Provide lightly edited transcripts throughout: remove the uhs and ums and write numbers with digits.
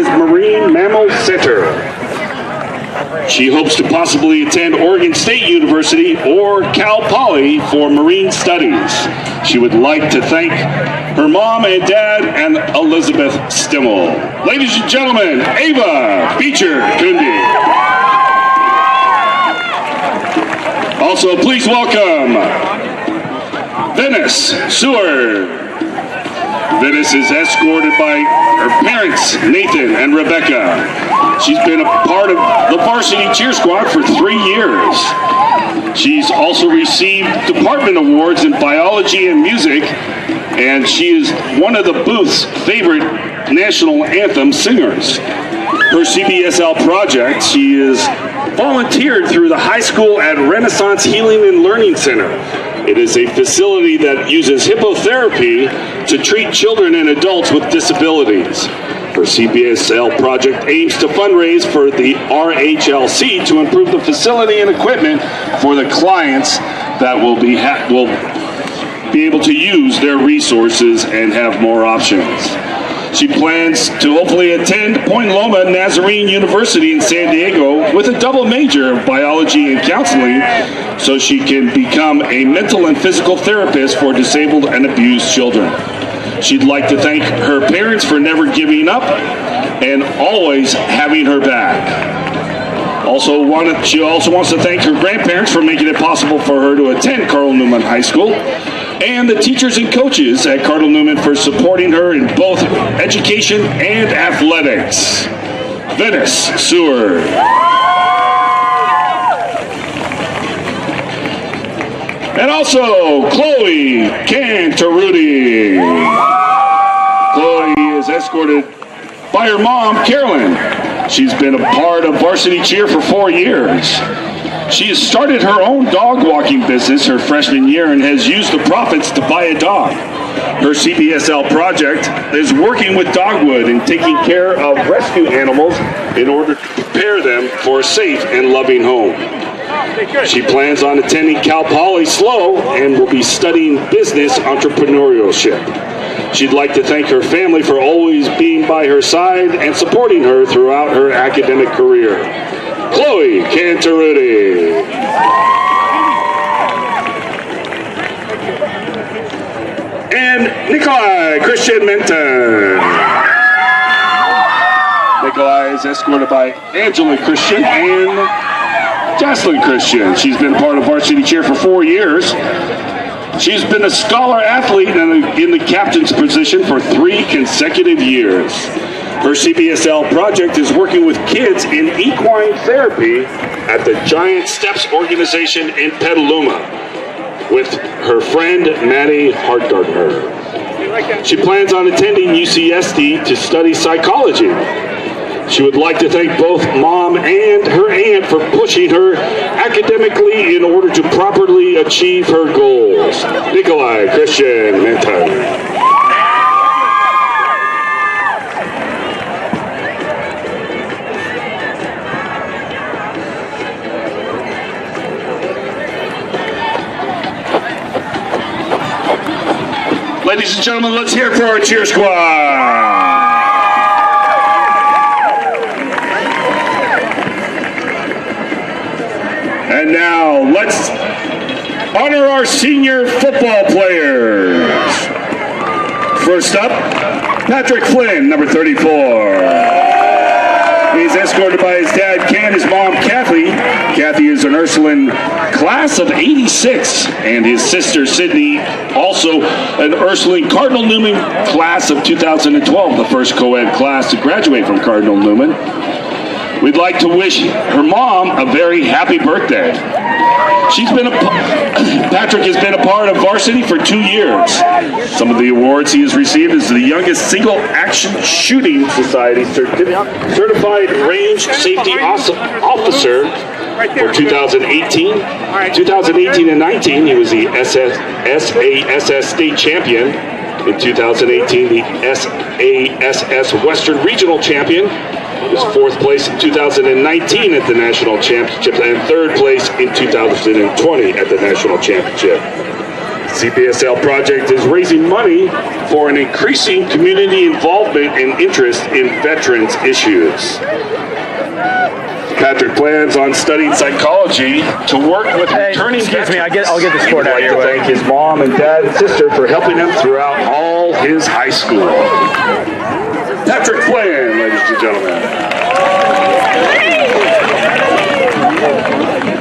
Marine Mammal Center. She hopes to possibly attend Oregon State University or Cal Poly for marine studies. She would like to thank her mom and dad and Elizabeth Stimmel. Ladies and gentlemen, Ava Beecher Kundi. Also, please welcome Venice Seward. Venice is escorted by her parents, Nathan and Rebecca. She's been a part of the varsity cheer squad for 3 years. She's also received department awards in biology and music, and she is one of the booth's favorite national anthem singers. Her CBSL project, she is volunteered through the high school at Renaissance Healing and Learning Center. It is a facility that uses hippotherapy to treat children and adults with disabilities. Her CBSL project aims to fundraise for the RHLC to improve the facility and equipment for the clients that will be able to use their resources and have more options. She plans to hopefully attend Point Loma Nazarene University in San Diego with a double major of biology and counseling so she can become a mental and physical therapist for disabled and abused children. She'd like to thank her parents for never giving up and always having her back. She also wants to thank her grandparents for making it possible for her to attend Cardinal Newman High School, and the teachers and coaches at Cardinal Newman for supporting her in both education and athletics. Venice Seward. And also, Chloe Cantaruti. Chloe is escorted by her mom, Carolyn. She's been a part of varsity cheer for 4 years. She has started her own dog walking business her freshman year and has used the profits to buy a dog. Her CBSL project is working with Dogwood and taking care of rescue animals in order to prepare them for a safe and loving home. She plans on attending Cal Poly SLO and will be studying business entrepreneurship. She'd like to thank her family for always being by her side and supporting her throughout her academic career. Chloe Cantaruti. And Nikolai Christian Minton. Nikolai is escorted by Angela Christian and Jocelyn Christian. She's been part of varsity cheer for 4 years. She's been a scholar athlete in the captain's position for 3 consecutive years. Her CBSL project is working with kids in equine therapy at the Giant Steps organization in Petaluma with her friend Maddie Hartgardner. She plans on attending UCSD to study psychology. She would like to thank both mom and her aunt for pushing her academically in order to properly achieve her goals. Nikolai Christian Minton. Ladies and gentlemen, let's hear it for our cheer squad. And now, let's honor our senior football players. First up, Patrick Flynn, number 34. He's escorted by his dad, Ken, his mom, Kathy. Kathy is an Ursuline class of 86, and his sister, Sydney, also an Ursuline Cardinal Newman class of 2012, the first co-ed class to graduate from Cardinal Newman. We'd like to wish her mom a very happy birthday. Patrick has been a part of varsity for 2 years. Some of the awards he has received is the youngest single action shooting society certified range safety officer for 2018. 2018 and 19, he was the SASS state champion. In 2018, the SASS Western Regional champion. Was 4th place in 2019 at the National Championship and 3rd place in 2020 at the National Championship. CPSL project is raising money for an increasing community involvement and interest in veterans issues. Patrick plans on studying psychology to work with returning excuse veterans. me, I'll get this cord out of your way. Thank his mom and dad and sister for helping him throughout all his high school. Patrick Flan, ladies and gentlemen.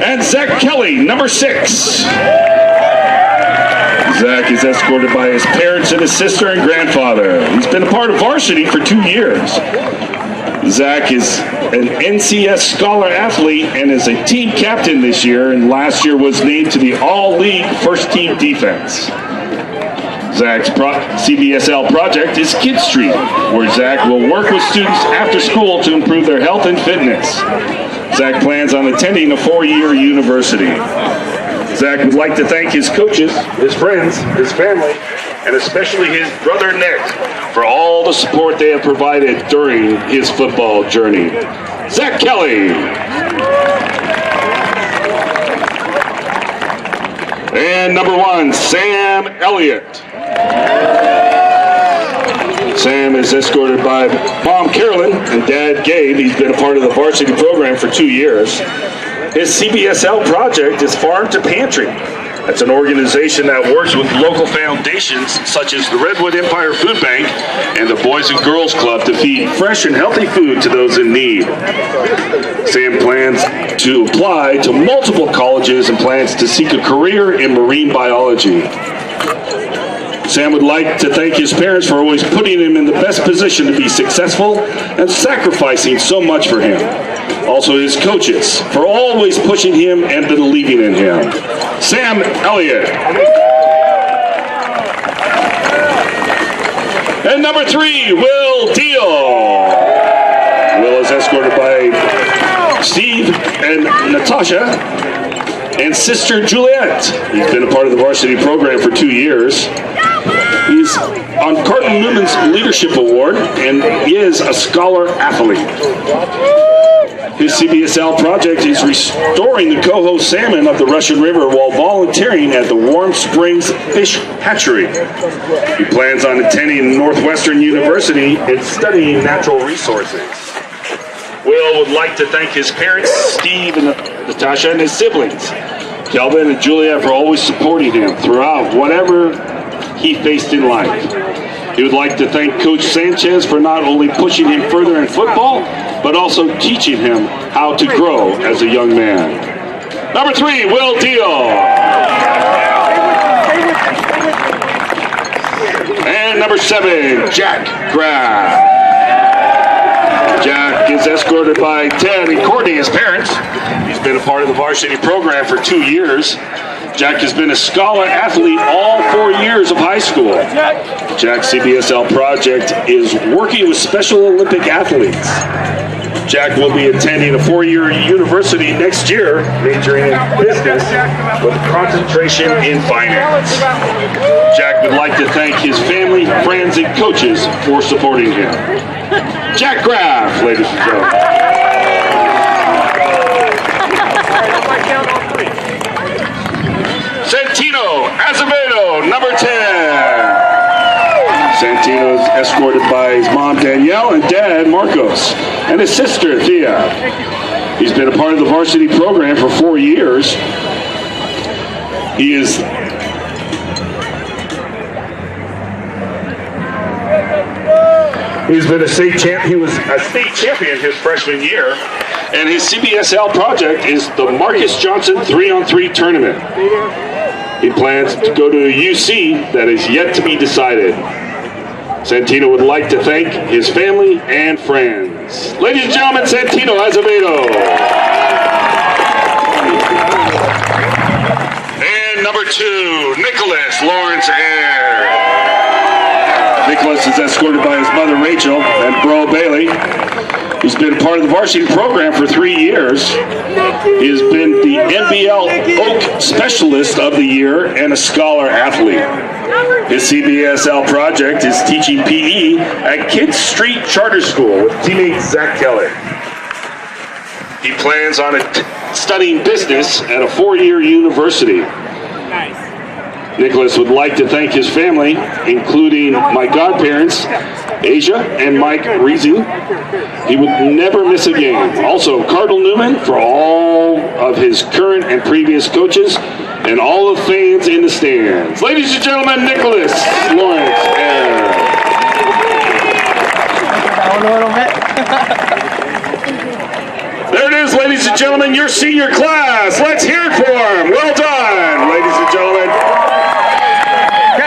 And Zach Kelly, number 6. Zach is escorted by his parents and his sister and grandfather. He's been a part of varsity for 2 years. Zach is an NCS Scholar athlete and is a team captain this year, and last year was named to the All-League First Team Defense. Zach's CBSL project is Kid Street, where Zach will work with students after school to improve their health and fitness. Zach plans on attending a 4-year university. Zach would like to thank his coaches, his friends, his family, and especially his brother Nick for all the support they have provided during his football journey. Zach Kelly. And number 1, Sam Elliott. Sam is escorted by Mom Carolyn and Dad Gabe. He's been a part of the varsity program for 2 years. His CBSL project is Farm to Pantry. That's an organization that works with local foundations such as the Redwood Empire Food Bank and the Boys and Girls Club to feed fresh and healthy food to those in need. Sam plans to apply to multiple colleges and plans to seek a career in marine biology. Sam would like to thank his parents for always putting him in the best position to be successful and sacrificing so much for him. Also his coaches for always pushing him and believing in him. Sam Elliott. And number 3, Will Deal. Will is escorted by Steve and Natasha and sister Juliet. He's been a part of the varsity program for 2 years. He's on Cardinal Newman's Leadership Award and is a scholar athlete. His CBSL project is restoring the coho salmon of the Russian River while volunteering at the Warm Springs Fish Hatchery. He plans on attending Northwestern University and studying natural resources. Will would like to thank his parents, Steve and Natasha, and his siblings, Kelvin and Julia, for always supporting him throughout whatever he faced in life. He would like to thank Coach Sanchez for not only pushing him further in football, but also teaching him how to grow as a young man. Number 3, Will Deal. And number 7, Jack Graff. Jack is escorted by Ted and Courtney, his parents. He's been a part of the varsity program for 2 years. Jack has been a scholar athlete all 4 years of high school. Jack's CBSL project is working with Special Olympic athletes. Jack will be attending a 4-year university next year, majoring in business with concentration in finance. Jack would like to thank his family, friends, and coaches for supporting him. Jack Graff, ladies and gentlemen. Santino Azevedo, number 10. Santino is escorted by his mom, Danielle, and dad, Marcos, and his sister, Thea. He's been a part of the varsity program for 4 years. He was a state champion his freshman year, and his CBSL project is the Marcus Johnson 3-on-3 tournament. He plans to go to a UC that is yet to be decided. Santino would like to thank his family and friends. Ladies and gentlemen, Santino Azevedo. And number 2, Nicholas Lawrence Air. Nicholas is escorted by his mother, Rachel, and bro, Bailey. He's been part of the varsity program for 3 years. He has been the NBL Oak Specialist of the Year and a scholar athlete. His CBSL project is teaching PE at Kid Street Charter School with teammate Zach Kelly. He plans on studying business at a 4-year university. Nicholas would like to thank his family, including my godparents, Asia and Mike Reezy. He would never miss a game. Also, Cardinal Newman for all of his current and previous coaches, and all the fans in the stands. Ladies and gentlemen, Nicholas Lawrence Air. There it is, ladies and gentlemen, your senior class. Let's hear it for them. Well done, ladies and gentlemen.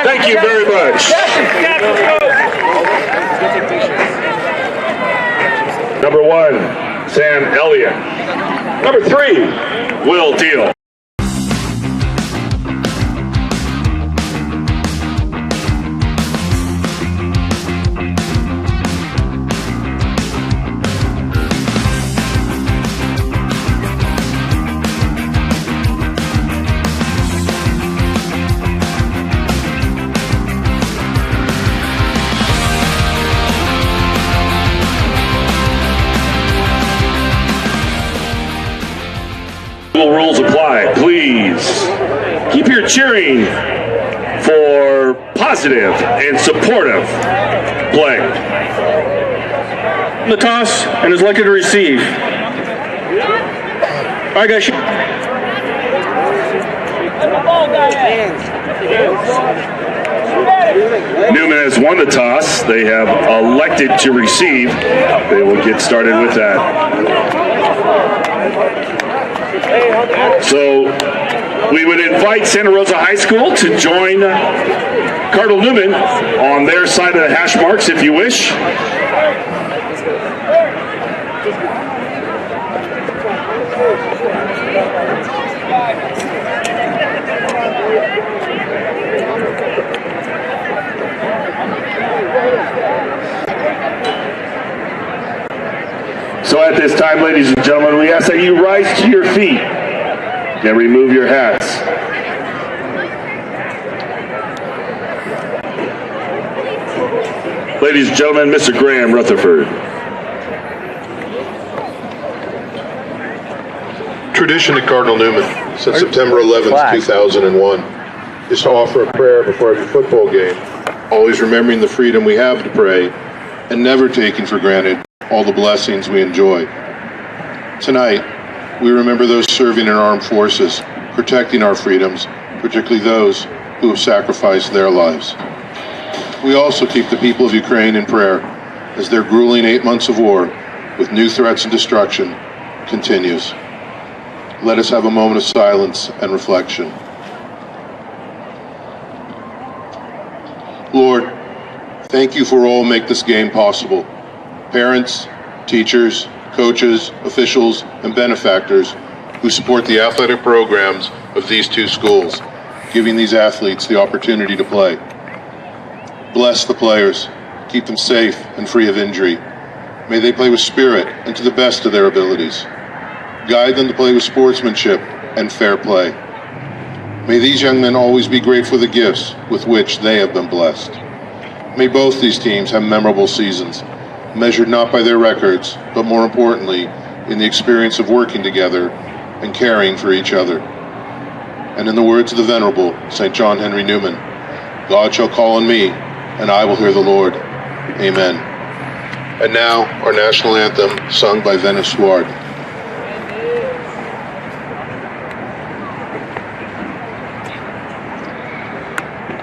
Thank you very much. Number 1, Sam Elliott. Number 3, Will Deal. Rules apply. Please keep your cheering for positive and supportive play. The toss and is likely to receive. All right, guys. Newman has won the toss. They have elected to receive. They will get started with that. So we would invite Santa Rosa High School to join Cardinal Newman on their side of the hash marks if you wish. So at this time, ladies and gentlemen, we ask that you rise to your feet and remove your hats. Ladies and gentlemen, Mr. Graham Rutherford. Tradition at Cardinal Newman since September 11th, 2001 is to offer a prayer before every football game, always remembering the freedom we have to pray and never taking for granted all the blessings we enjoy. Tonight, we remember those serving in armed forces, protecting our freedoms, particularly those who have sacrificed their lives. We also keep the people of Ukraine in prayer as their grueling 8 months of war, with new threats and destruction, continues. Let us have a moment of silence and reflection. Lord, thank you for all who make this game possible. Parents, teachers, coaches, officials, and benefactors who support the athletic programs of these two schools, giving these athletes the opportunity to play. Bless the players, keep them safe and free of injury. May they play with spirit and to the best of their abilities. Guide them to play with sportsmanship and fair play. May these young men always be grateful for the gifts with which they have been blessed. May both these teams have memorable seasons, measured not by their records, but more importantly, in the experience of working together and caring for each other. And in the words of the Venerable St. John Henry Newman, God shall call on me, and I will hear the Lord. Amen. And now, our national anthem, sung by Venice Suard.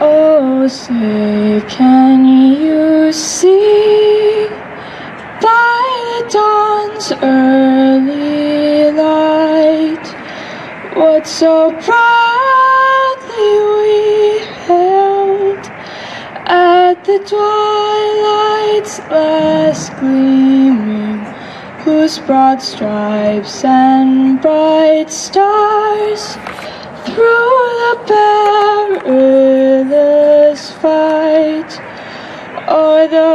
Oh, say, can you see by the dawn's early light what so proudly we hailed at the twilight's last gleaming, whose broad stripes and bright stars through the perilous fight o'er the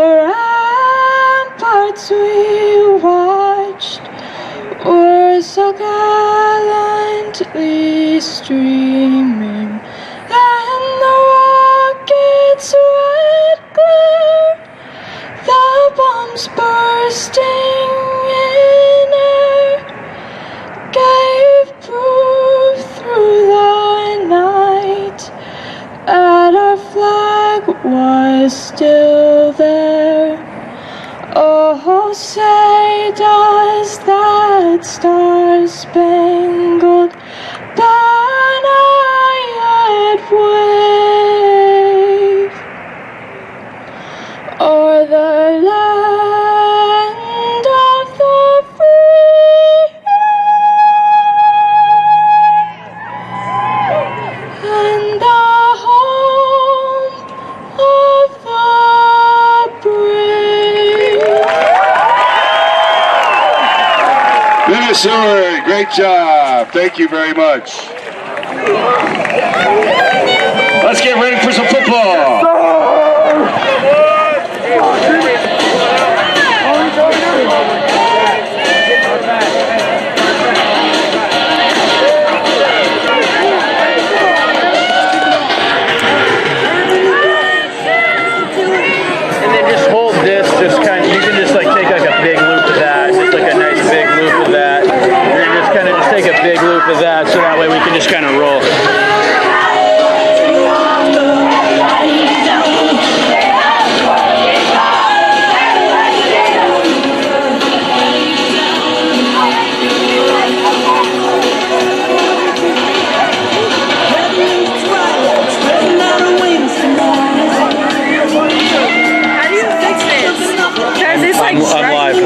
ramparts we watched were so gallantly streaming, and the rocket's red glare, the bombs bursting in air, gave proof through the night does that star-spangled banner yet wave o'er the land of the free and the home of the brave? Minnesota, great job. Thank you very much. Let's get ready for some football. And then just hold this, just kind of, you can just like take like a big loop of that, just like a nice big loop of that, and then just kind of just take a big loop of that, so that way we can just kind of roll.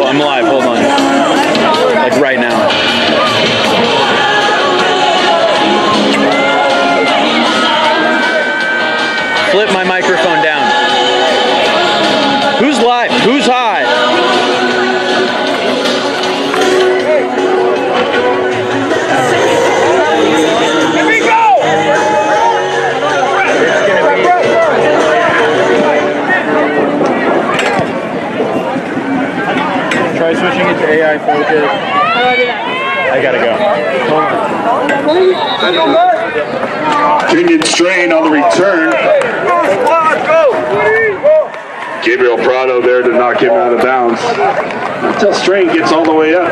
I'm live, hold on. Like right now. Flip my microphone down. Who's live? Who's high? Here we go! Try switching it to AI focus. I gotta go. Hold on. Kenyon Strain on the return. Gabriel Prado there to knock him out of bounds. Until Strain gets all the way up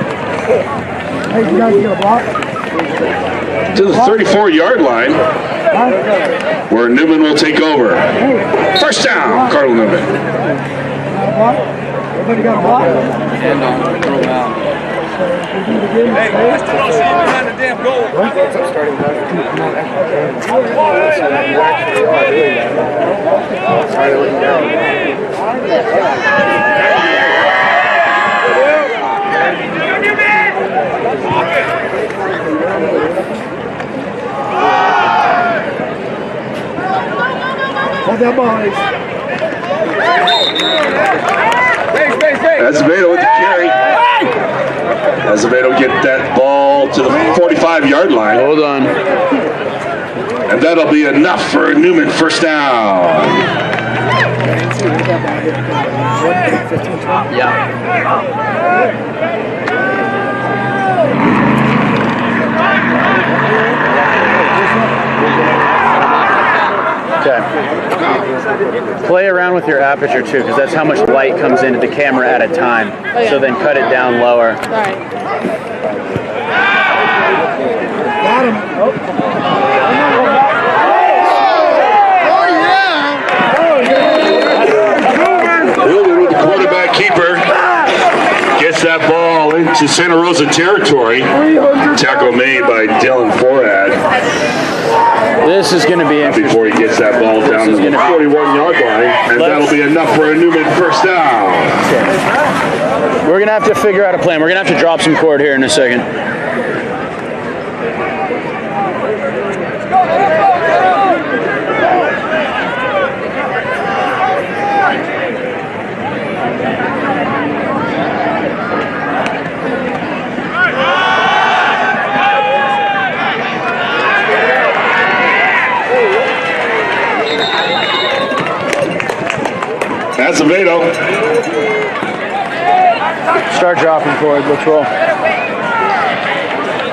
to the 34-yard line, where Newman will take over. First down, Cardinal Newman. Everybody got a block? And throw out. Hey, let's see you behind the damn goal. Hold that boys. Azevedo with the carry. Azevedo get that ball to the 45-yard line. Hold on. And that'll be enough for Newman first down. Yeah. Okay. Play around with your aperture too, because that's how much light comes into the camera at a time. Okay. So then cut it down lower. All right. Got him. Newman with the quarterback keeper gets that ball into Santa Rosa territory. Tackle made by Dylan Forad. This is going to be interesting. Before he gets that ball down to the 41-yard line, and that'll be enough for a Newman first down. We're going to have to figure out a plan. We're going to have to drop some cord here in a second. Azevedo. Start dropping cord. Let's roll.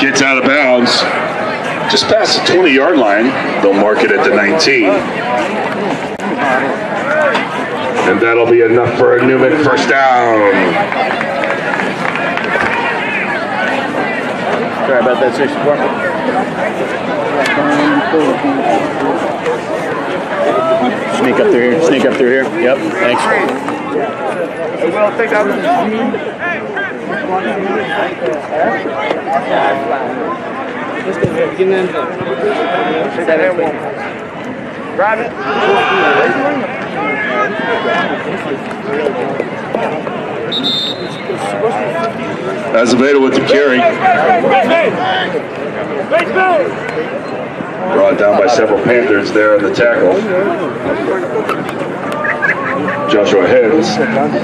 Gets out of bounds. Just past the 20-yard line. They'll mark it at the 19. And that'll be enough for a Newman first down. Sorry about that, 64. Sneak up through here. Sneak up through here. Yep. Thanks. Well, take that. Grab it. Azevedo with the carry. Brought down by several Panthers there in the tackle. Joshua Hens,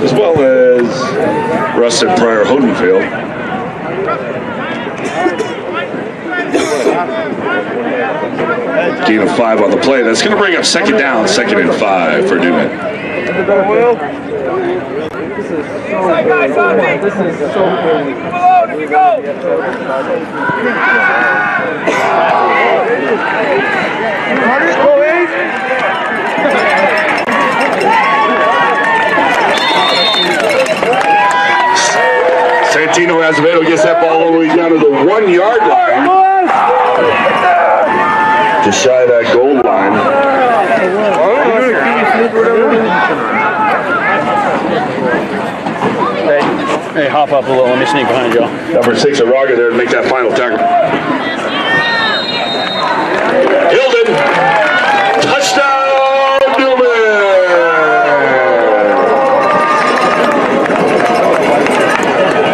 as well as Rustin Pryor Hodenfield. Gain of 5 on the play. That's going to bring up second down, 2nd and 5 for Newman. This is so good. Here we go. Santino Azevedo gets that ball all the way down to the 1-yard line. To shy that goal line. Hey, hop up a little. Let me sneak behind you. Number 6, Araga there to make that final tackle. Hilden. Touchdown, Newman.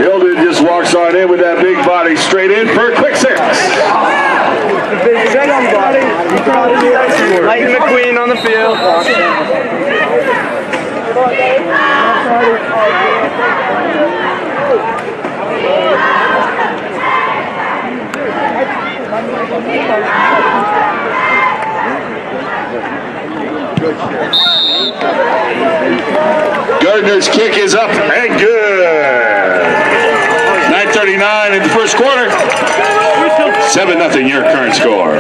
Hilden just walks on in with that big body straight in for a quick 6. Lightning McQueen on the field. Gardner's kick is up and good. 9:39 in the first quarter. 7-0 your current score.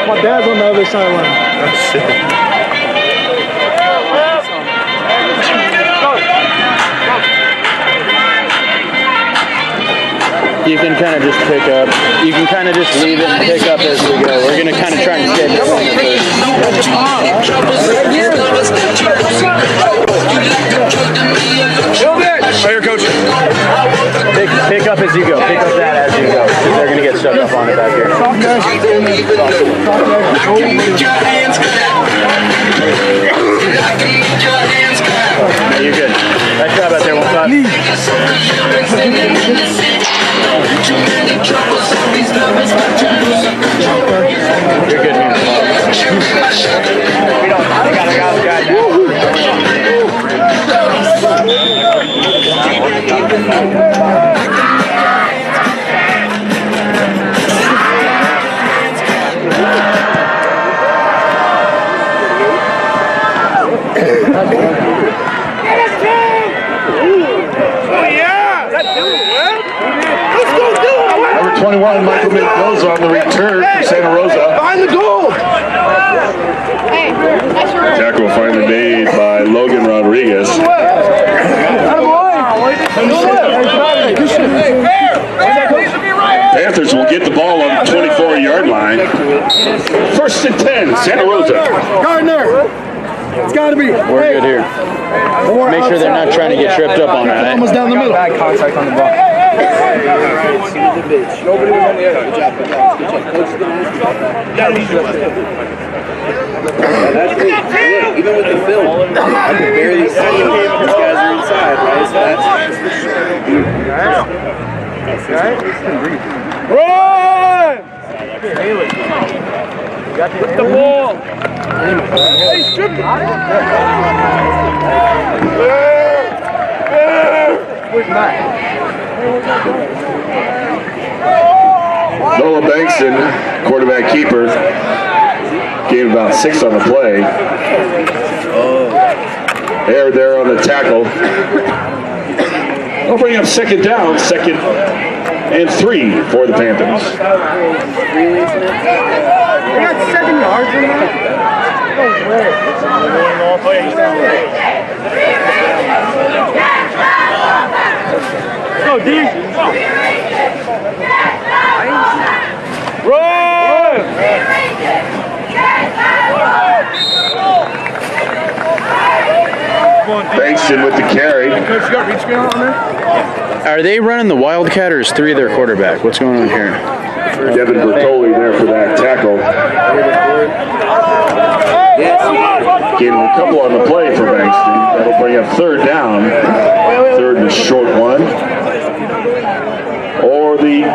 My dad's on the other sideline. You can kind of just pick up. You can kind of just leave it and pick up as we go. We're going to kind of try and stay between the first. Oh, you're coaching. Pick up as you go. Pick up that as you go. They're going to get stuck up on it back here. No, you're good. Nice job out there, 1-5. You're good here. I got a guy now. Number 21, Michael Mendoza on the return for Santa Rosa. Behind the goal! Tackle finally made by Logan Rodriguez. Panthers will get the ball on the 24-yard line. 1st and 10, Santa Rosa. Gardner! It's got to be. We're good here. Make sure they're not trying to get tripped up on that. Almost down the middle. Bad contact on the ball. Nobody was on the other. Good job. Even with the film, I can barely see these guys are inside, right? So that's run! With the ball! Hey, strip it! Where's Matt? Noah Bankston, quarterback keeper, gained about 6 on the play. Air there on the tackle. They'll bring up 2nd down, 2nd and 3 for the Panthers. They got 7 yards in that? No way. Go, D. Run! Bankston with the carry. Coach, you got reach going on there? Are they running the Wildcat or is 3 their quarterback? What's going on here? Devin Bertoli there for that tackle. Getting a couple on the play for Bankston. That'll bring up 3rd down. 3rd and a short one. Or the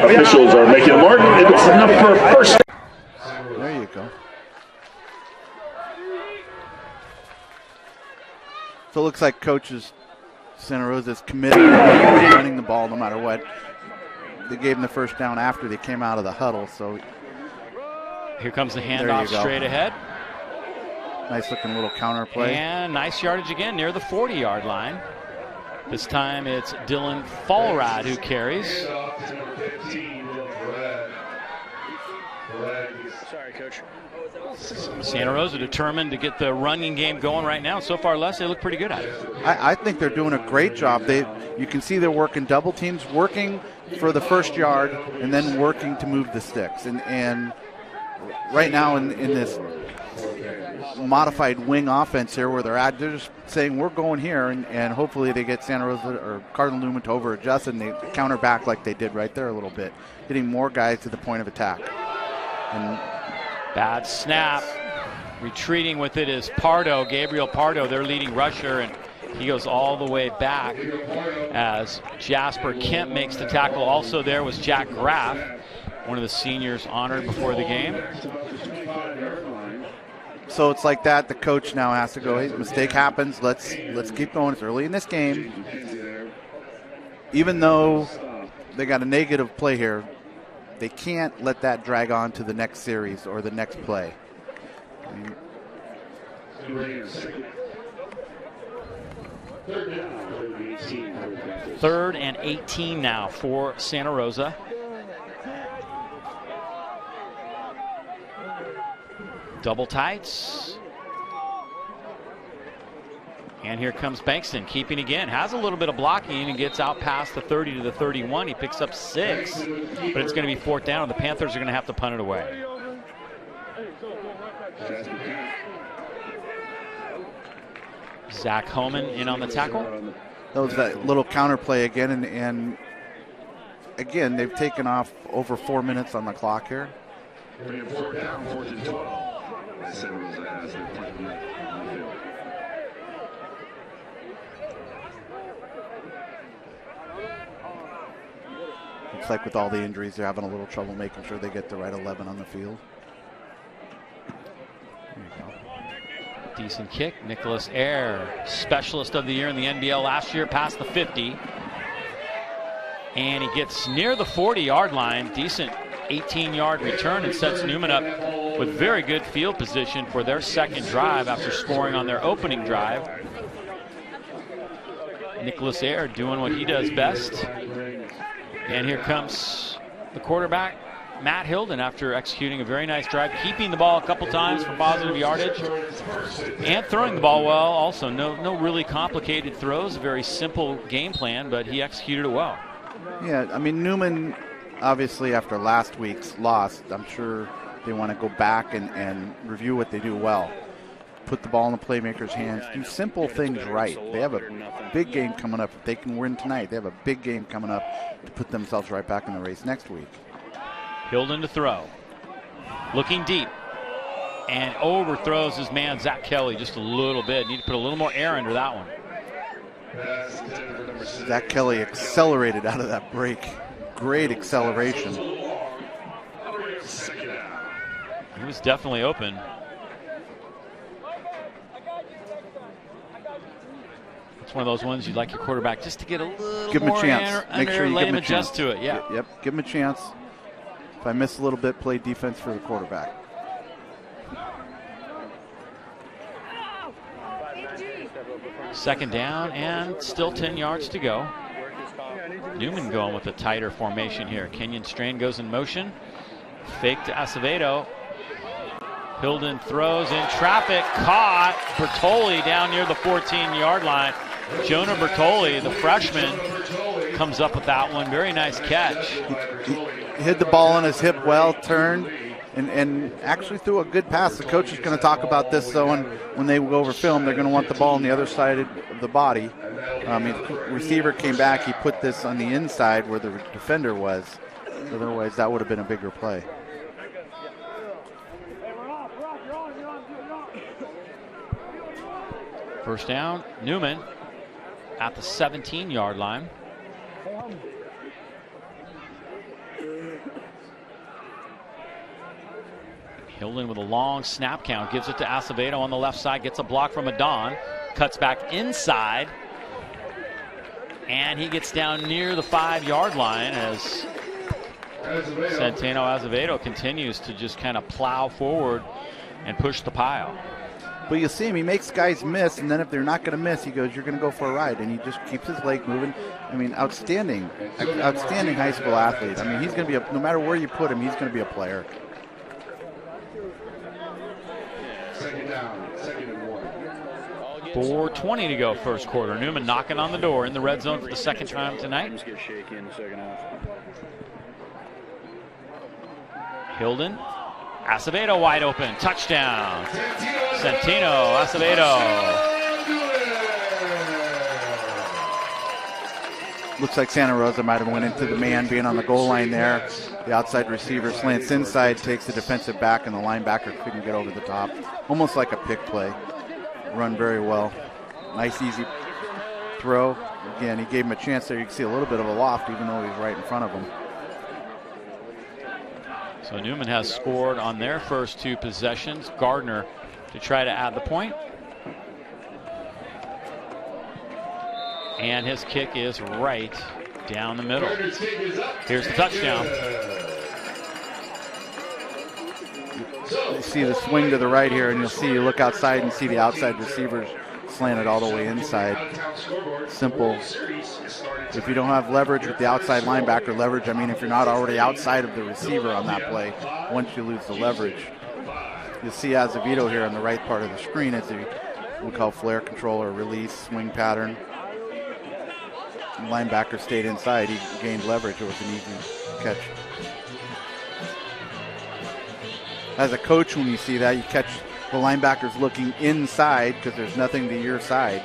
officials are making a mark. It's enough for a first. There you go. So it looks like coaches Santa Rosa's committed to running the ball no matter what. They gave him the first down after they came out of the huddle. So here comes the handoff straight ahead. Nice looking little counter play. And nice yardage again near the 40-yard line. This time it's Dylan Fallrad who carries. Sorry, Coach. Santa Rosa determined to get the running game going right now. So far, Les, they look pretty good at it. I think they're doing a great job. You can see they're working double teams, working for the first yard, and then working to move the sticks. And right now in this modified wing offense here where they're just saying we're going here, and hopefully they get Santa Rosa or Cardinal Newman to over adjust and they counter back like they did right there a little bit, getting more guys to the point of attack. And bad snap. Retreating with it is Pardo, Gabriel Pardo, their leading rusher, and he goes all the way back as Jasper Kemp makes the tackle. Also there was Jack Graff, one of the seniors honored before the game. So it's like that. The coach now has to go, hey, mistake happens. Let's keep going. It's early in this game. Even though they got a negative play here, they can't let that drag on to the next series or the next play. Third and 18 now for Santa Rosa. Double tights. And here comes Bankston, keeping again. Has a little bit of blocking and gets out past the 30 to the 31. He picks up 6, but it's going to be 4th down, and the Panthers are going to have to punt it away. Zach Homan in on the tackle. That was that little counter play again, and again, they've taken off over 4 minutes on the clock here. Looks like with all the injuries, they're having a little trouble making sure they get the right 11 on the field. There you go. Decent kick. Nicholas Ayer, specialist of the year in the NBL last year, past the 50. And he gets near the 40-yard line. Decent 18-yard return and sets Newman up with very good field position for their second drive after scoring on their opening drive. Nicholas Ayer doing what he does best. And here comes the quarterback, Matt Hilden, after executing a very nice drive, keeping the ball a couple times for positive yardage and throwing the ball well. Also, no really complicated throws, a very simple game plan, but he executed it well. Yeah, I mean, Newman, obviously, after last week's loss, I'm sure they want to go back and review what they do well. Put the ball in the playmaker's hands, do simple things right. They have a big game coming up. If they can win tonight, they have a big game coming up to put themselves right back in the race next week. Hilden to throw. Looking deep. And overthrows his man, Zach Kelly, just a little bit. Need to put a little more air under that one. Zach Kelly accelerated out of that break. Great acceleration. He was definitely open. It's one of those ones you'd like your quarterback just to get a little give him more a chance. Make sure you let give him a adjust chance. to it. Yeah. Yep. Give him a chance. If I miss a little bit, play defense for the quarterback. Second down and still 10 yards to go. Newman going with a tighter formation here. Kenyon Strain goes in motion. Fake to Acevedo. Hilden throws in traffic, caught. Bertoli down near the 14-yard line. Jonah Bertoli, the freshman, comes up with that one. Very nice catch. He hit the ball on his hip well, turned, and actually threw a good pass. The coach is going to talk about this, though, when they go over film, they're going to want the ball on the other side of the body. The receiver came back. He put this on the inside where the defender was. Otherwise, that would have been a bigger play. First down, Newman at the 17-yard line. Hilden with a long snap count, gives it to Acevedo on the left side, gets a block from Adon, cuts back inside, and he gets down near the 5-yard line as Centeno Acevedo continues to just kind of plow forward and push the pile. But you see him, he makes guys miss, and then if they're not going to miss, he goes, you're going to go for a ride, and he just keeps his leg moving. Outstanding high school athlete. He's going to be, no matter where you put him, he's going to be a player. Second down, 2nd and 1. 4:20 to go first quarter. Newman knocking on the door in the red zone for the second time tonight. Get shaky in the second half. Hilden, Acevedo wide open, touchdown. Centeno Acevedo. Looks like Santa Rosa might have went into the man being on the goal line there. The outside receiver slants inside, takes the defensive back, and the linebacker couldn't get over the top. Almost like a pick play. Run very well. Nice, easy throw. Again, he gave him a chance there. You can see a little bit of a loft, even though he's right in front of him. So Newman has scored on their first 2 possessions. Gardner to try to add the point. And his kick is right down the middle. Here's the touchdown. You see the swing to the right here, and you look outside and see the outside receivers slanted all the way inside. Simple. If you don't have leverage with the outside linebacker leverage, if you're not already outside of the receiver on that play, once you lose the leverage. You'll see Acevedo here on the right part of the screen as we call flare control or release swing pattern. The linebacker stayed inside. He gained leverage. It was an easy catch. As a coach, when you see that, you catch the linebackers looking inside because there's nothing to your side.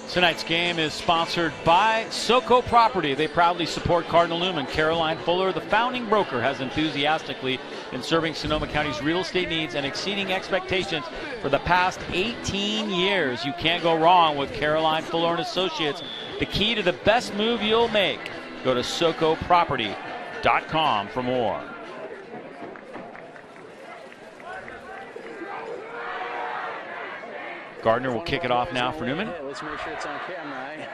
Tonight's game is sponsored by SoCo Property. They proudly support Cardinal Newman. Caroline Fuller, the founding broker, has enthusiastically been serving Sonoma County's real estate needs and exceeding expectations for the past 18 years. You can't go wrong with Caroline Fuller and Associates. The key to the best move you'll make. Go to SoCoProperty.com for more. Gardner will kick it off now for Newman. Let's make sure it's on camera.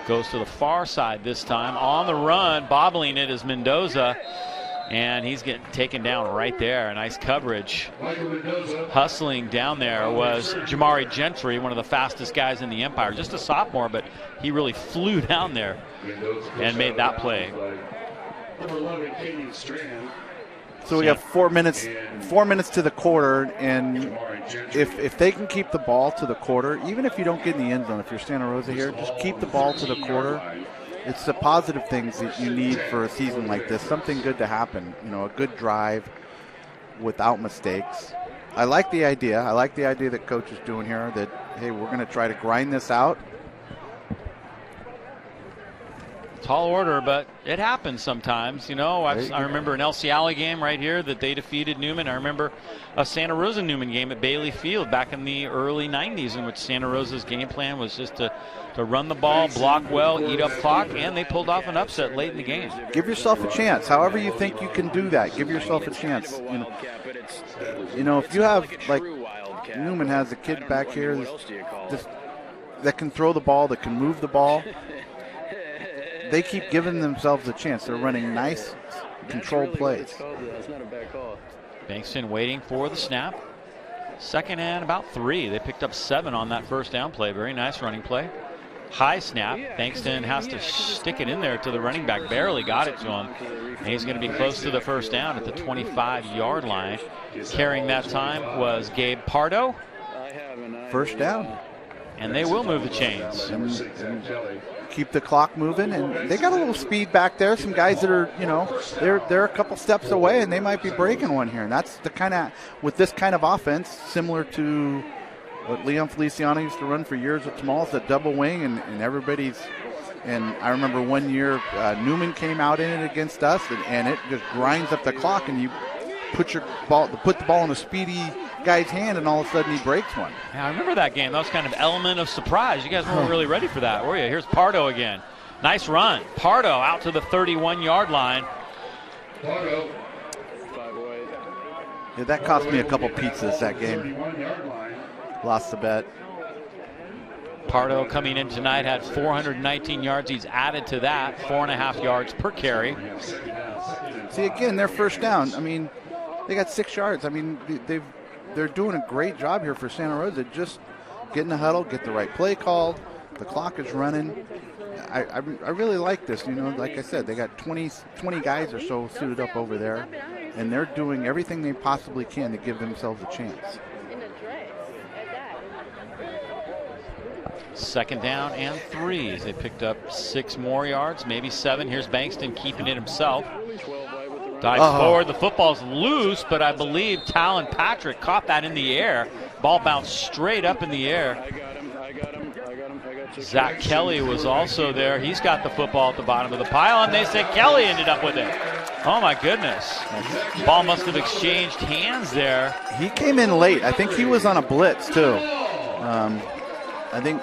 Goes to the far side this time. On the run, bobbling it is Mendoza. And he's getting taken down right there. Nice coverage. Hustling down there was Jamari Gentry, one of the fastest guys in the Empire. Just a sophomore, but he really flew down there and made that play. So we have 4 minutes to the quarter, and if they can keep the ball to the quarter, even if you don't get in the end zone, if you're Santa Rosa here, just keep the ball to the quarter. It's the positive things that you need for a season like this, something good to happen, a good drive without mistakes. I like the idea that coach is doing here, that, hey, we're going to try to grind this out. Tall order, but it happens sometimes. I remember an El Ciali game right here that they defeated Newman. I remember a Santa Rosa Newman game at Bailey Field back in the early 90s in which Santa Rosa's game plan was just to run the ball, block well, eat up clock, and they pulled off an upset late in the game. Give yourself a chance. However you think you can do that, give yourself a chance. If you have, like Newman has a kid back here that can throw the ball, that can move the ball, they keep giving themselves a chance. They're running nice, controlled plays. Bankston waiting for the snap. Second and about 3. They picked up 7 on that first down play. Very nice running play. High snap. Bankston has to stick it in there to the running back. Barely got it to him. And he's going to be close to the first down at the 25-yard line. Carrying that time was Gabe Pardo. first down. And they will move the chains. And keep the clock moving, and they got a little speed back there. Some guys that are, they're a couple steps away, and they might be breaking one here. And that's the kind of, with this kind of offense, similar to what Leon Feliciano used to run for years with Tamales, that double wing, and everybody's. And I remember one year Newman came out in it against us, and it just grinds up the clock, and you put the ball in a speedy guy's hand, and all of a sudden he breaks one. Yeah, I remember that game. That was kind of element of surprise. You guys weren't really ready for that, were you? Here's Pardo again. Nice run. Pardo out to the 31-yard line. Pardo. Yeah, that cost me a couple pizzas that game. Lost the bet. Pardo coming in tonight had 419 yards. He's added to that 4.5 yards per carry. See, again, their first down. I mean, they got 6 yards. I mean, they're doing a great job here for Santa Rosa. Just get in the huddle, get the right play called. The clock is running. I really like this. Like I said, they got 20 guys or so suited up over there, and they're doing everything they possibly can to give themselves a chance. Second down and 3. They picked up 6 more yards, maybe 7. Here's Bankston keeping it himself. Dives forward. The football's loose, but I believe Talon Patrick caught that in the air. Ball bounced straight up in the air. Zach Kelly was also there. He's got the football at the bottom of the pile, and they say Kelly ended up with it. Oh, my goodness. Ball must have exchanged hands there. He came in late. I think he was on a blitz, too. I think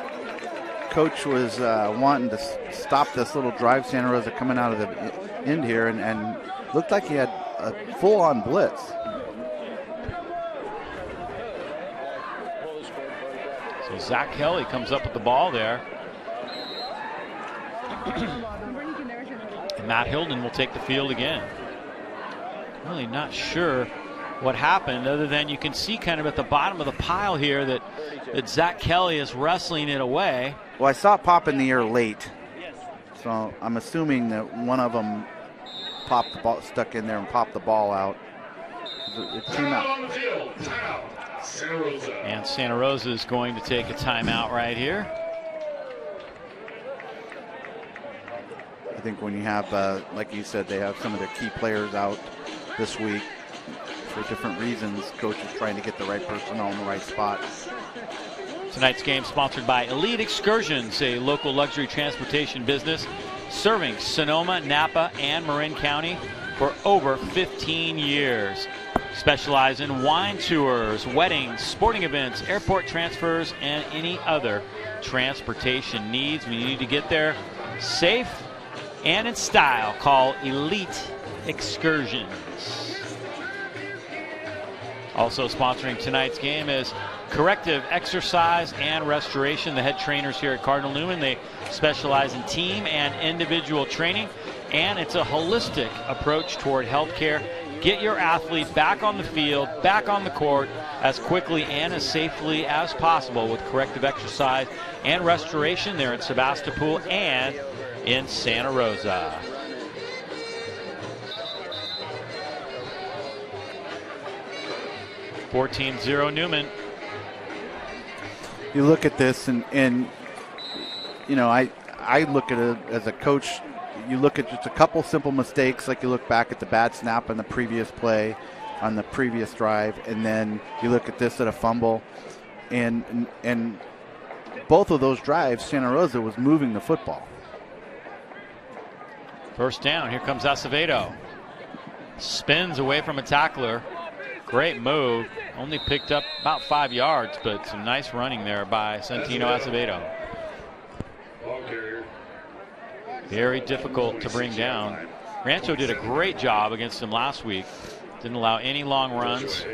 Coach was wanting to stop this little drive Santa Rosa coming out of the end here, and looked like he had a full-on blitz. So Zach Kelly comes up with the ball there. And Matt Hilden will take the field again. Really not sure what happened, other than you can see kind of at the bottom of the pile here that Zach Kelly is wrestling it away. Well, I saw it pop in the air late, so I'm assuming that one of them popped the ball, stuck in there and popped the ball out. It came out. And Santa Rosa is going to take a timeout right here. I think when you have, like you said, they have some of their key players out this week for different reasons. Coach is trying to get the right personnel in the right spot. Tonight's game sponsored by Elite Excursions, a local luxury transportation business serving Sonoma, Napa, and Marin County for over 15 years. Specialize in wine tours, weddings, sporting events, airport transfers, and any other transportation needs. When you need to get there safe and in style, call Elite Excursions. Also sponsoring tonight's game is Corrective Exercise and Restoration. The head trainers here at Cardinal Newman, they specialize in team and individual training, and it's a holistic approach toward healthcare. Get your athlete back on the field, back on the court as quickly and as safely as possible with Corrective Exercise and Restoration. They're in Sebastopol and in Santa Rosa. (14-0) Newman. You look at this, and I look at it as a coach. You look at just a couple simple mistakes, like you look back at the bad snap on the previous play, on the previous drive, and then you look at this at a fumble, and both of those drives, Santa Rosa was moving the football. First down. Here comes Acevedo. Spins away from a tackler. Great move. Only picked up about 5 yards, but some nice running there by Santino Acevedo. Very difficult to bring down. Rancho did a great job against him last week. Didn't allow any long runs.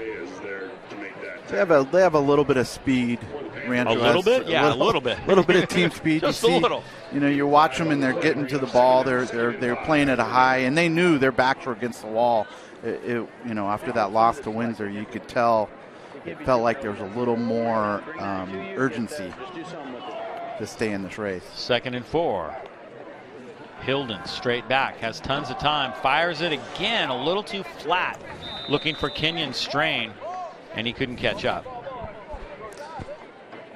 They have a little bit of speed. Rancho a little has bit? Yeah, a little bit. A little bit of team speed. Just you see, a little. You watch them and they're getting to the ball. They're playing at a high, and they knew their backs were against the wall. After that loss to Windsor, you could tell it felt like there was a little more urgency to stay in this race. 2nd and 4. Hilden straight back, has tons of time, fires it again, a little too flat, looking for Kenyon Strain, and he couldn't catch up.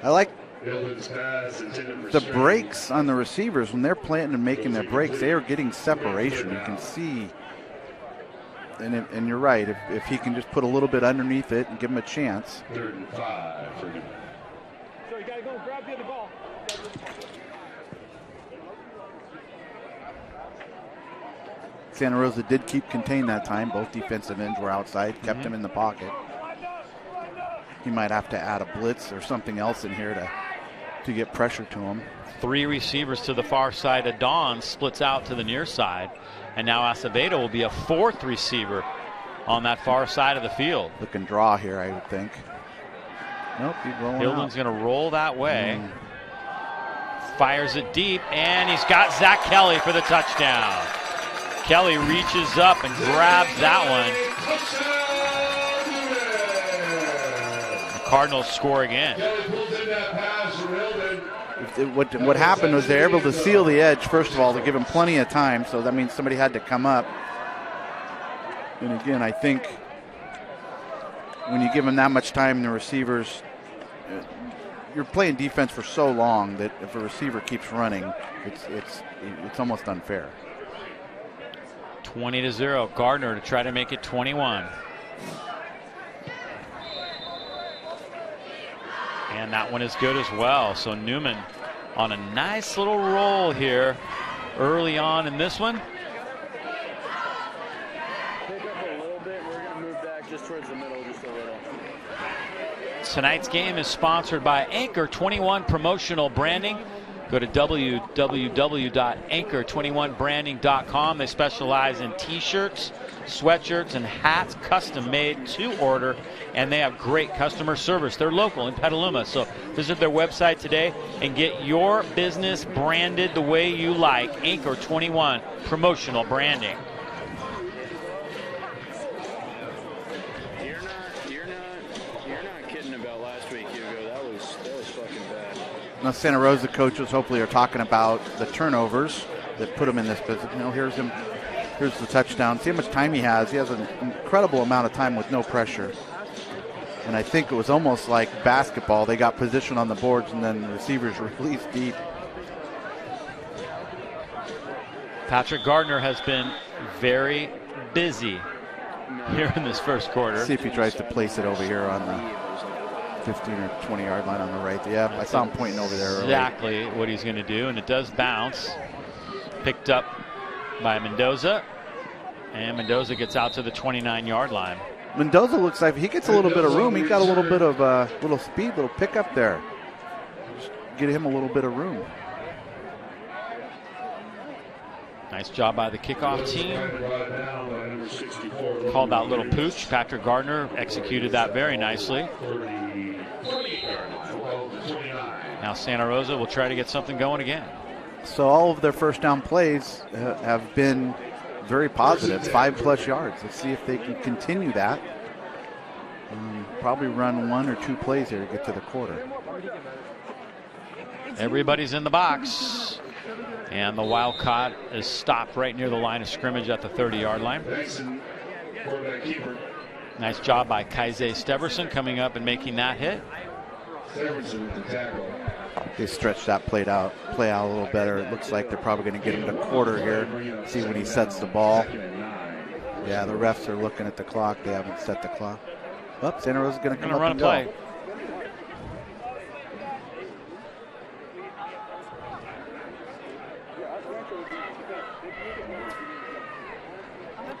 I like the breaks on the receivers. When they're planting and making their breaks, they are getting separation. You can see, and you're right, if he can just put a little bit underneath it and give him a chance. 3rd and 5 for Newman. So you got to go grab the other ball. Santa Rosa did keep contained that time. Both defensive ends were outside, kept him in the pocket. He might have to add a blitz or something else in here to get pressure to him. 3 receivers to the far side of Dawn, splits out to the near side. And now Acevedo will be a 4th receiver on that far side of the field. Look and draw here, I would think. Nope, he's rolling Hilden's out. going to roll that way. Fires it deep, and he's got Zach Kelly for the touchdown. Kelly reaches up and grabs that one. The Cardinals score again. What happened was they're able to seal the edge, first of all, to give him plenty of time, so that means somebody had to come up. And again, I think when you give him that much time, the receivers, you're playing defense for so long that if a receiver keeps running, it's almost unfair. 20-0, Gardner to try to make it 21. And that one is good as well. So Newman on a nice little roll here early on in this one. Pick up a little bit. We're going to move back just towards the middle just a little. Tonight's game is sponsored by Anchor 21 Promotional Branding. Go to www.anchor21branding.com. They specialize in t-shirts, sweatshirts, and hats, custom made to order, and they have great customer service. They're local in Petaluma, so visit their website today and get your business branded the way you like. Anchor 21 Promotional Branding. You're not kidding about last week, Hugo. That was fucking bad. Now Santa Rosa coaches hopefully are talking about the turnovers that put him in this position. You know, here's him. Here's the touchdown. See how much time he has. He has an incredible amount of time with no pressure. And I think it was almost like basketball. They got position on the boards and then the receivers released deep. Patrick Gardner has been very busy here in this first quarter. See if he tries to place it over here on the 15 or 20 yard line on the right. Yeah, I saw him pointing over there early. Exactly what he's going to do, and it does bounce. Picked up by Mendoza, and Mendoza gets out to the 29-yard line. Mendoza looks like he gets a little bit of room. He got a little bit of little speed, little pickup there. Just get him a little bit of room. Nice job by the kickoff team. Called that little pooch. Patrick Gardner executed that very nicely. Now Santa Rosa will try to get something going again. So all of their first down plays have been very positive, 5+ yards. Let's see if they can continue that. Probably run 1 or 2 plays here to get to the quarter. Everybody's in the box. And the Wildcat is stopped right near the line of scrimmage at the 30-yard line. Nice job by Kaize Steverson coming up and making that hit. They stretched that play out a little better. It looks like they're probably going to get him to quarter here. See when he sets the ball. Yeah, the refs are looking at the clock. They haven't set the clock. Oh, Santa Rosa's going to come up run and a play. go.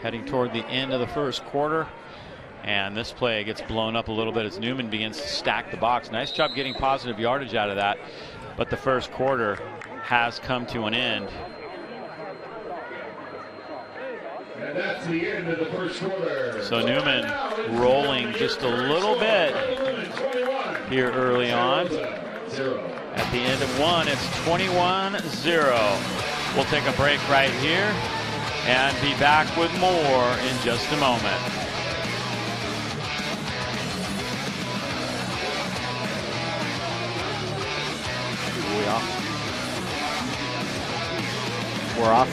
Heading toward the end of the first quarter. And this play gets blown up a little bit as Newman begins to stack the box. Nice job getting positive yardage out of that. But the first quarter has come to an end. And that's the end of the first quarter. So Newman rolling just a little bit here early on. At the end of one, it's 21-0. We'll take a break right here and be back with more in just a moment. We're off.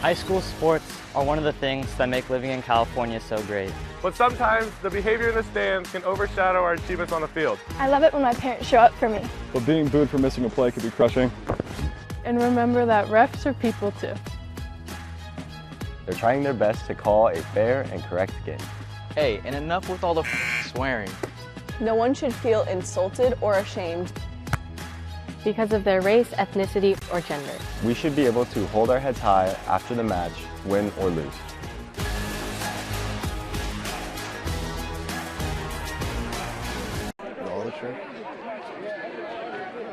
Hi High school sports are one of the things that make living in California so great. But sometimes the behavior in the stands can overshadow our achievements on the field. I love it when my parents show up for me. But being booed for missing a play could be crushing. And remember that refs are people too. They're trying their best to call a fair and correct game. Hey, and enough with all the swearing. No one should feel insulted or ashamed because of their race, ethnicity, or gender. We should be able to hold our heads high after the match, win or lose.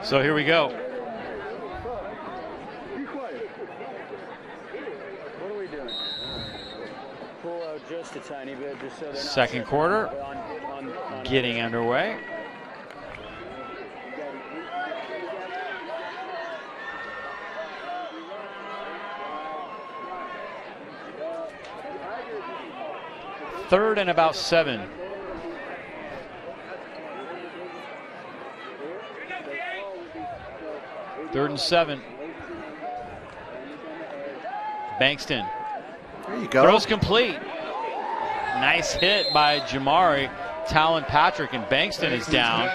So here we go. Just a tiny bit, just so Second quarter getting underway. Third and about 7. Third and 7. Bankston. There you go. Throws complete. Nice hit by Jamari Talon Patrick, and Bankston is down.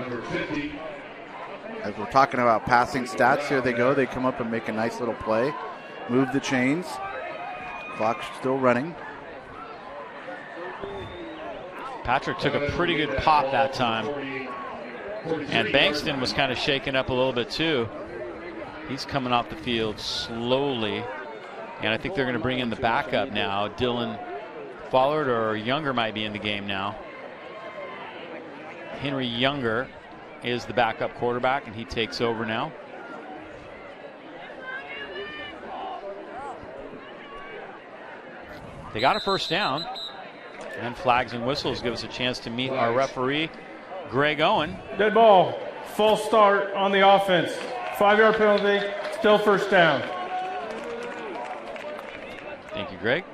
Number 50. As we're talking about passing stats, here they go. They come up and make a nice little play. Move the chains. Clock's still running. Patrick took a pretty good pop that time. And Bankston was kind of shaken up a little bit too. He's coming off the field slowly. And I think they're going to bring in the backup now. Dylan Follard or Younger might be in the game now. Henry Younger is the backup quarterback, and he takes over now. They got a first down. And flags and whistles give us a chance to meet our referee, Greg Owen. Dead ball. False start on the offense. 5-yard penalty. Still first down. Thank you, Greg.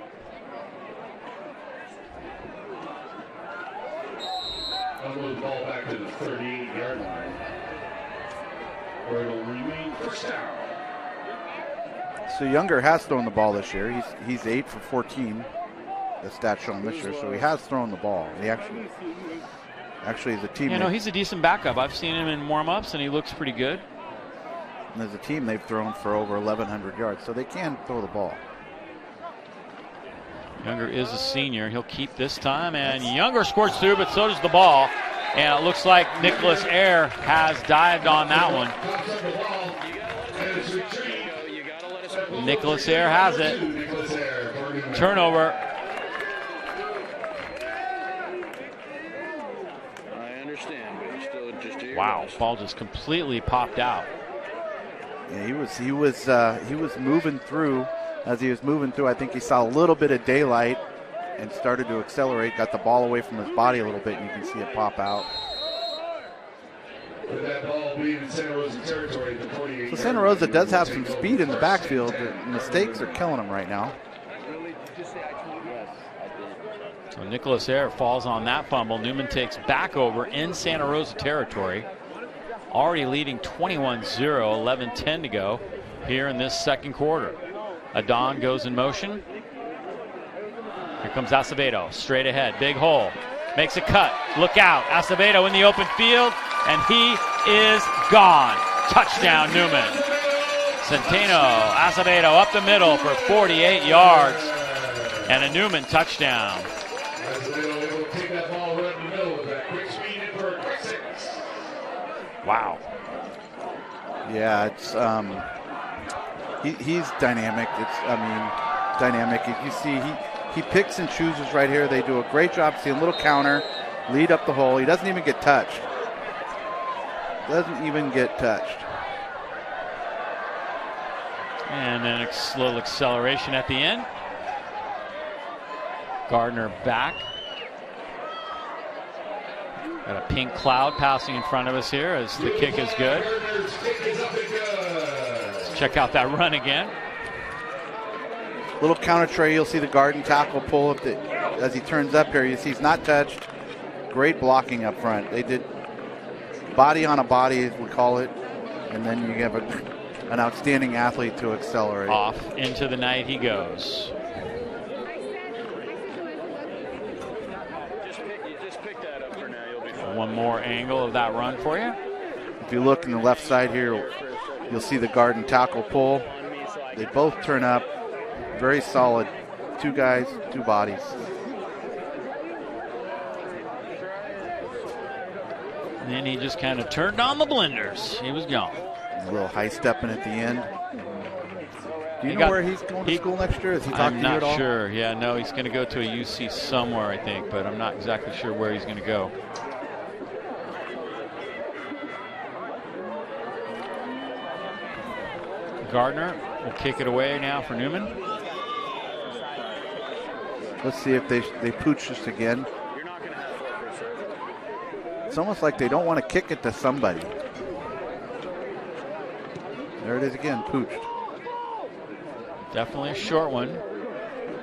I'll move the ball back to the 38-yard line, where it'll remain first down. So Younger has thrown the ball this year. He's 8 for 14. The stats shown this year, so he has thrown the ball. He actually as a team. You know, he's a decent backup. I've seen him in warm-ups, and he looks pretty good. And as a team, they've thrown for over 1,100 yards, so they can throw the ball. Younger is a senior. He'll keep this time, and Younger squirts through, but so does the ball. And it looks like Nicholas Ayer has dived on that one. Nicholas Ayer has it. Turnover. I understand, but you still just do your Wow, best. ball just completely popped out. Yeah, he was moving through. As he was moving through, I think he saw a little bit of daylight and started to accelerate, got the ball away from his body a little bit, and you can see it pop out. With that ball being in Santa Rosa territory, the 48. So Santa Rosa does have some speed in the backfield. The mistakes are killing them right now. So Nicholas Ayer falls on that fumble. Newman takes back over in Santa Rosa territory. Already leading 21-0, 11-10 to go here in this second quarter. Adon goes in motion. Here comes Acevedo, straight ahead, big hole. Makes a cut, look out. Acevedo in the open field, and he is gone. Touchdown, Newman. Centeno, Acevedo up the middle for 48 yards. And a Newman touchdown. Acevedo able to take that ball right in the middle with that quick speed in for a quick 6. Wow. Yeah, it's he's dynamic. Dynamic. You see, he picks and chooses right here. They do a great job seeing a little counter, lead up the hole. He doesn't even get touched. And then a little acceleration at the end. Gardner back. Got a pink cloud passing in front of us here as the kick is good. Let's check out that run again. Little counter tray, you'll see the guard tackle pull up as he turns up here. You see he's not touched. Great blocking up front. They did body on a body, as we call it. And then you have a an outstanding athlete to accelerate. Off into the night he goes. One more angle of that run for you. If you look in the left side here, you'll see the guard and tackle pull. They both turn up. Very solid. 2 guys, 2 bodies. And then he just kind of turned on the blenders. He was gone. A little high stepping at the end. Do you know where he's going to school next year? Has he talked to you at all? I'm not sure. Yeah, no, he's going to go to a UC somewhere, I think, but I'm not exactly sure where he's going to go. Gardner will kick it away now for Newman. Let's see if they pooch this again. It's almost like they don't want to kick it to somebody. There it is again, pooched. Definitely a short one.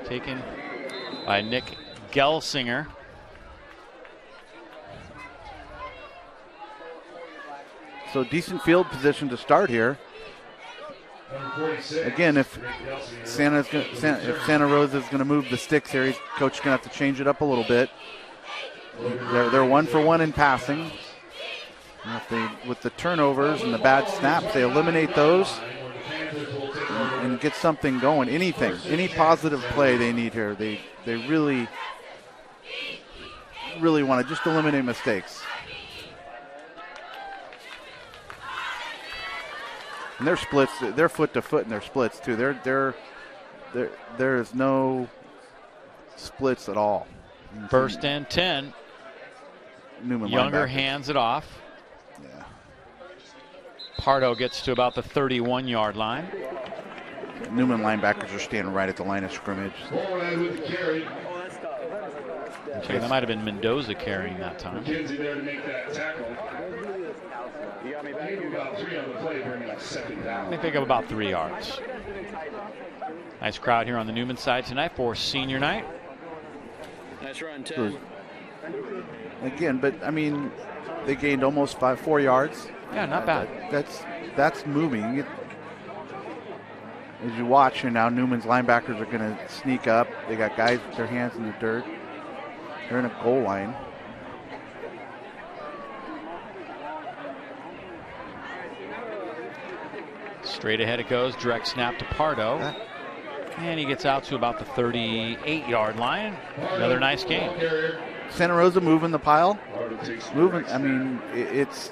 Taken by Nick Gelsinger. So decent field position to start here. Again, if Santa Rosa is going to move the sticks here, coach is going to have to change it up a little bit. They're 1 for 1 in passing. And with the turnovers and the bad snaps, they eliminate those and get something going. Any positive play they need here. They really want to just eliminate mistakes. And their splits, they're foot to foot in their splits too. There is no splits at all. First and 10. Newman Younger linebacker hands it off. Yeah. Pardo gets to about the 31-yard line. Newman linebackers are standing right at the line of scrimmage. Okay, that might have been Mendoza carrying that time. McKenzie there to make that tackle. You got me back. About 3 on the play, bringing up 2nd down. They pick up about 3 yards. Nice crowd here on the Newman side tonight for senior night. Nice run, 10. Again, but I mean, they gained almost 4 yards. Yeah, not bad. That's moving. As you watch here now, Newman's linebackers are going to sneak up. They got guys with their hands in the dirt. They're in a goal line. Straight ahead it goes. Direct snap to Pardo. And he gets out to about the 38-yard line. Another nice game. Santa Rosa moving the pile. Moving, I mean, it's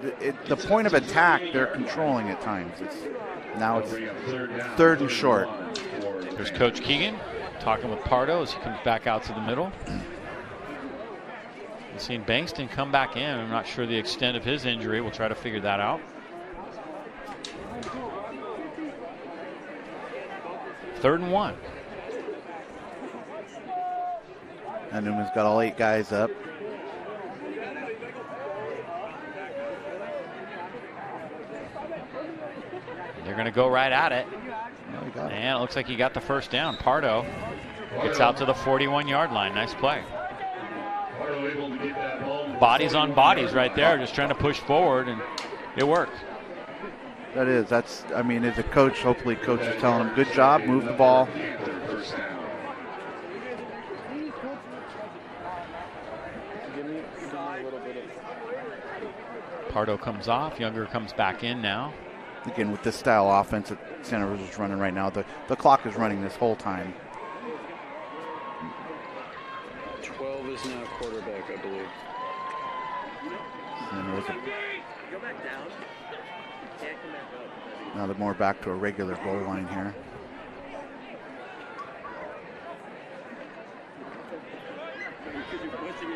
the point of attack they're controlling at times. Now it's 3rd and short. There's Coach Keegan talking with Pardo as he comes back out to the middle. We've seen Bankston come back in. I'm not sure the extent of his injury. We'll try to figure that out. 3rd and 1. And Newman's got all 8 guys up. They're going to go right at it. And it looks like he got the first down. Pardo gets out to the 41-yard line. Nice play. Bodies on bodies right there, just trying to push forward, and it worked. I mean, as a coach, hopefully coach is telling him, good job, move the ball. Pardo comes off, Younger comes back in now. Again, with this style offense that Santa Rosa is running right now, the clock is running this whole time. 12 is now quarterback, I believe. Santa Rosa. Now they're more back to a regular goal line here.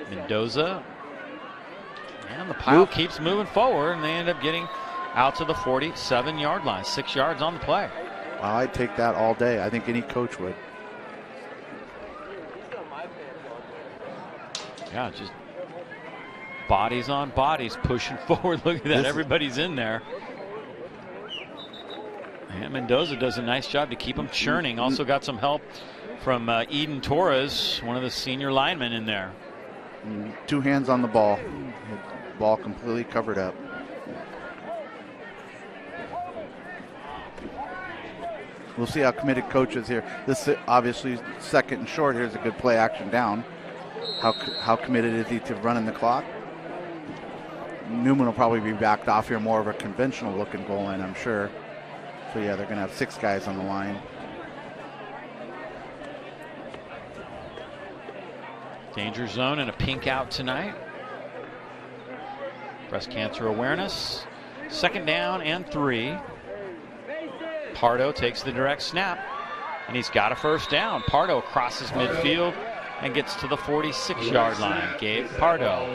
Mendoza. And the pile keeps moving forward, and they end up getting out to the 47-yard line. 6 yards on the play. Well, I'd take that all day. I think any coach would. Yeah, just bodies on bodies pushing forward. Look at that. Everybody's in there. And Mendoza does a nice job to keep them churning. Also got some help from Eden Torres, one of the senior linemen in there. 2 hands on the ball. The ball completely covered up. we'll see how committed coach is here. This obviously second and short. Here's a good play action down. How committed is he to running the clock? Newman will probably be backed off here, more of a conventional looking goal line, I'm sure. So yeah, they're going to have 6 guys on the line. Danger zone and a pink out tonight. Breast cancer awareness. Second down and 3. Pardo takes the direct snap, and he's got a first down. Pardo crosses midfield and gets to the 46-yard line. Gabe Pardo.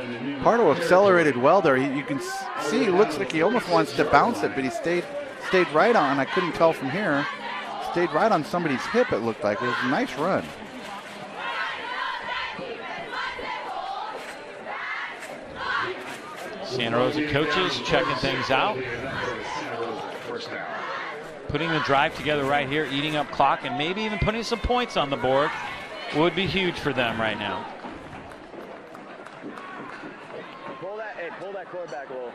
Pardo accelerated well there. You can see, it looks like he almost wants to bounce it, but he stayed right on. I couldn't tell from here. Stayed right on somebody's hip, it looked like. It was a nice run. Santa Rosa coaches checking things out. Putting the drive together right here, eating up clock, and maybe even putting some points on the board would be huge for them right now. Pull that cord back a little.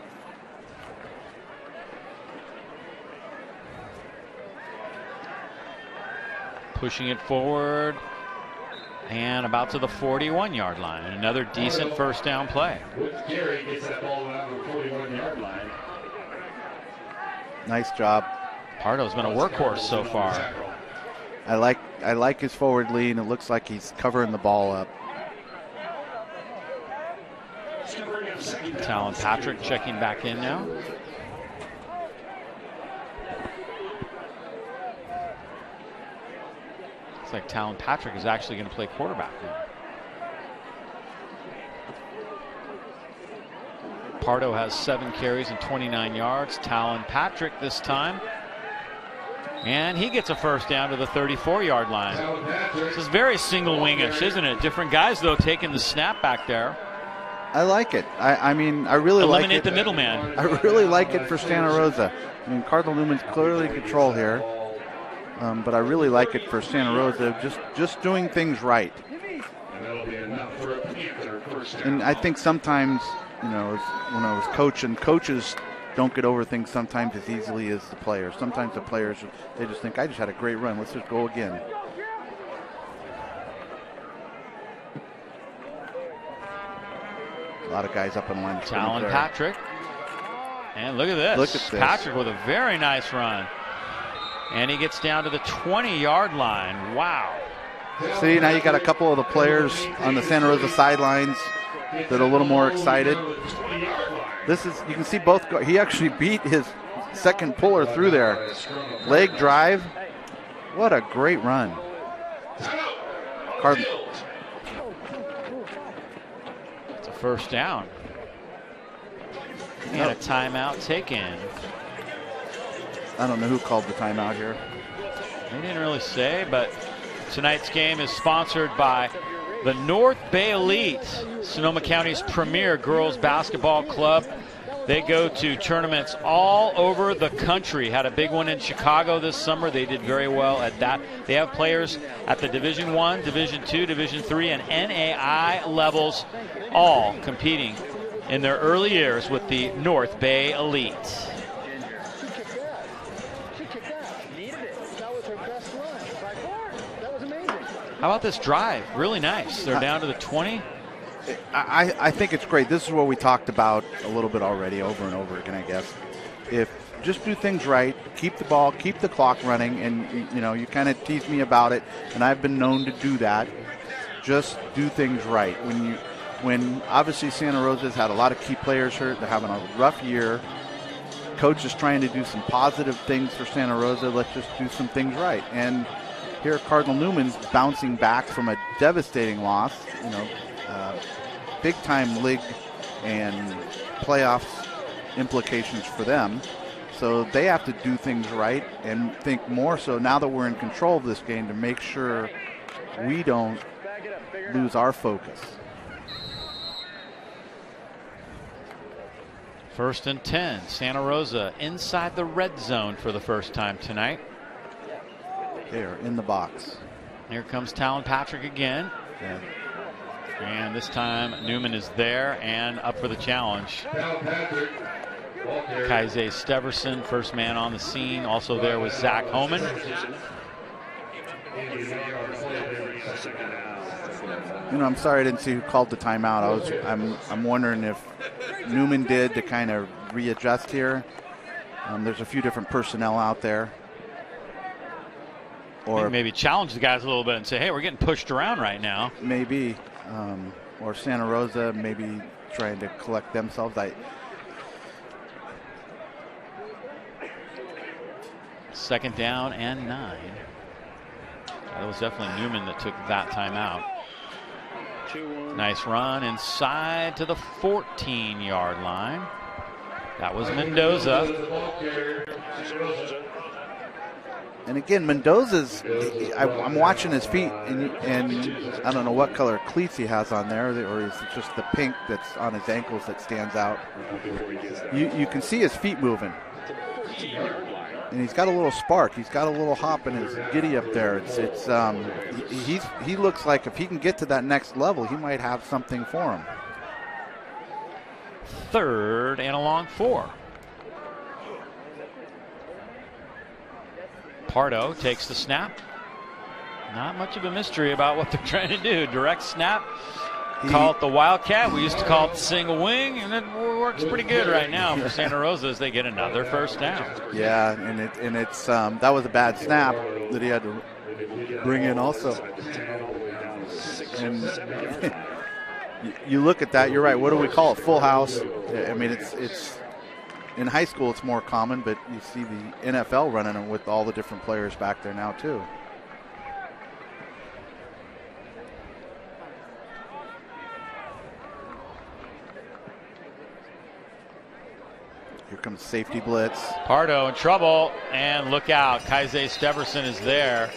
Pushing it forward and about to the 41-yard line. Another decent first down play. Gary gets that ball around the 41-yard line. Nice job. Pardo's been a workhorse so far. I like his forward lean. It looks like he's covering the ball up. Talon Patrick checking back in now. Looks like Talon Patrick is actually going to play quarterback now. Pardo has 7 carries and 29 yards. Talon Patrick this time. And he gets a first down to the 34-yard line. This is very single-wingish, isn't it? Different guys, though, taking the snap back there. I like it. I mean, I really like it. Eliminate the middleman. I really like it for Santa Rosa. I mean, Cardinal Newman's clearly in control here. But I really like it for Santa Rosa, just doing things right. And I think sometimes, you know, when I was coaching, coaches don't get over things sometimes as easily as the players. Sometimes the players, they just think, I just had a great run, let's just go again. A lot of guys up in line. Talon Patrick. And look at this. Look at this. Patrick with a very nice run. And he gets down to the 20-yard line. Wow. See, now you got a couple of the players on the Santa Rosa sidelines that are a little more excited. This is, you can see both, he actually beat his second puller through there. Leg drive. What a great run. Cardinal. It's a first down. And a timeout taken. I don't know who called the timeout here. They didn't really say, but tonight's game is sponsored by the North Bay Elite, Sonoma County's premier girls basketball club. They go to tournaments all over the country. Had a big one in Chicago this summer. They did very well at that. They have players at the Division I, Division II, Division III, and NAI levels, all competing in their early years with the North Bay Elite. How about this drive? Really nice. They're down to the 20. I think it's great. This is what we talked about a little bit already, over and over again, I guess. If just do things right, keep the ball, keep the clock running, and you know, you kind of tease me about it, and I've been known to do that. Just do things right. When obviously Santa Rosa's had a lot of key players hurt, they're having a rough year. Coach is trying to do some positive things for Santa Rosa. Let's just do some things right. And here, Cardinal Newman's bouncing back from a devastating loss, you know, big-time league and playoffs implications for them. So they have to do things right and think more so now that we're in control of this game to make sure we don't lose our focus. First and 10, Santa Rosa inside the red zone for the first time tonight. They are in the box. Here comes Talon Patrick again. Yeah. And this time Newman is there and up for the challenge. Kaize Steverson, first man on the scene. Also there was Zach Homan. You know, I'm sorry I didn't see who called the timeout. I'm wondering if Newman did to kind of readjust here. There's a few different personnel out there. Or maybe challenge the guys a little bit and say, hey, we're getting pushed around right now. Maybe. Or Santa Rosa maybe trying to collect themselves. Second down and 9. That was definitely Newman that took that timeout. Nice run inside to the 14-yard line. That was Mendoza. And again, Mendoza's, I'm watching his feet, and I don't know what color cleats he has on there, or is it just the pink that's on his ankles that stands out. You can see his feet moving. And he's got a little spark. He's got a little hop in his giddy up there. He looks like if he can get to that next level, he might have something for him. 3rd and a long 4. Pardo takes the snap. Not much of a mystery about what they're trying to do. Direct snap. Call it the Wildcat. We used to call it the single wing, and it works pretty good right now for Santa Rosa as they get another first down. Yeah, and it's that was a bad snap that he had to bring in also. And you look at that, you're right. What do we call it? Full house. I mean, it's in high school it's more common, but you see the NFL running it with all the different players back there now too. Here comes safety blitz. Pardo in trouble, and look out. Kaise Steverson is there.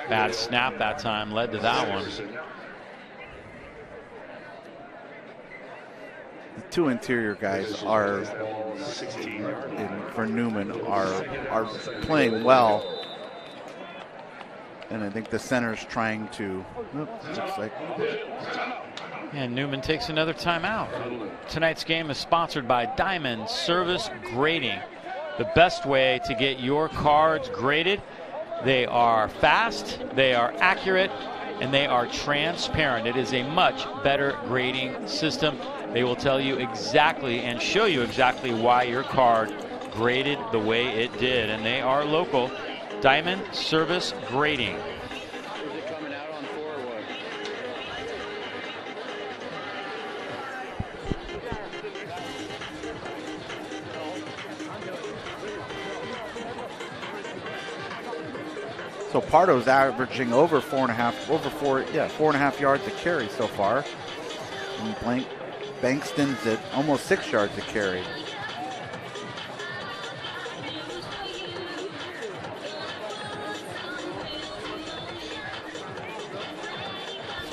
Bad snap that time led to that one. The two interior guys are, for Newman, are playing well. And I think the center's trying to, looks like. And Newman takes another timeout. Tonight's game is sponsored by Diamond Service Grading. The best way to get your cards graded. They are fast, they are accurate, and they are transparent. It is a much better grading system. They will tell you exactly and show you exactly why your card graded the way it did. And they are local. Diamond Service Grading. So Pardo's averaging over 4.5 yards a carry so far. And Bankston's at almost 6 yards a carry.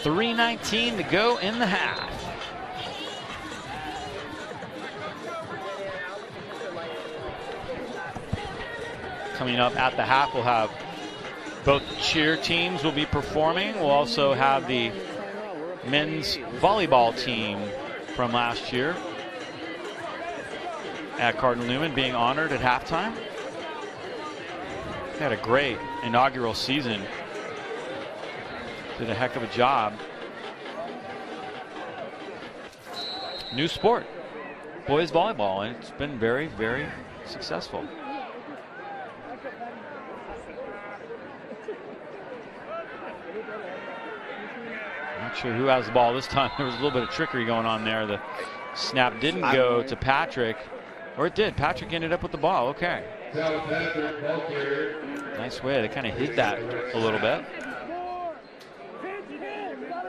$3:19 to go in the half. Coming up at the half, we'll have both cheer teams will be performing. We'll also have the men's volleyball team from last year at Cardinal Newman being honored at halftime. They had a great inaugural season. Did a heck of a job. New sport, boys volleyball, and it's been very, very successful. Not sure who has the ball this time. There was a little bit of trickery going on there. The snap didn't go to Patrick, or it did. Patrick ended up with the ball. Okay. Nice way. They kind of hid that a little bit.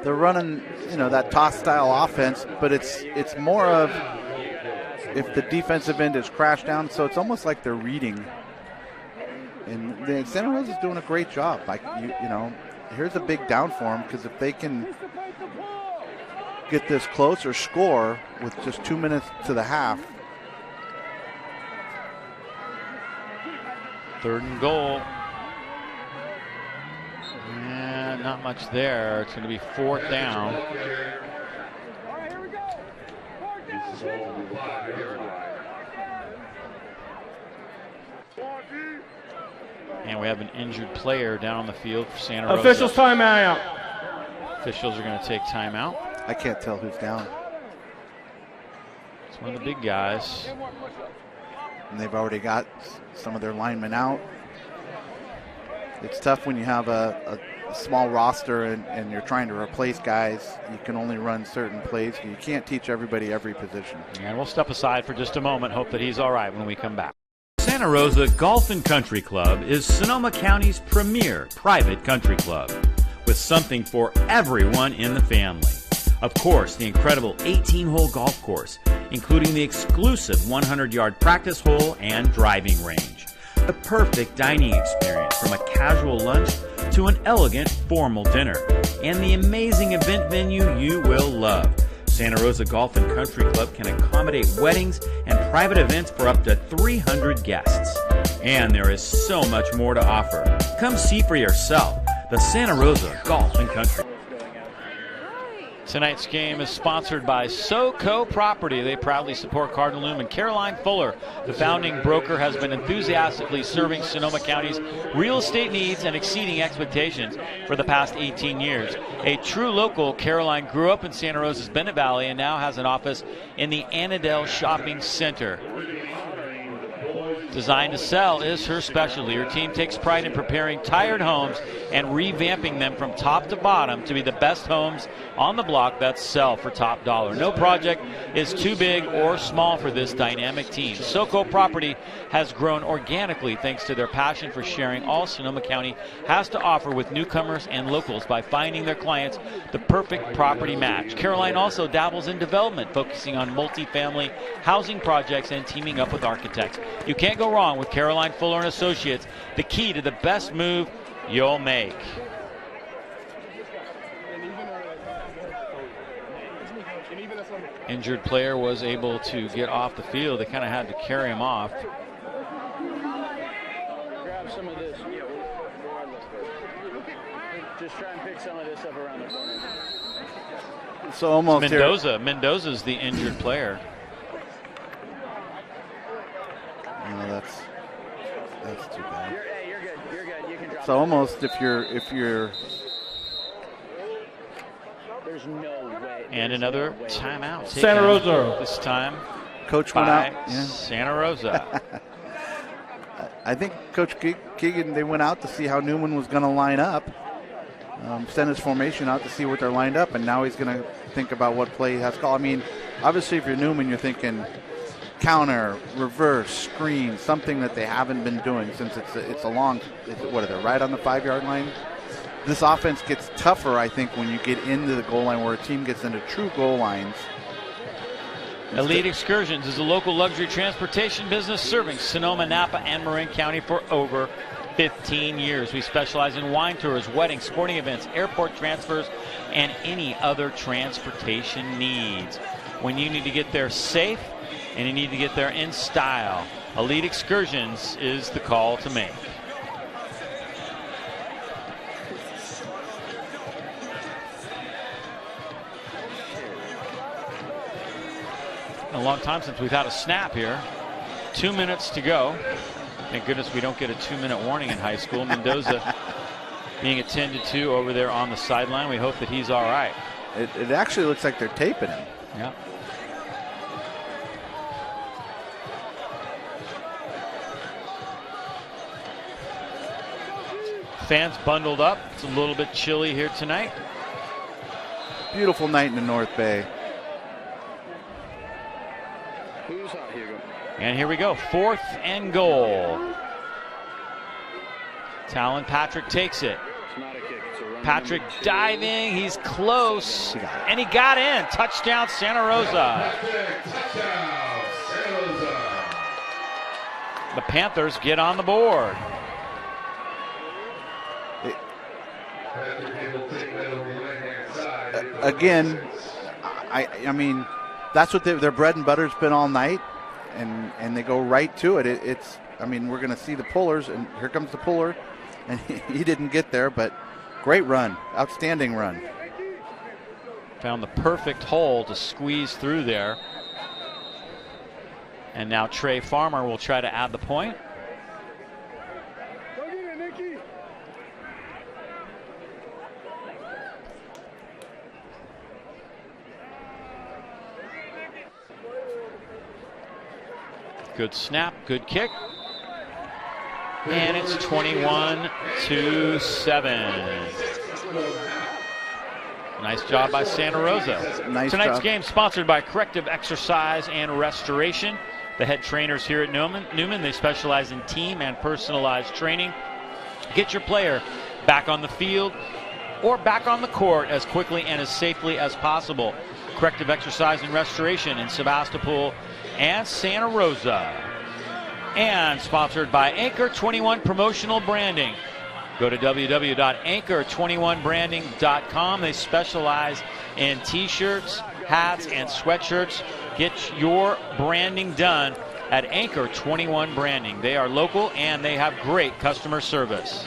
They're running, that toss style offense, but it's more of if the defensive end is crashed down, so it's almost like they're reading. And the Santa Rosa's doing a great job. Like here's a big down for them, because if they can get this close or score with just 2 minutes to the half. 3rd and goal. And not much there. It's going to be 4th down. And we have an injured player down on the field for Santa Rosa. Officials timeout. Officials are going to take timeout. I can't tell who's down. It's one of the big guys. And they've already got some of their linemen out. It's tough when you have a small roster and you're trying to replace guys. You can only run certain plays. You can't teach everybody every position. And we'll step aside for just a moment, hope that he's all right when we come back. Santa Rosa Golf and Country Club is Sonoma County's premier private country club, with something for everyone in the family. Of course, the incredible 18-hole golf course, including the exclusive 100-yard practice hole and driving range. The perfect dining experience, from a casual lunch to an elegant formal dinner, and the amazing event venue you will love. Santa Rosa Golf and Country Club can accommodate weddings and private events for up to 300 guests. And there is so much more to offer. Come see for yourself the Santa Rosa Golf and Country. Tonight's game is sponsored by SoCo Property. They proudly support Cardinal Newman. Caroline Fuller, the founding broker, has been enthusiastically serving Sonoma County's real estate needs and exceeding expectations for the past 18 years. A true local, Caroline grew up in Santa Rosa's Bennett Valley and now has an office in the Annandale Shopping Center. Designed to sell is her specialty. Her team takes pride in preparing tired homes and revamping them from top to bottom to be the best homes on the block that sell for top dollar. No project is too big or small for this dynamic team. SoCo Property has grown organically thanks to their passion for sharing all Sonoma County has to offer with newcomers and locals by finding their clients the perfect property match. Caroline also dabbles in development, focusing on multifamily housing projects and teaming up with architects. You can't go wrong with Caroline Fuller and Associates, the key to the best move you'll make. Injured player was able to get off the field. They kind of had to carry him off. Grab some of this. Just try and pick some of this up around the corner. So almost Mendoza. Mendoza's the injured player. No, that's too bad. You're good. You're good. You can drop. So almost if you're There's no way. And another timeout. Santa Rosa. This time, Coach went out. Yeah. Santa Rosa. I think Coach Keegan, they went out to see how Newman was going to line up. Sent his formation out to see what they're lined up, and now he's going to think about what play he has called. I mean, obviously if you're Newman, you're thinking counter, reverse, screen, something that they haven't been doing since it's a long, what are they, right on the 5-yard line? This offense gets tougher, I think, when you get into the goal line, where a team gets into true goal lines. Elite Excursions is a local luxury transportation business serving Sonoma, Napa, and Marin County for over 15 years. We specialize in wine tours, weddings, sporting events, airport transfers, and any other transportation needs. When you need to get there safe and you need to get there in style, Elite Excursions is the call to make. A long time since we've had a snap here. 2 minutes to go. Thank goodness we don't get a 2-minute warning in high school. Mendoza being attended to over there on the sideline. We hope that he's all right. It actually looks like they're taping him. Yeah. Fans bundled up. It's a little bit chilly here tonight. Beautiful night in the North Bay. And here we go, 4th and goal. Talon Patrick takes it. Patrick diving, he's close, and he got in. Touchdown, Santa Rosa. The Panthers get on the board. Again, I mean, that's what their bread and butter's been all night. And they go right to it. It's I mean, we're going to see the pullers, and here comes the puller, and he didn't get there, but great run, outstanding run. Found the perfect hole to squeeze through there. And now Trey Farmer will try to add the point. Good snap, good kick. And it's 21-7. Nice job by Santa Rosa. Nice Tonight's job. game sponsored by Corrective Exercise and Restoration. The head trainers here at Newman, they specialize in team and personalized training. Get your player back on the field or back on the court as quickly and as safely as possible. Corrective Exercise and Restoration in Sebastopol and Santa Rosa. And sponsored by Anchor 21 Promotional Branding. Go to www.anchor21branding.com. They specialize in t-shirts, hats, and sweatshirts. Get your branding done at Anchor 21 Branding. They are local and they have great customer service.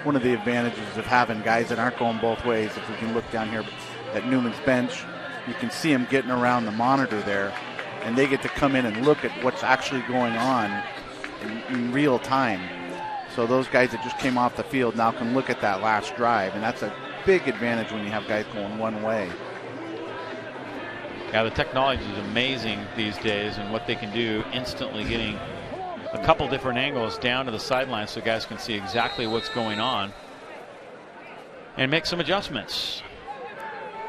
One of the advantages of having guys that aren't going both ways, if we can look down here at Newman's bench, you can see them getting around the monitor there, and they get to come in and look at what's actually going on in real time. So those guys that just came off the field now can look at that last drive, and that's a big advantage when you have guys going one way. Yeah, the technology is amazing these days, and what they can do instantly, getting a couple different angles down to the sideline so guys can see exactly what's going on and make some adjustments.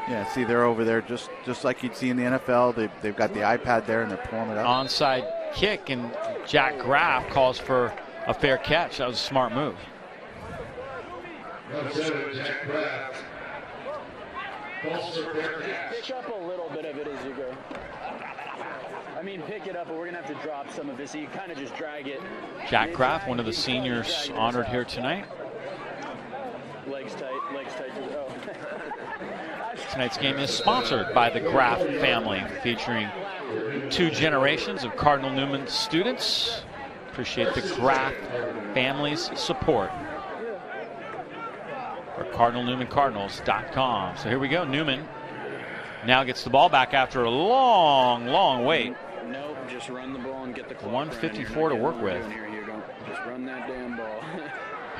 Yeah, see, they're over there just like you'd see in the NFL. They've got the iPad there and they're pulling it up. Onside kick, and Jack Graff calls for a fair catch. That was a smart move. Pick up a little bit of it as you go. I mean, pick it up, but we're going to have to drop some of it, so you kind of just drag it. Jack Graff, one of the seniors honored here tonight. Legs tight, legs tight. Oh. Tonight's game is sponsored by the Graff family, featuring 2 generations of Cardinal Newman students. Appreciate the Graff family's support. Or CardinalNewmanCardinals.com. So here we go. Newman now gets the ball back after a long wait. Nope, just run the ball and get the clock. 154 to work with. Here you go. Just run that damn ball.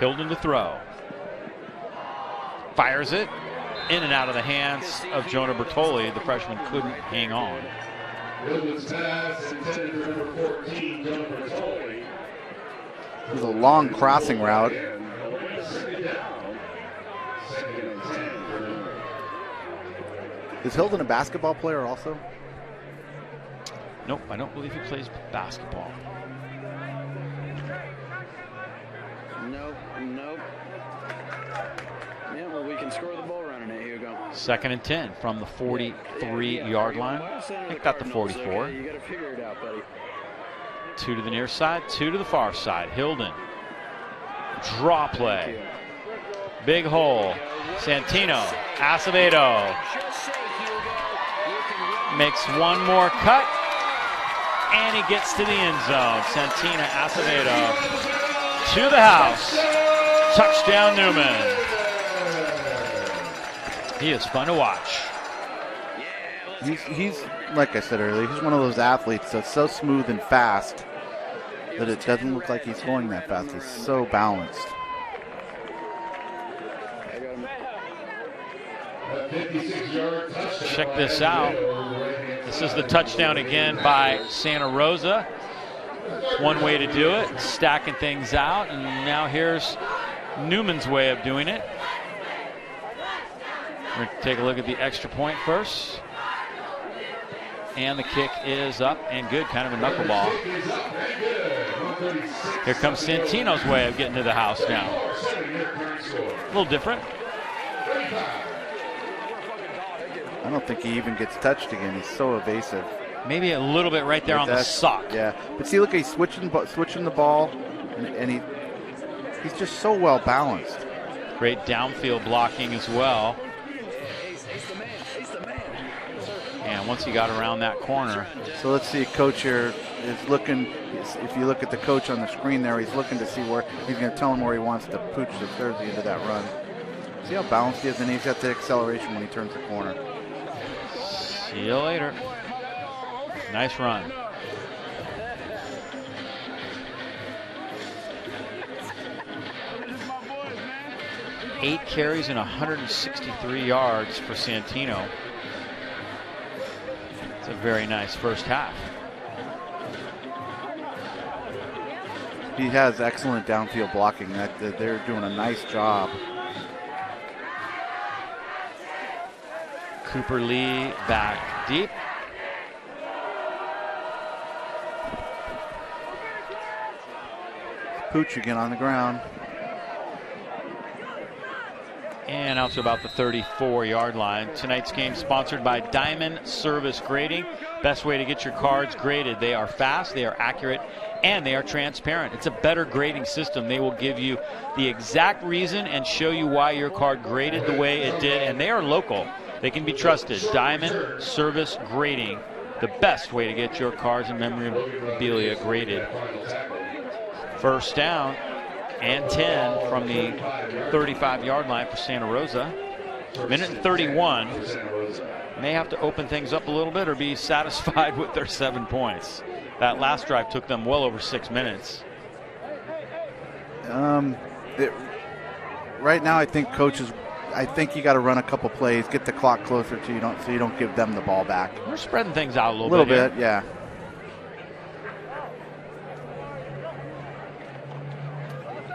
Hilden to throw. Fires it in and out of the hands of Jonah Bertoli. The freshman couldn't hang on. It was a long crossing route. Is Hilden a basketball player also? Nope, I don't believe he plays basketball. Nope. Yeah, well, we can score the ball running it. Here you go. 2nd and 10 from the 43-yard line. I think that's the 44. You got to figure it out, buddy. 2 to the near side, 2 to the far side. Hilden. Draw play. Big hole. Santino. Acevedo. Makes one more cut. And he gets to the end zone. Santina Acevedo to the house. Touchdown Newman. He is fun to watch. He's like I said earlier, he's one of those athletes that's so smooth and fast that it doesn't look like he's going that fast. He's so balanced. Check this out. This is the touchdown again by Santa Rosa. One way to do it, stacking things out, and now here's Newman's way of doing it. We're going to take a look at the extra point first. And the kick is up and good, kind of a knuckleball. Here comes Santino's way of getting to the house now. A little different. I don't think he even gets touched again. He's so evasive. Maybe a little bit right there on the sock. Yeah, but see, look, he's switching the ball, and he's just so well balanced. Great downfield blocking as well. And once he got around that corner. So let's see, coach here is looking. If you look at the coach on the screen there, he's looking to see where he's going to tell him where he wants to pooch the jersey into that run. See how balanced he is, and he's got the acceleration when he turns the corner. See you later. Nice run. Eight carries and 163 yards for Santino. It's a very nice first half. He has excellent downfield blocking. They're doing a nice job. Cooper Lee back deep. Pooch again on the ground. And out to about the 34-yard line. Tonight's game sponsored by Diamond Service Grading. Best way to get your cards graded. They are fast, they are accurate, and they are transparent. It's a better grading system. They will give you the exact reason and show you why your card graded the way it did. And they are local. They can be trusted. Diamond Service Grading. The best way to get your cards and memorabilia graded. First down and 10 from the 35-yard line for Santa Rosa. Minute and 31. May have to open things up a little bit or be satisfied with their 7 points. That last drive took them well over 6 minutes. Right now, I think coaches, you got to run a couple plays, get the clock closer to you, so you don't give them the ball back. We're spreading things out a little bit. A little bit, yeah.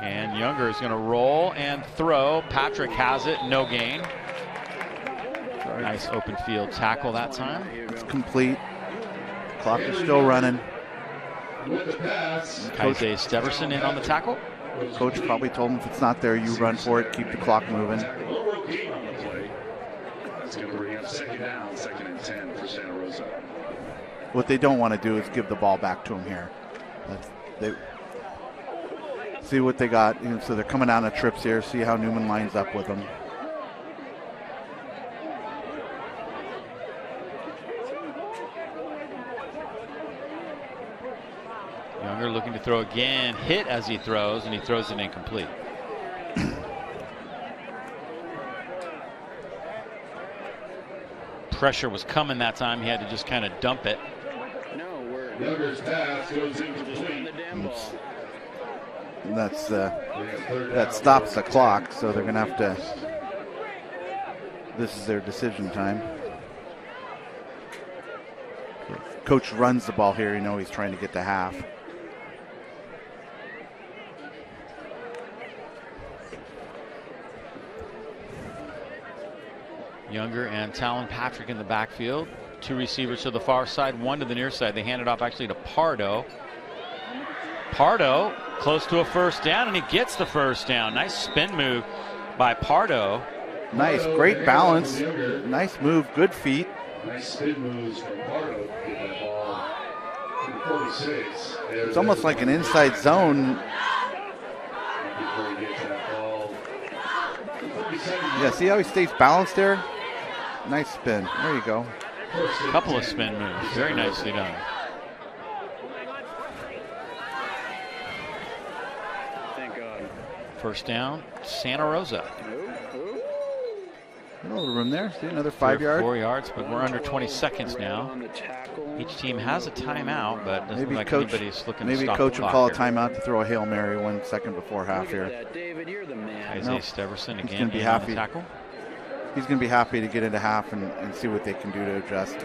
And Younger is going to roll and throw. Patrick has it, no gain. Nice open field tackle that time. It's complete. Clock is still running. Kaize Steverson in on the tackle. Coach probably told him if it's not there, you run for it, keep the clock moving. It's going to bring up second down, 2nd and 10 for Santa Rosa. What they don't want to do is give the ball back to him here. They see what they got. So they're coming down the trips here. See how Newman lines up with them. Younger looking to throw again. Hit as he throws, and he throws it incomplete. Pressure was coming that time. He had to just kind of dump it. Younger's pass goes incomplete. That stops the clock, so they're going to have to. This is their decision time. Coach runs the ball here. He's trying to get to half. Younger and Talon Patrick in the backfield. Two receivers to the far side, one to the near side. They hand it off actually to Pardo. Pardo close to a first down, and he gets the first down. Nice spin move by Pardo. Nice, great balance. Nice move, good feet. Nice spin moves from Pardo to get that ball to the 46. It's almost like an inside zone. Before he gets that ball. Yeah, see how he stays balanced there? Nice spin. There you go. A couple of spin moves. Very nicely done. Thank God. First down, Santa Rosa. A little room there. See, another 5 yards. 4 yards, but we're under 20 seconds now. Each team has a timeout, but doesn't look like anybody's looking to stop the clock. Maybe coach will call a timeout to throw a Hail Mary 1 second before half here. Kaize Steverson again. He's going to be happy. Tackle. He's going to be happy to get into half and see what they can do to adjust.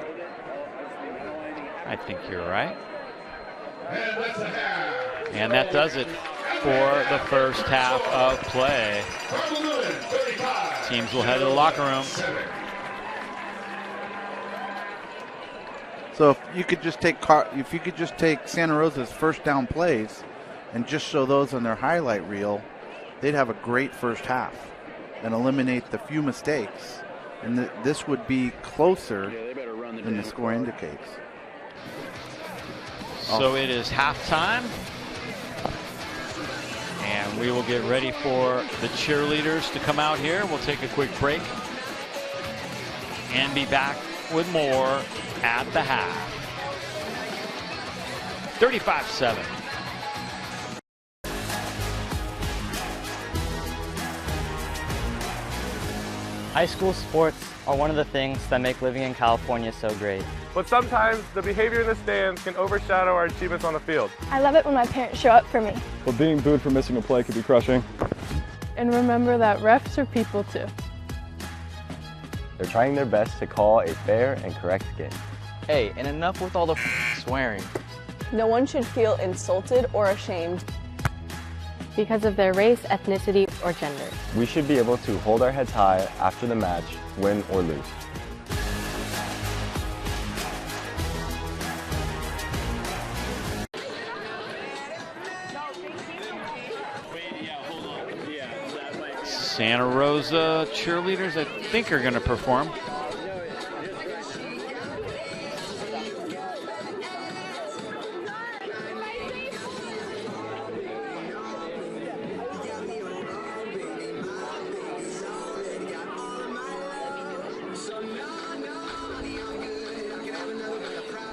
I think you're right. And that does it for the first half of play. Teams will head to the locker room. So if you could just take Santa Rosa's first down plays and just show those on their highlight reel, they'd have a great first half and eliminate the few mistakes. And this would be closer than the score indicates. So it is halftime. And we will get ready for the cheerleaders to come out here. We'll take a quick break and be back with more at the half. 35-7. High school sports are one of the things that make living in California so great. But sometimes the behavior in the stands can overshadow our achievements on the field. I love it when my parents show up for me. But being booed for missing a play can be crushing. And remember that refs are people too. They're trying their best to call a fair and correct game. Hey, and enough with all the swearing. No one should feel insulted or ashamed because of their race, ethnicity, or gender. We should be able to hold our heads high after the match, win or lose. Santa Rosa cheerleaders, I think, are going to perform.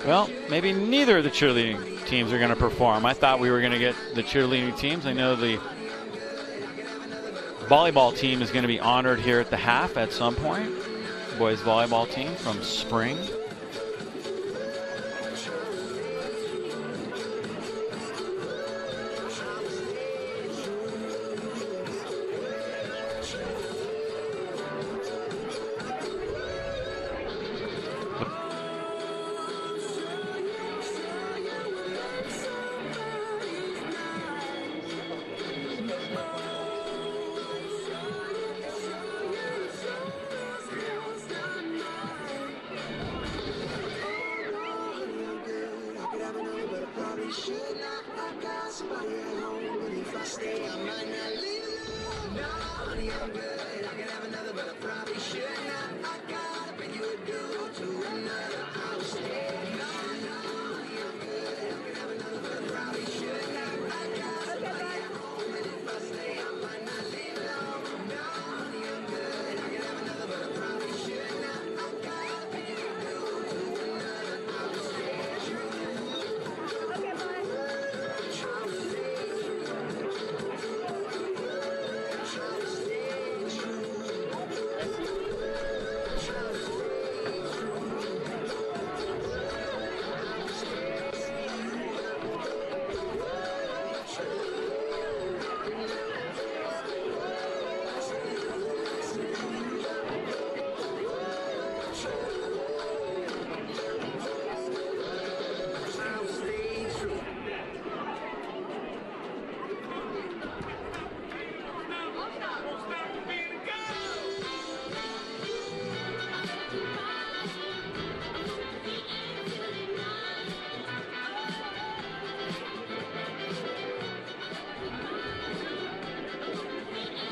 Well, maybe neither of the cheerleading teams are going to perform. I thought we were going to get the cheerleading teams. I know the volleyball team is going to be honored here at the half at some point. Boys volleyball team from spring.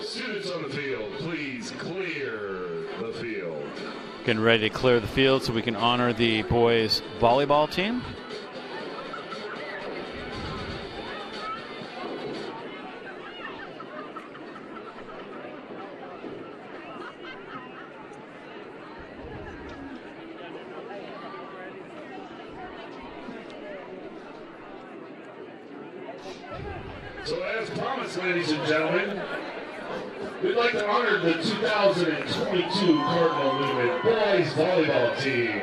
Students on the field, please clear the field. Getting ready to clear the field so we can honor the boys volleyball team. So as promised, ladies and gentlemen, we'd like to honor the 2022 Cardinal Newman boys volleyball team.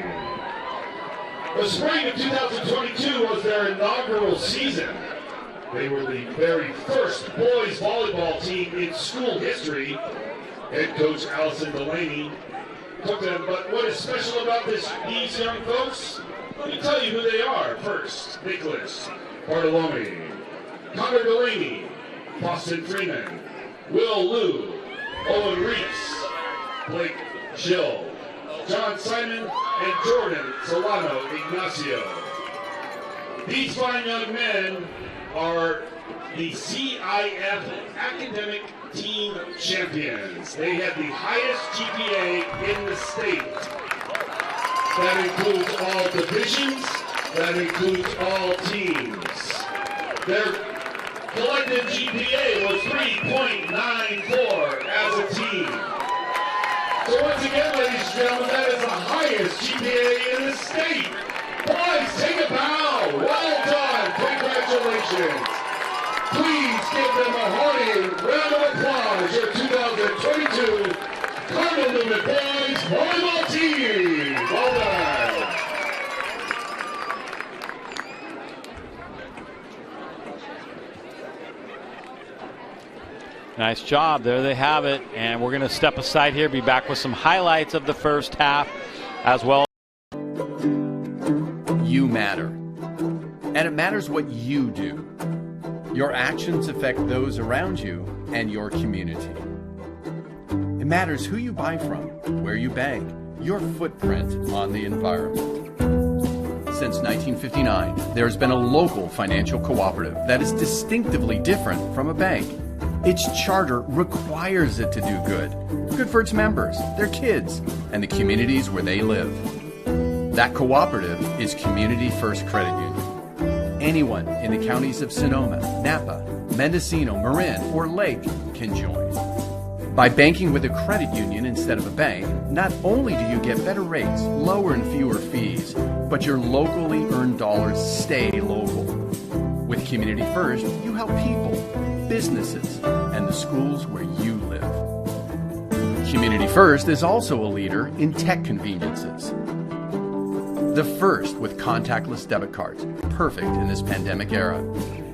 The spring of 2022 was their inaugural season. They were the very first boys volleyball team in school history. Head coach Allison Delaney took them, but what is special about these young folks? Let me tell you who they are first. Nicholas Bartolome, Connor Delaney, Boston Freeman, Will Liu, Owen Reese, Blake Schill, John Simon, and Jordan Solano Ignacio. These fine young men are the CIF Academic Team Champions. They have the highest GPA in the state. That includes all divisions, that includes all teams. Their collective GPA was 3.94 as a team. So once again, ladies and gentlemen, that is the highest GPA in the state. Boys, take a bow. Well done. Congratulations. Please give them a hearty round of applause, your 2022 Cardinal boys volleyball team. Well done. Nice job. There they have it. And we're going to step aside here, be back with some highlights of the first half as well. You matter. And it matters what you do. Your actions affect those around you and your community. It matters who you buy from, where you bank, your footprint on the environment. Since 1959, there's been a local financial cooperative that is distinctively different from a bank. Its charter requires it to do good. Good for its members, their kids, and the communities where they live. That cooperative is Community First Credit Union. Anyone in the counties of Sonoma, Napa, Mendocino, Marin, or Lake can join. By banking with a credit union instead of a bank, not only do you get better rates, lower and fewer fees, but your locally earned dollars stay local. With Community First, you help people, businesses, and the schools where you live. Community First is also a leader in tech conveniences. The first with contactless debit cards, perfect in this pandemic era.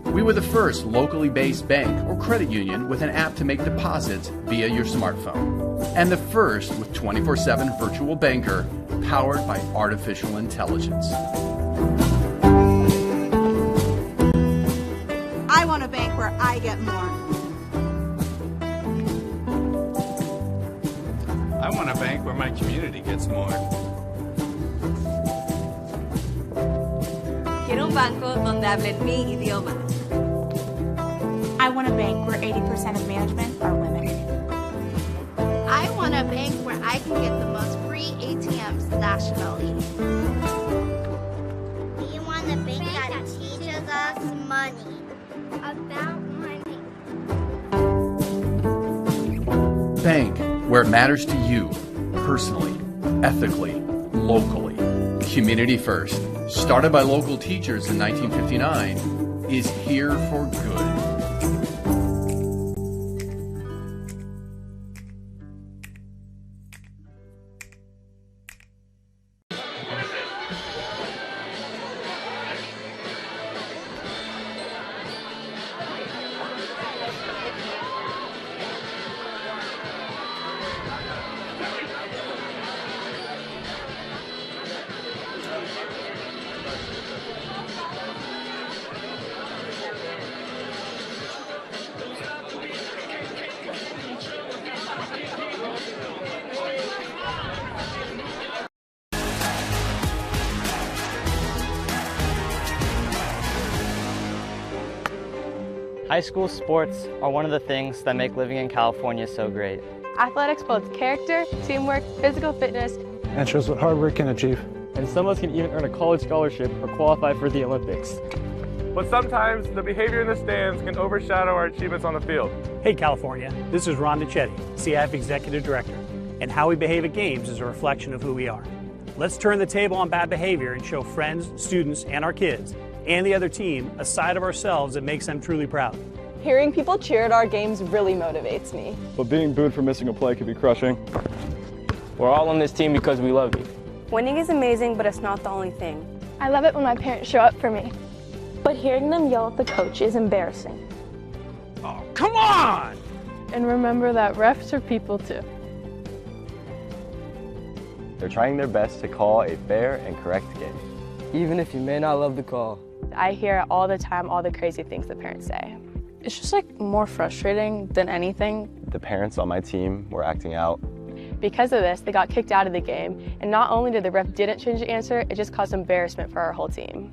We were the first locally based bank or credit union with an app to make deposits via your smartphone. And the first with 24/7 virtual banker powered by artificial intelligence. I want a bank where I get more. I want a bank where my community gets more. Quiero un banco donde hablen mi idioma. I want a bank where 80% of management are women. I want a bank where I can get the most free ATMs nationally. We want a bank that teaches us money. About money. Bank where it matters to you, personally, ethically, locally. Community First, started by local teachers in 1959, is here for good. High school sports are one of the things that make living in California so great. Athletics builds character, teamwork, physical fitness, and shows what hard work can achieve. And some of us can even earn a college scholarship or qualify for the Olympics. But sometimes the behavior in the stands can overshadow our achievements on the field. Hey California, this is Ron DiCetti, CIF Executive Director, and how we behave at games is a reflection of who we are. Let's turn the table on bad behavior and show friends, students, and our kids, and the other team, a side of ourselves that makes them truly proud. Hearing people cheer at our games really motivates me. But being booed for missing a play can be crushing. We're all on this team because we love you. Winning is amazing, but it's not the only thing. I love it when my parents show up for me. But hearing them yell at the coach is embarrassing. Oh, come on! And remember that refs are people too. They're trying their best to call a fair and correct game. Even if you may not love the call. I hear all the time all the crazy things the parents say. It's just like more frustrating than anything. The parents on my team were acting out. Because of this, they got kicked out of the game, and not only did the ref didn't change the answer, it just caused embarrassment for our whole team.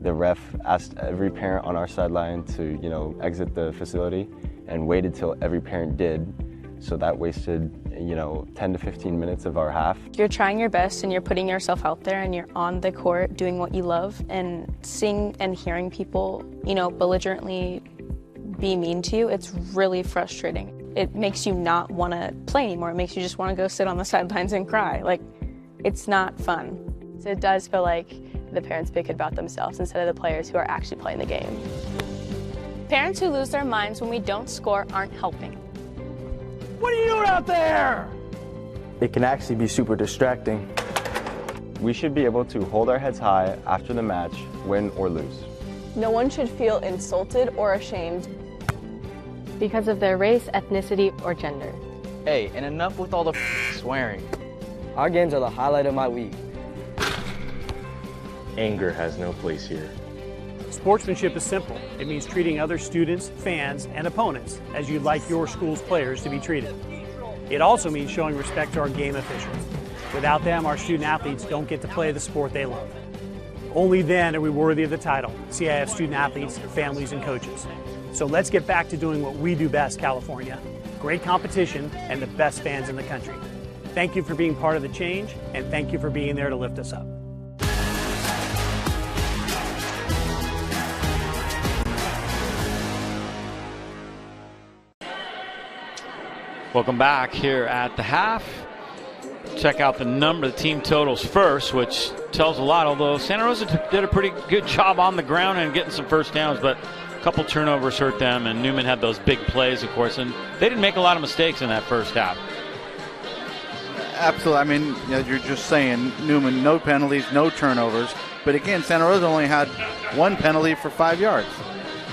The ref asked every parent on our sideline to, exit the facility and waited till every parent did. So that wasted, 10 to 15 minutes of our half. You're trying your best and you're putting yourself out there and you're on the court doing what you love, and seeing and hearing people, belligerently be mean to you, it's really frustrating. It makes you not want to play anymore. It makes you just want to go sit on the sidelines and cry. Like, it's not fun. So it does feel like the parents pick it about themselves instead of the players who are actually playing the game. Parents who lose their minds when we don't score aren't helping. What are you doing out there? it can actually be super distracting. We should be able to hold our heads high after the match, win or lose. No one should feel insulted or ashamed because of their race, ethnicity, or gender. Hey, and enough with all the swearing. Our games are the highlight of my week. Anger has no place here. Sportsmanship is simple. It means treating other students, fans, and opponents as you'd like your school's players to be treated. It also means showing respect to our game officials. Without them, our student athletes don't get to play the sport they love. Only then are we worthy of the title, CIF student athletes, families, and coaches. So let's get back to doing what we do best, California. Great competition and the best fans in the country. Thank you for being part of the change, and thank you for being there to lift us up. Welcome back here at the half. Check out the team totals first, which tells a lot, although Santa Rosa did a pretty good job on the ground and getting some first downs, but a couple turnovers hurt them, and Newman had those big plays, of course, and they didn't make a lot of mistakes in that first half. Absolutely. I mean, as you're just saying, Newman, no penalties, no turnovers, but again, Santa Rosa only had one penalty for 5 yards.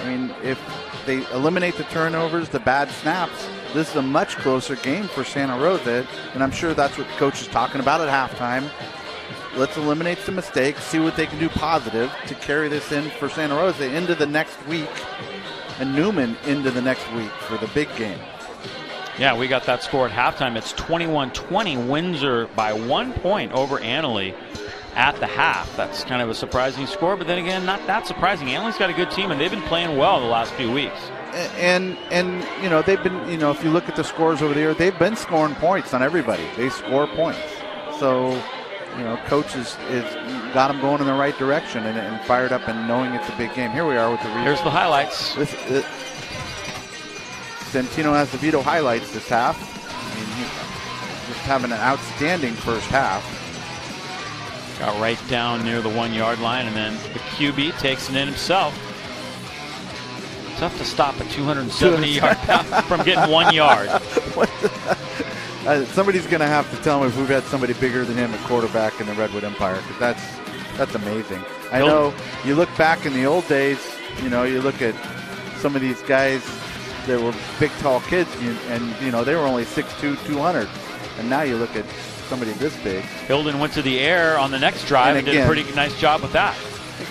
I mean, if they eliminate the turnovers, the bad snaps, this is a much closer game for Santa Rosa, and I'm sure that's what the coach is talking about at halftime. Let's eliminate some mistakes, see what they can do positive to carry this in for Santa Rosa into the next week, and Newman into the next week for the big game. Yeah, we got that score at halftime. It's 21-20, Windsor by 1 point over Annalee at the half. That's kind of a surprising score, but then again, not that surprising. Annalee's got a good team, and they've been playing well the last few weeks. And you know, they've been, you know, if you look at the scores over there, they've been scoring points on everybody. They score points. So, you know, coach is got them going in the right direction and fired up and knowing it's a big game. Here we are with the replay. Here's the highlights. Centino has the veto highlights this half. I mean, he's just having an outstanding first half. Got right down near the 1 yard line, and then the QB takes it in himself. Tough to stop a 270-yard from getting 1 yard. Somebody's going to have to tell me if we've had somebody bigger than him at quarterback in the Redwood Empire, because that's amazing. I know you look back in the old days, you know, you look at some of these guys that were big, tall kids, and you know, they were only 6'2", 200. And now you look at somebody this big. Hilden went to the air on the next drive and did a pretty nice job with that.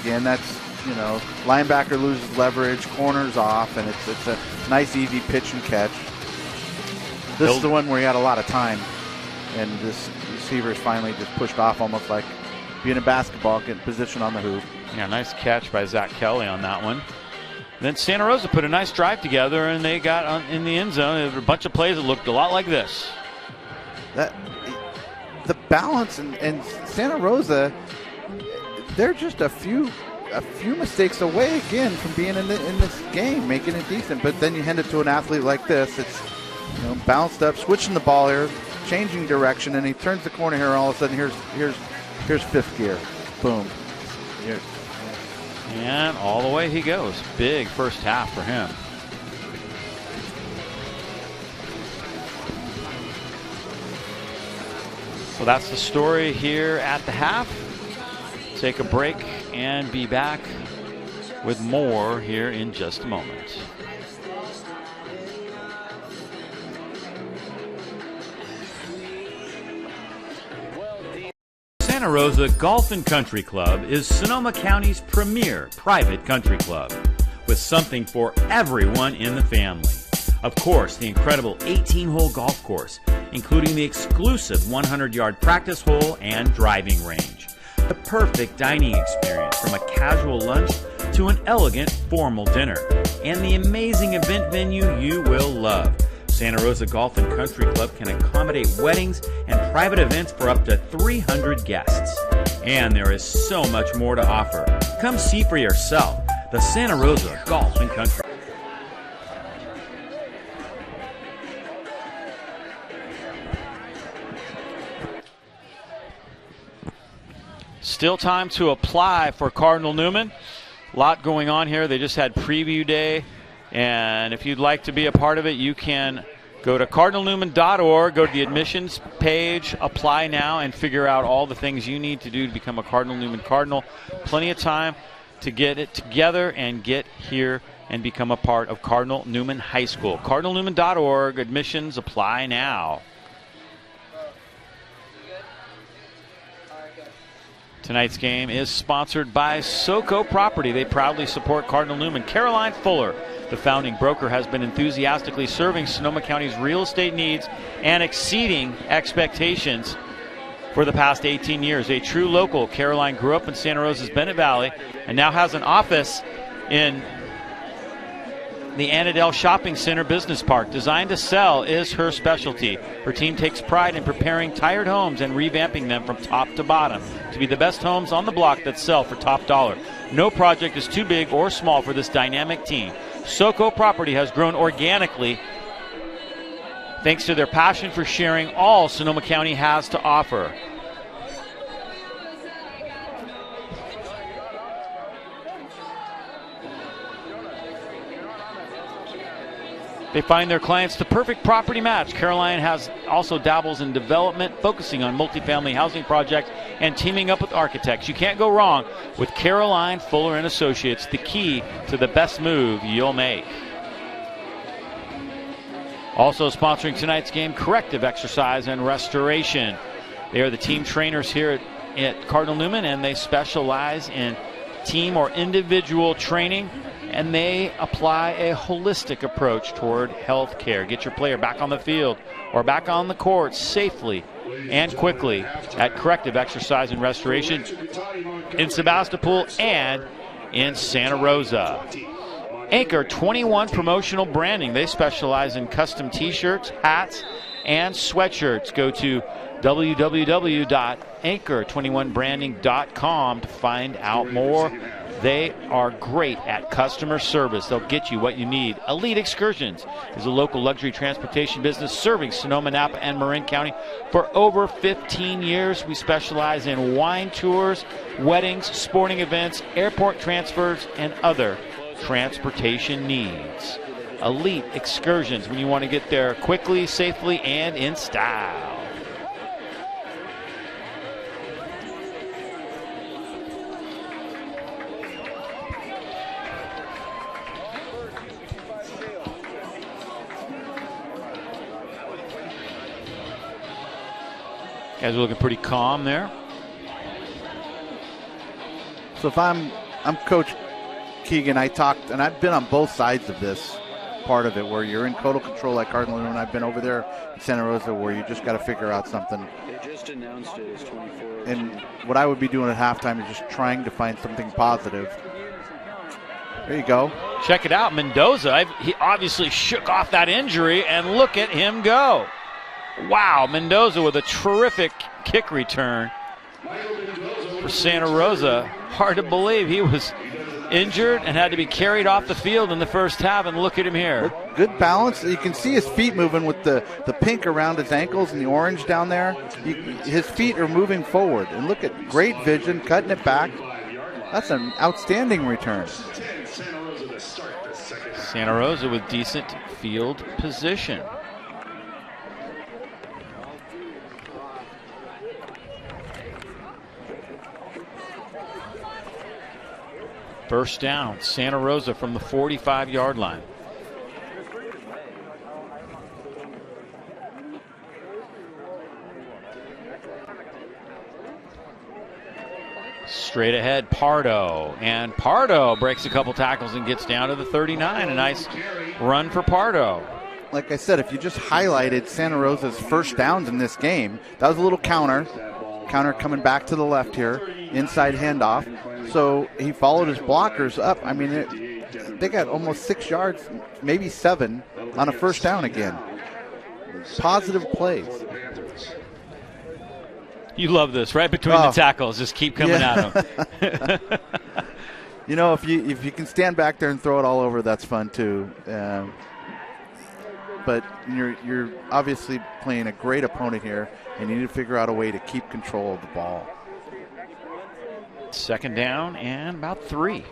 Again, that's, you know, linebacker loses leverage, corners off, and it's a nice, easy pitch and catch. This is the one where he had a lot of time, and this receiver is finally just pushed off, almost like being a basketball, getting position on the hoop. Yeah, nice catch by Zach Kelly on that one. Then Santa Rosa put a nice drive together, and they got in the end zone. There were a bunch of plays that looked a lot like this. The balance and Santa Rosa, they're just a few mistakes away again from being in this game, making it decent. But then you hand it to an athlete like this. It's, you know, bounced up, switching the ball here, changing direction, and he turns the corner here, and all of a sudden here's fifth gear, boom. Here. And all the way he goes. Big first half for him. So that's the story here at the half. Take a break and be back with more here in just a moment. Santa Rosa Golf and Country Club is Sonoma County's premier private country club with something for everyone in the family. Of course, the incredible 18-hole golf course, including the exclusive 100-yard practice hole and driving range. The perfect dining experience from a casual lunch to an elegant formal dinner. And the amazing event venue you will love. Santa Rosa Golf and Country Club can accommodate weddings and private events for up to 300 guests. And there is so much more to offer. Come see for yourself the Santa Rosa Golf and Country. Still time to apply for Cardinal Newman. A lot going on here. They just had preview day. And if you'd like to be a part of it, you can Go to cardinalnewman.org, go to the admissions page, apply now, and figure out all the things you need to do to become a Cardinal Newman Cardinal. Plenty of time to get it together and get here and become a part of Cardinal Newman High School. cardinalnewman.org, admissions, apply now. Tonight's game is sponsored by SoCo Property. They proudly support Cardinal Newman. Caroline Fuller, the founding broker, has been enthusiastically serving Sonoma County's real estate needs and exceeding expectations for the past 18 years. A true local, Caroline grew up in Santa Rosa's Bennett Valley and now has an office in the Annandale Shopping Center Business Park. Designed to sell is her specialty. Her team takes pride in preparing tired homes and revamping them from top to bottom to be the best homes on the block that sell for top dollar. No project is too big or small for this dynamic team. SoCo Property has grown organically thanks to their passion for sharing all Sonoma County has to offer. They find their clients the perfect property match. Caroline has also dabbles in development, focusing on multifamily housing projects and teaming up with architects. You can't go wrong with Caroline Fuller and Associates, the key to the best move you'll make. Also sponsoring tonight's game, Corrective Exercise and Restoration. They are the team trainers here at Cardinal Newman, and they specialize in team or individual training, and they apply a holistic approach toward health care. Get your player back on the field or back on the court safely and quickly at Corrective Exercise and Restoration in Sebastopol and in Santa Rosa. Anchor 21 Promotional Branding. They specialize in custom t-shirts, hats, and sweatshirts. Go to www.anchor21branding.com to find out more. They are great at customer service. They'll get you what you need. Elite Excursions is a local luxury transportation business serving Sonoma, Napa, and Marin County for over 15 years. We specialize in wine tours, weddings, sporting events, airport transfers, and other transportation needs. Elite Excursions, when you want to get there quickly, safely, and in style. Guys are looking pretty calm there. So if I'm Coach Keegan, I talked, and I've been on both sides of this part of it, where you're in total control like Cardinal Newman. I've been over there in Santa Rosa where you just got to figure out something. They just announced it as 24. And what I would be doing at halftime is just trying to find something positive. There you go. Check it out. Mendoza, he obviously shook off that injury, and look at him go. Wow, Mendoza with a terrific kick return for Santa Rosa. Hard to believe he was injured and had to be carried off the field in the first half, and look at him here. Good balance. You can see his feet moving with the pink around his ankles and the orange down there. His feet are moving forward, and look at great vision, cutting it back. That's an outstanding return. Santa Rosa with decent field position. First down, Santa Rosa from the 45-yard line. Straight ahead, Pardo. And Pardo breaks a couple tackles and gets down to the 39. A nice run for Pardo. Like I said, if you just highlighted Santa Rosa's first downs in this game, that was a little counter. Counter coming back to the left here, inside handoff. So he followed his blockers up. I mean, they got almost 6 yards, maybe 7, on a first down again. Positive plays. You love this, right between the tackles. Just keep coming at them. You know, if you can stand back there and throw it all over, that's fun too. But you're obviously playing a great opponent here, and you need to figure out a way to keep control of the ball. Second down and about 3.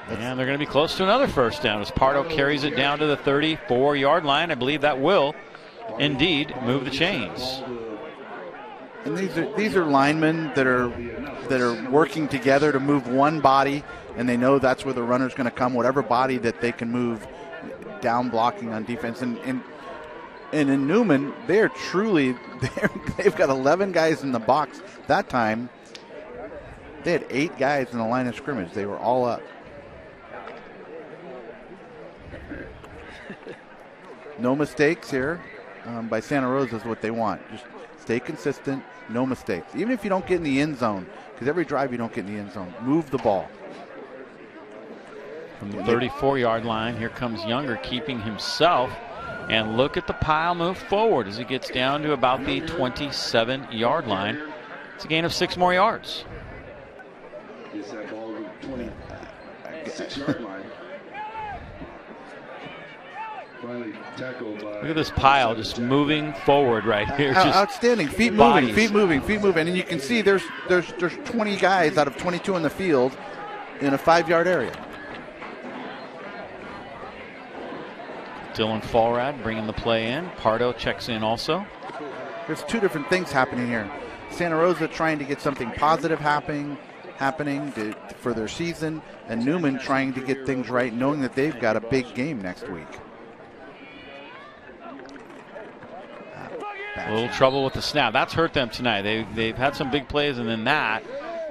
And they're going to be close to another first down as Pardo carries it down to the 34-yard line. I believe that will indeed move the chains. And these are linemen that are working together to move one body, and they know that's where the runner's going to come, whatever body that they can move down blocking on defense. And in Newman, they've got 11 guys in the box. That time, they had 8 guys in the line of scrimmage. They were all up. No mistakes here by Santa Rosa is what they want. Just stay consistent, no mistakes. Even if you don't get in the end zone, because every drive you don't get in the end zone, move the ball. From the 34-yard line, here comes Younger keeping himself. And look at the pile move forward as he gets down to about the 27-yard line. It's a gain of 6 more yards. Is that ball 26-yard line? Finally tackled by. Look at this pile just moving forward right here. Just outstanding. Feet moving, feet moving, feet moving. And you can see there's 20 guys out of 22 in the field in a 5-yard area. Dylan Fallrad bringing the play in. Pardo checks in also. There's 2 different things happening here. Santa Rosa trying to get something positive happening for their season, and Newman trying to get things right, knowing that they've got a big game next week. A little trouble with the snap. That's hurt them tonight. They've had some big plays, and then that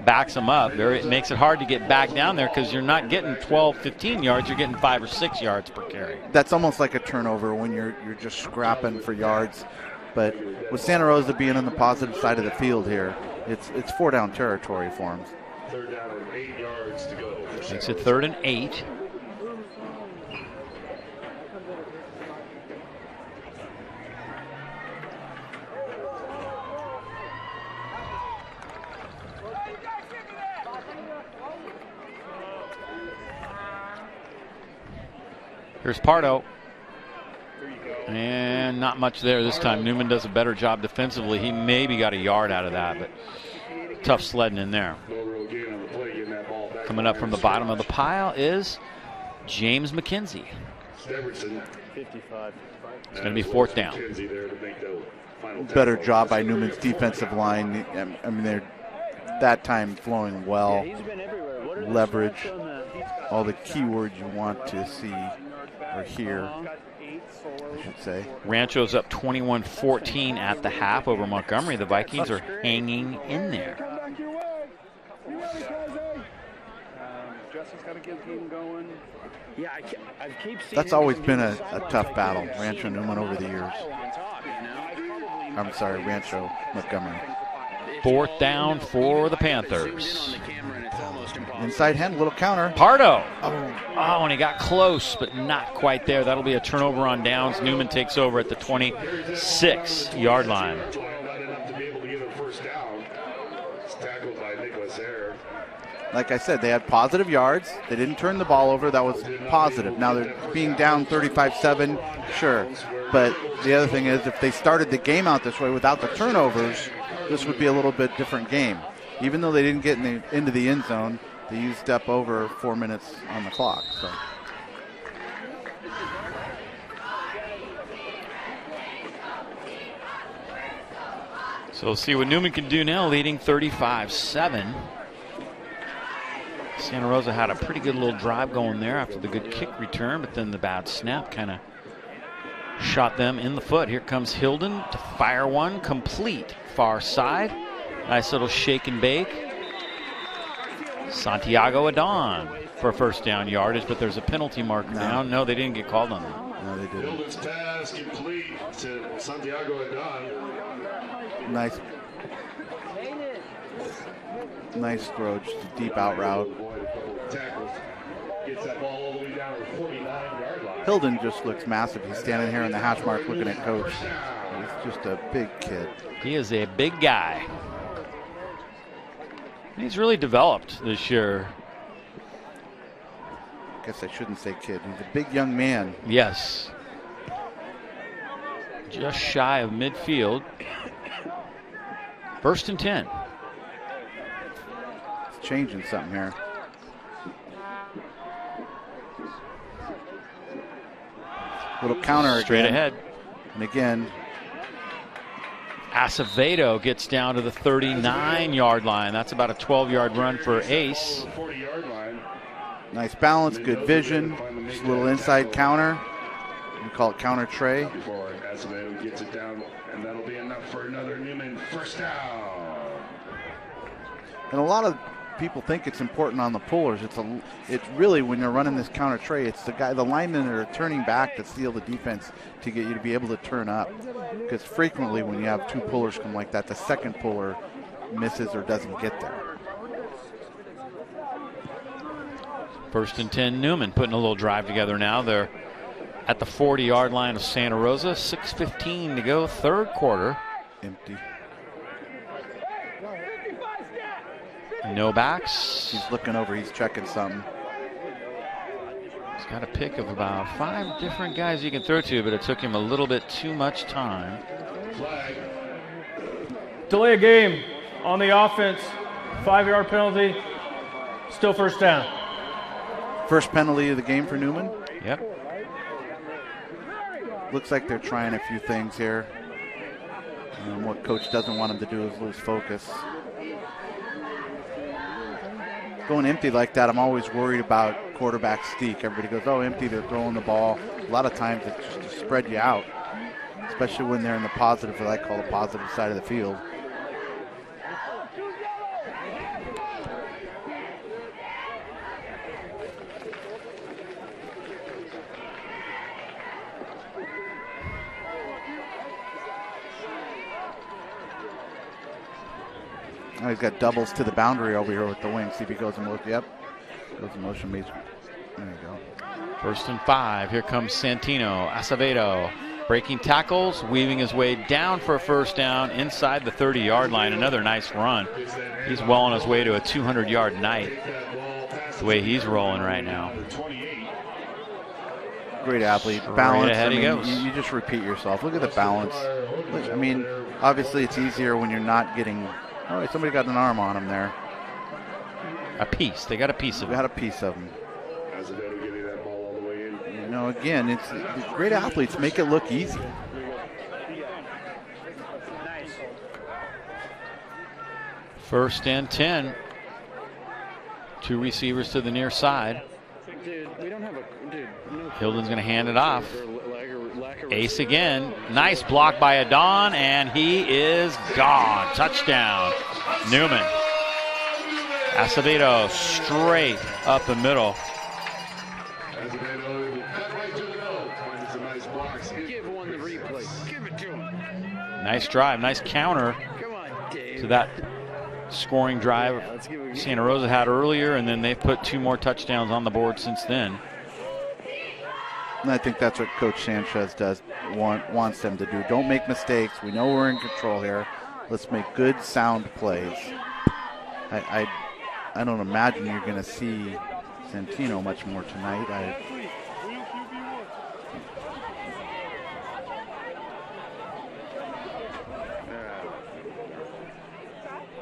backs them up. It makes it hard to get back down there because you're not getting 12, 15 yards. You're getting 5 or 6 yards per carry. That's almost like a turnover when you're just scrapping for yards. But with Santa Rosa being on the positive side of the field here, it's 4-down territory for them. 3rd down and 8 yards to go. Makes it 3rd and 8. Here's Pardo. And not much there this time. Newman does a better job defensively. He maybe got a yard out of that, but tough sledding in there. Coming up from the bottom of the pile is James McKenzie. It's going to be 4th down. Better job by Newman's defensive line. I mean, they're that time flowing well. Leverage, all the keywords you want to see or hear, I should say. Rancho's up 21-14 at the half over Montgomery. The Vikings are hanging in there. That's always been a tough battle, Rancho Newman over the years. I'm sorry, Rancho Montgomery. 4th down for the Panthers. Inside hand, little counter. Pardo. Oh, and he got close, but not quite there. That'll be a turnover on downs. Newman takes over at the 26-yard line. Like I said, they had positive yards. They didn't turn the ball over. That was positive. Now they're being down 35-7, sure. But the other thing is, if they started the game out this way without the turnovers, this would be a little bit different game. Even though they didn't get into the end zone, they used up over 4 minutes on the clock. So we'll see what Newman can do now, leading 35-7. Santa Rosa had a pretty good little drive going there after the good kick return, but then the bad snap kind of shot them in the foot. Here comes Hilden to fire one complete far side. Nice little shake and bake. Santiago Adon for first down yardage, but there's a penalty marker down. No, they didn't get called on that. No, they didn't. Hilden's pass complete to Santiago Adon. Nice throw, just a deep out route. Gets that ball all the way down to the 49-yard line. Hilden just looks massive. He's standing here in the hash mark looking at coach. He's just a big kid. He is a big guy. He's really developed this year. I guess I shouldn't say kid. He's a big young man. Yes. Just shy of midfield. 1st and 10. It's changing something here. Little counter straight again. ahead. And again, Acevedo gets down to the 39-yard line. That's about a 12-yard run for Ace. Nice balance, good vision. Just a little inside counter. We call it counter tray. Before Acevedo gets it down, and that'll be enough for another Newman first down. And a lot of people think it's important on the pullers. It's really, when you're running this counter tray, it's the linemen that are turning back to steal the defense to get you to be able to turn up. Because frequently when you have two pullers come like that, the second puller misses or doesn't get there. First and 10, Newman putting a little drive together now. They're at the 40-yard line of Santa Rosa. 6:15 to go, third quarter. Empty. No backs. He's looking over, he's checking something. He's got a pick of about 5 different guys you can throw to, but it took him a little bit too much time. Delay a game on the offense. 5-yard penalty. Still first down. First penalty of the game for Newman. Yep. Looks like they're trying a few things here. What coach doesn't want him to do is lose focus. Going empty like that, I'm always worried about quarterback sneak. Everybody goes, oh, empty, they're throwing the ball. A lot of times it's just to spread you out, especially when they're in the positive, what I call the positive side of the field. Now he's got doubles to the boundary over here with the wing. See if he goes in motion. Yep. Goes in motion. There you go. First and 5. Here comes Santino. Acevedo breaking tackles, weaving his way down for a first down inside the 30-yard line. Another nice run. He's well on his way to a 200-yard night. The way he's rolling right now. Great athlete. Balance. Ahead he goes. You just repeat yourself. Look at the balance. I mean, obviously it's easier when you're not getting. Oh, somebody got an arm on him there. A piece. They got a piece of him. Got a piece of him. You know, again, it's great athletes make it look easy. First and 10. 2 receivers to the near side. Hilden's going to hand it off. Ace again. Nice block by Adon, and he is gone. Touchdown, Newman. Acevedo straight up the middle. Nice drive, nice counter to that scoring drive Santa Rosa had earlier, and then they've put 2 more touchdowns on the board since then. And I think that's what Coach Sanchez wants them to do. Don't make mistakes. We know we're in control here. Let's make good, sound plays. I don't imagine you're going to see Santino much more tonight.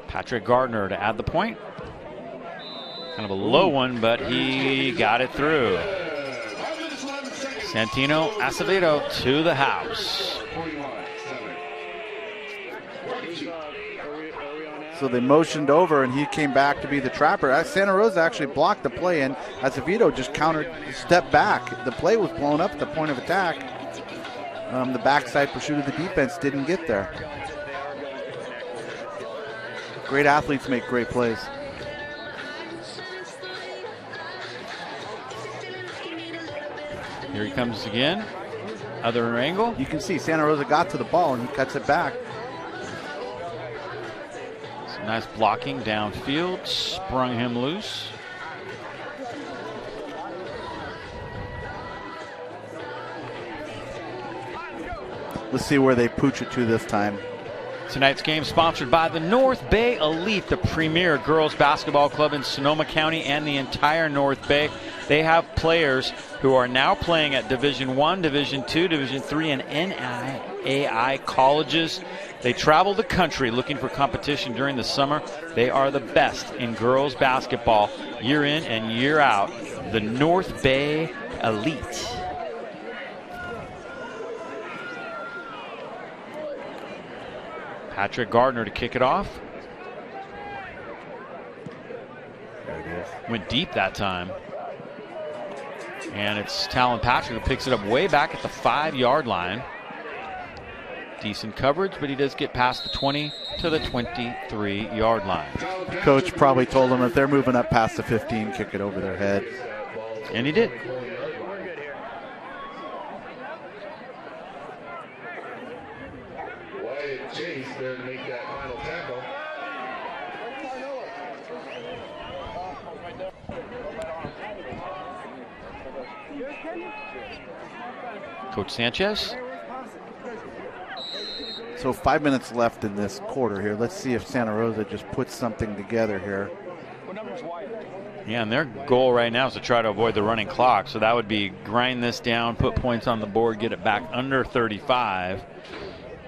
Patrick Gardner to add the point. Kind of a low one, but he got it through. Santino Acevedo to the house. So they motioned over, and he came back to be the trapper. Santa Rosa actually blocked the play, and Acevedo just countered, stepped back. The play was blown up at the point of attack. The backside pursuit of the defense didn't get there. Great athletes make great plays. Here he comes again. Other angle. You can see Santa Rosa got to the ball, and he cuts it back. Some nice blocking downfield. Sprung him loose. Let's see where they pooch it to this time. Tonight's game sponsored by the North Bay Elite, the premier girls basketball club in Sonoma County and the entire North Bay. They have players who are now playing at Division I, Division II, Division III, and NAIA colleges. They travel the country looking for competition during the summer. They are the best in girls basketball year in and year out. The North Bay Elite. Patrick Gardner to kick it off. There it is. Went deep that time. And it's Talon Patrick who picks it up way back at the 5-yard line. Decent coverage, but he does get past the 20 to the 23-yard line. Coach probably told them if they're moving up past the 15, kick it over their head. And he did. Wyatt Chase there to make that final tackle. Coach Sanchez. So 5 minutes left in this quarter here. Let's see if Santa Rosa just puts something together here. Yeah, and their goal right now is to try to avoid the running clock. So that would be grind this down, put points on the board, get it back under 35,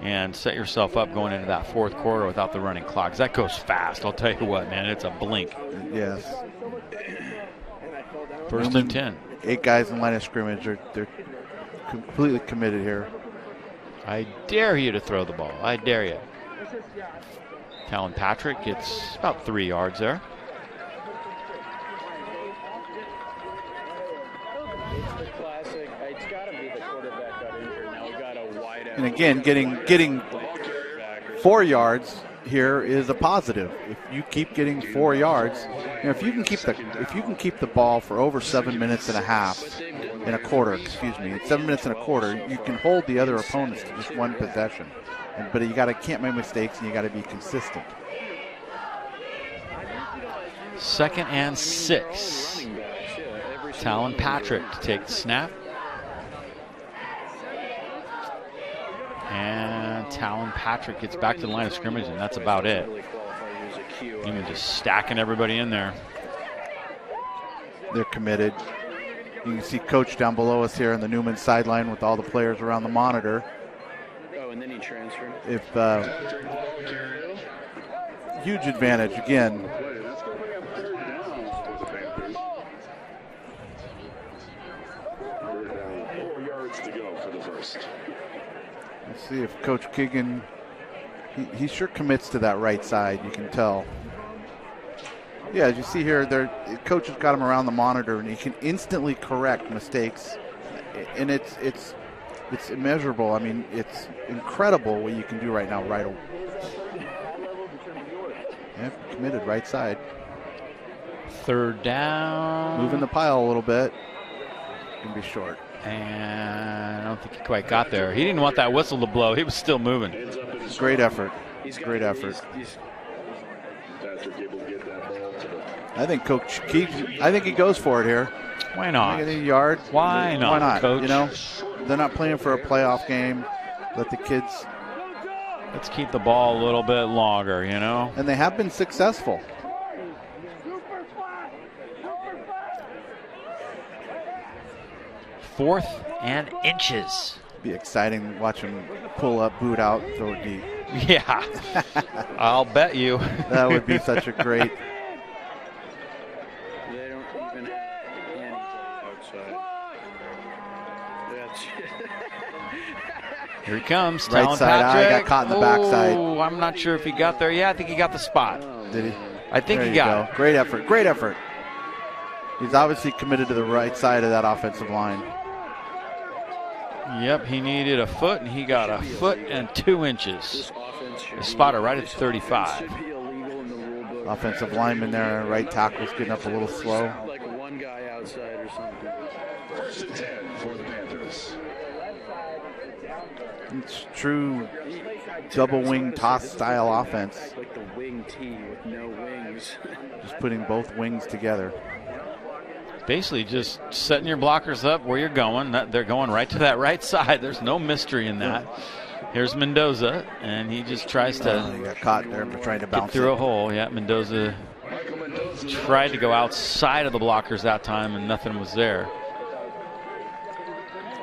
and set yourself up going into that fourth quarter without the running clock. 'Cause that goes fast. I'll tell you what, man, it's a blink. Yes. First and 10. 8 guys in line of scrimmage. They're completely committed here. I dare you to throw the ball. I dare you. Talon Patrick gets about 3 yards there. And again, getting 4 yards here is a positive. If you keep getting 4 yards, if you can keep the ball for over 7 minutes and a half in a quarter, 7 minutes and a quarter, you can hold the other opponents to just one possession. But you can't make mistakes, and you got to be consistent. 2nd and 6. Talon Patrick to take the snap. And Talon Patrick gets back to the line of scrimmage, and that's about it. Newman just stacking everybody in there. They're committed. You can see Coach down below us here on the Newman sideline with all the players around the monitor. Oh, and then he transferred. Huge advantage again. 4 yards to go for the first. Let's see if Coach Keegan, he sure commits to that right side, you can tell. Yeah, as you see here, Coach has got him around the monitor, and he can instantly correct mistakes. And it's immeasurable. I mean, it's incredible what you can do right now, right away. Yeah, committed right side. 3rd down. Moving the pile a little bit. Going to be short. And I don't think he quite got there. He didn't want that whistle to blow. He was still moving. Great effort. Great effort. I think Coach Keegan, I think he goes for it here. Why not? Get a yard. Why not? Why not? Coach? You know, they're not playing for a playoff game. Let the kids. Let's keep the ball a little bit longer, you know. And they have been successful. Fourth and inches. Be exciting to watch him pull up, boot out, throw it deep. Yeah, I'll bet you. That would be such a great. They don't even have any outside. Here he comes. Right Talon side Patrick. eye, got caught in the backside. Oh, I'm not sure if he got there. Yeah, I think he got the spot. Did he? I think there he you got go. Great effort. Great effort. He's obviously committed to the right side of that offensive line. Yep, he needed a foot, and he got a foot and 2 inches. The spotter right at 35. Offensive lineman there, right tackle's getting up a little slow. Like one guy outside or something. 1st and 10 for the Panthers. It's true double wing toss style offense. Like the wing T with no wings. Just putting both wings together. Basically just setting your blockers up where you're going. They're going right to that right side. There's no mystery in that. Here's Mendoza, and he just tries to he got caught there for trying to bounce through a hole. Yeah, Mendoza tried to go outside of the blockers that time, and nothing was there.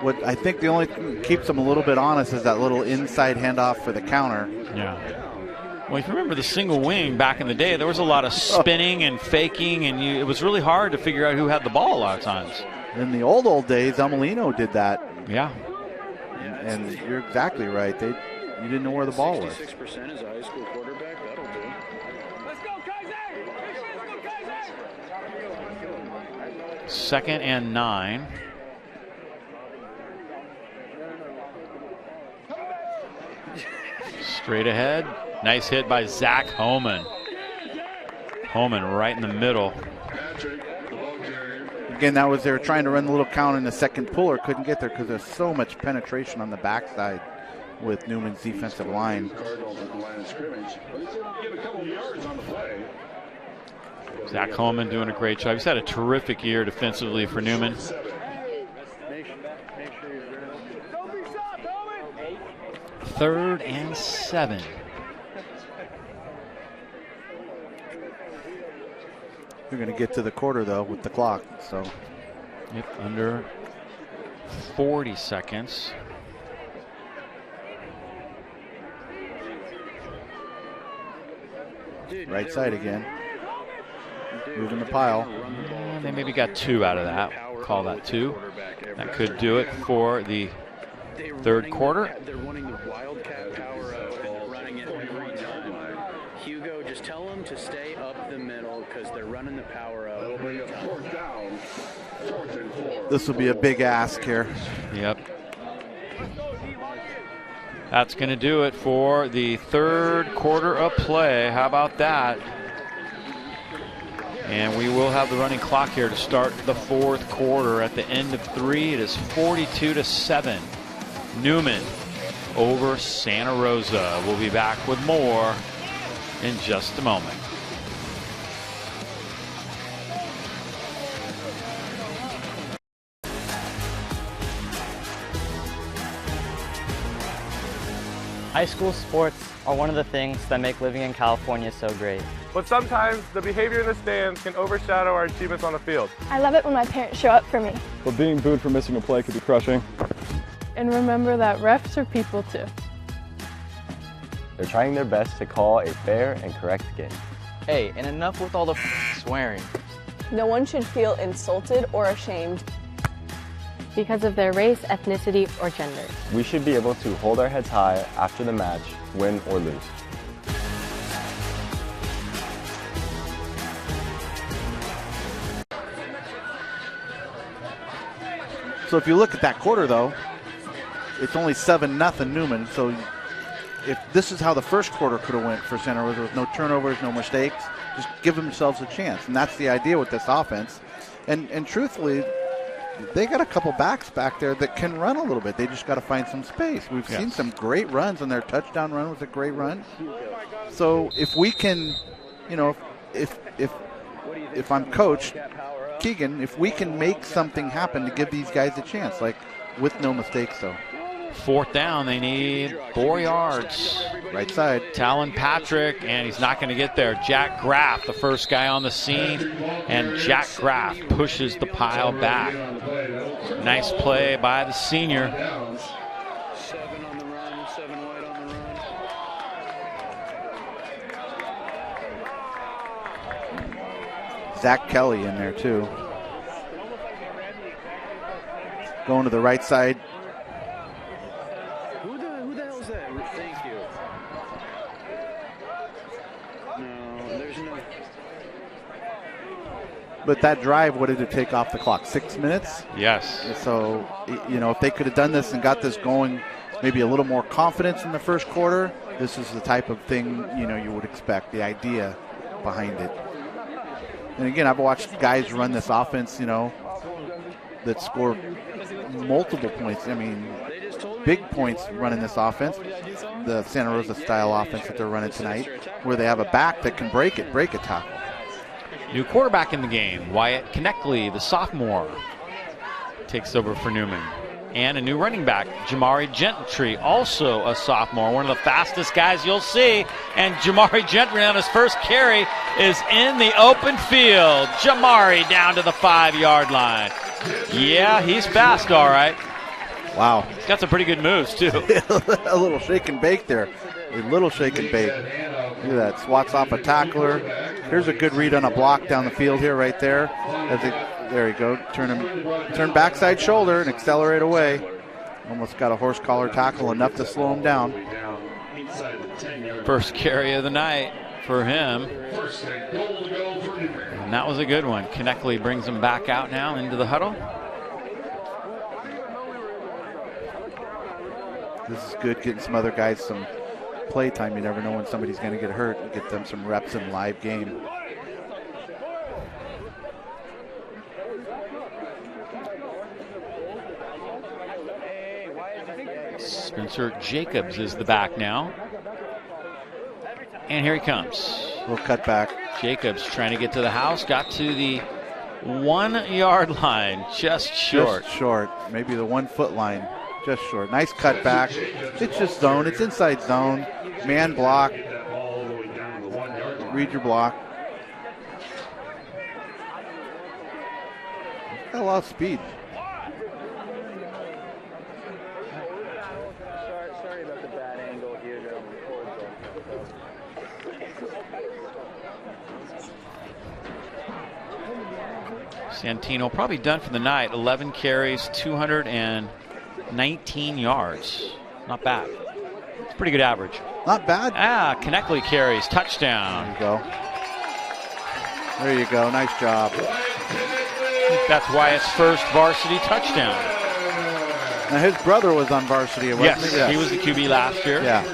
What I think the only thing that keeps them a little bit honest is that little inside handoff for the counter. Yeah. Well, if you remember the single wing back in the day, there was a lot of spinning and faking, and it was really hard to figure out who had the ball a lot of times. In the old days, Amelino did that. Yeah. And you're exactly right. you didn't know where the ball was. 66% as a high school quarterback, that'll do. Let's go, Kaiser! 2nd and 9. Straight ahead. Nice hit by Zach Homan. Homan right in the middle. Again, that was they were trying to run the little count in the second puller. Couldn't get there because there's so much penetration on the backside with Newman's defensive line. Cardinal at the line of scrimmage. But he's able to get a couple of yards on the play. Zach Homan doing a great job. He's had a terrific year defensively for Newman. 3rd and 7. You're going to get to the quarter, though, with the clock. So, yep, under 40 seconds. Right side again. Moving the pile. And they maybe got 2 out of that. Call that 2. That could do it for the 3rd quarter. They're running the wildcat power out and they're running it every time. Hugo, just tell them to stay up the middle because they're running the power out. That'll bring up 4th down. 4th and 4. This will be a big ask here. Yep. That's going to do it for the 3rd quarter of play. How about that? And we will have the running clock here to start the 4th quarter. At the end of 3, it is 42-7. Newman over Santa Rosa. We'll be back with more in just a moment. High school sports are one of the things that make living in California so great. But sometimes the behavior in the stands can overshadow our achievements on the field. I love it when my parents show up for me. But being booed for missing a play could be crushing. And remember that refs are people too. They're trying their best to call a fair and correct game. Hey, and enough with all the swearing. No one should feel insulted or ashamed because of their race, ethnicity, or gender. We should be able to hold our heads high after the match, win or lose. So if you look at that quarter, though, it's only 7-0 Newman. So if this is how the first quarter could have went for Santa Rosa, with no turnovers, no mistakes, just give themselves a chance. And that's the idea with this offense. And truthfully, they got a couple backs back there that can run a little bit. They just got to find some space. We've seen some great runs, and their touchdown run was a great run. So if we can, you know, if I'm coach Keegan, if we can make something happen to give these guys a chance, like with no mistakes, though. 4th down, they need 4 yards. Right side. Talon Patrick, and he's not going to get there. Jack Graff, the first guy on the scene, and Jack Graff pushes the pile back. Nice play by the senior. 7 on the run, 7 wide on the run. Zach Kelly in there, too. Going to the right side. Who the hell is that? Thank you. No, there's no. But that drive, what did it take off the clock? 6 minutes? Yes. So, you know, if they could have done this and got this going, maybe a little more confidence in the first quarter, this is the type of thing, you know, you would expect, the idea behind it. And again, I've watched guys run this offense, you know, that score multiple points. I mean, big points running this offense, the Santa Rosa style offense that they're running tonight, where they have a back that can break a tackle. New quarterback in the game, Wyatt Kneckley, the sophomore, takes over for Newman. And a new running back, Jamari Gentry, also a sophomore, one of the fastest guys you'll see. And Jamari Gentry on his first carry is in the open field. Jamari down to the 5-yard line. Yeah, he's fast, all right. Wow. He's got some pretty good moves, too. A little shake and bake there. A little shake and bake. Look at that. Swats off a tackler. Here's a good read on a block down the field here, right there. There you go. Turn backside shoulder and accelerate away. Almost got a horse collar tackle, enough to slow him down. First carry of the night for him. And that was a good one. Kneckley brings him back out now into the huddle. This is good, getting some other guys some play time. You never know when somebody's going to get hurt and get them some reps in live game. Spencer Jacobs is the back now. And here he comes. We'll cut back. Jacobs trying to get to the house. Got to the 1 yard line. Just short. Just short. Maybe the 1 foot line. Just short. Nice cut back. It's just zone. It's inside zone. Man block. Read your block. Got a lot of speed. Sorry about the bad angle here. Santino probably done for the night. 11 carries, 219 yards. Not bad. It's pretty good average. Not bad. Kneckley carries. Touchdown. There you go. There you go. Nice job. That's Wyatt's first varsity touchdown. Now his brother was on varsity, wasn't Yes, he? Yes, he was the QB last year. Yeah.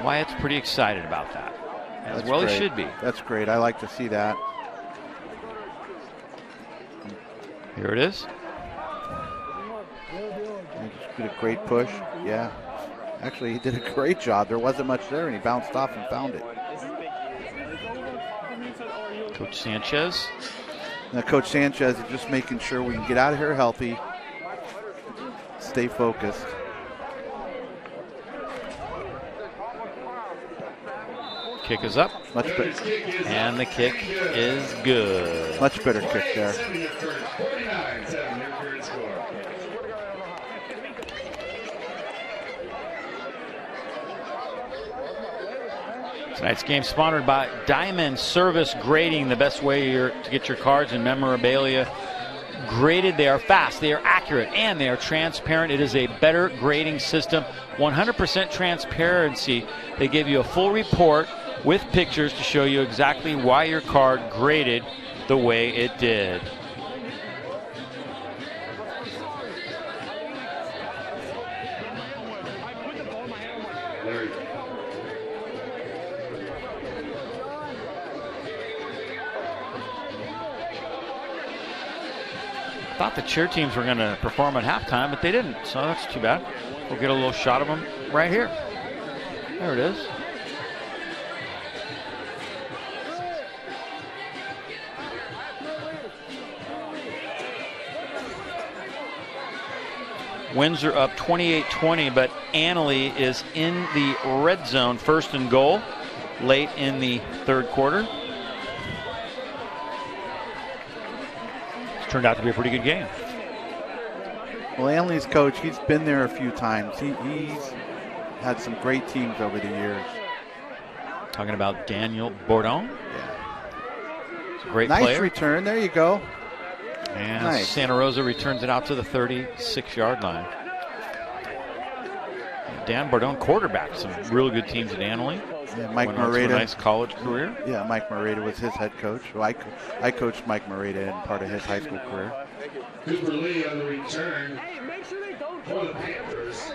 Wyatt's pretty excited about that. As That's well great. he should be. That's great. I like to see that. Here it is. He just did a great push. Yeah. Actually, he did a great job. There wasn't much there, and he bounced off and found it. Coach Sanchez. Now, Coach Sanchez is just making sure we can get out of here healthy, stay focused. Kick is up. Much better. And the kick is good. Much better kick there. Tonight's game sponsored by Diamond Service Grading, the best way to get your cards and memorabilia graded. They are fast, they are accurate, and they are transparent. It is a better grading system. 100% transparency. They give you a full report with pictures to show you exactly why your card graded the way it did. Thought the cheer teams were going to perform at halftime, but they didn't, so that's too bad. We'll get a little shot of them right here. There it is. Windsor up 28-20, but Annalee is in the red zone, 1st and goal, late in the third quarter. Turned out to be a pretty good game. Well, Annalee's coach, he's been there a few times. He's had some great teams over the years. Talking about Daniel Bourdon. Yeah. It's a great nice player. Return. There you go. And nice. Santa Rosa returns it out to the 36-yard line. Dan Bourdon quarterbacked some really good teams at Annalee. Yeah, Mike Went on to a Moreta. nice college career. Yeah, Mike Moreta was his head coach. Well, I coached Mike Moreta in part of his high school career. Cooper Lee on the return for the Panthers.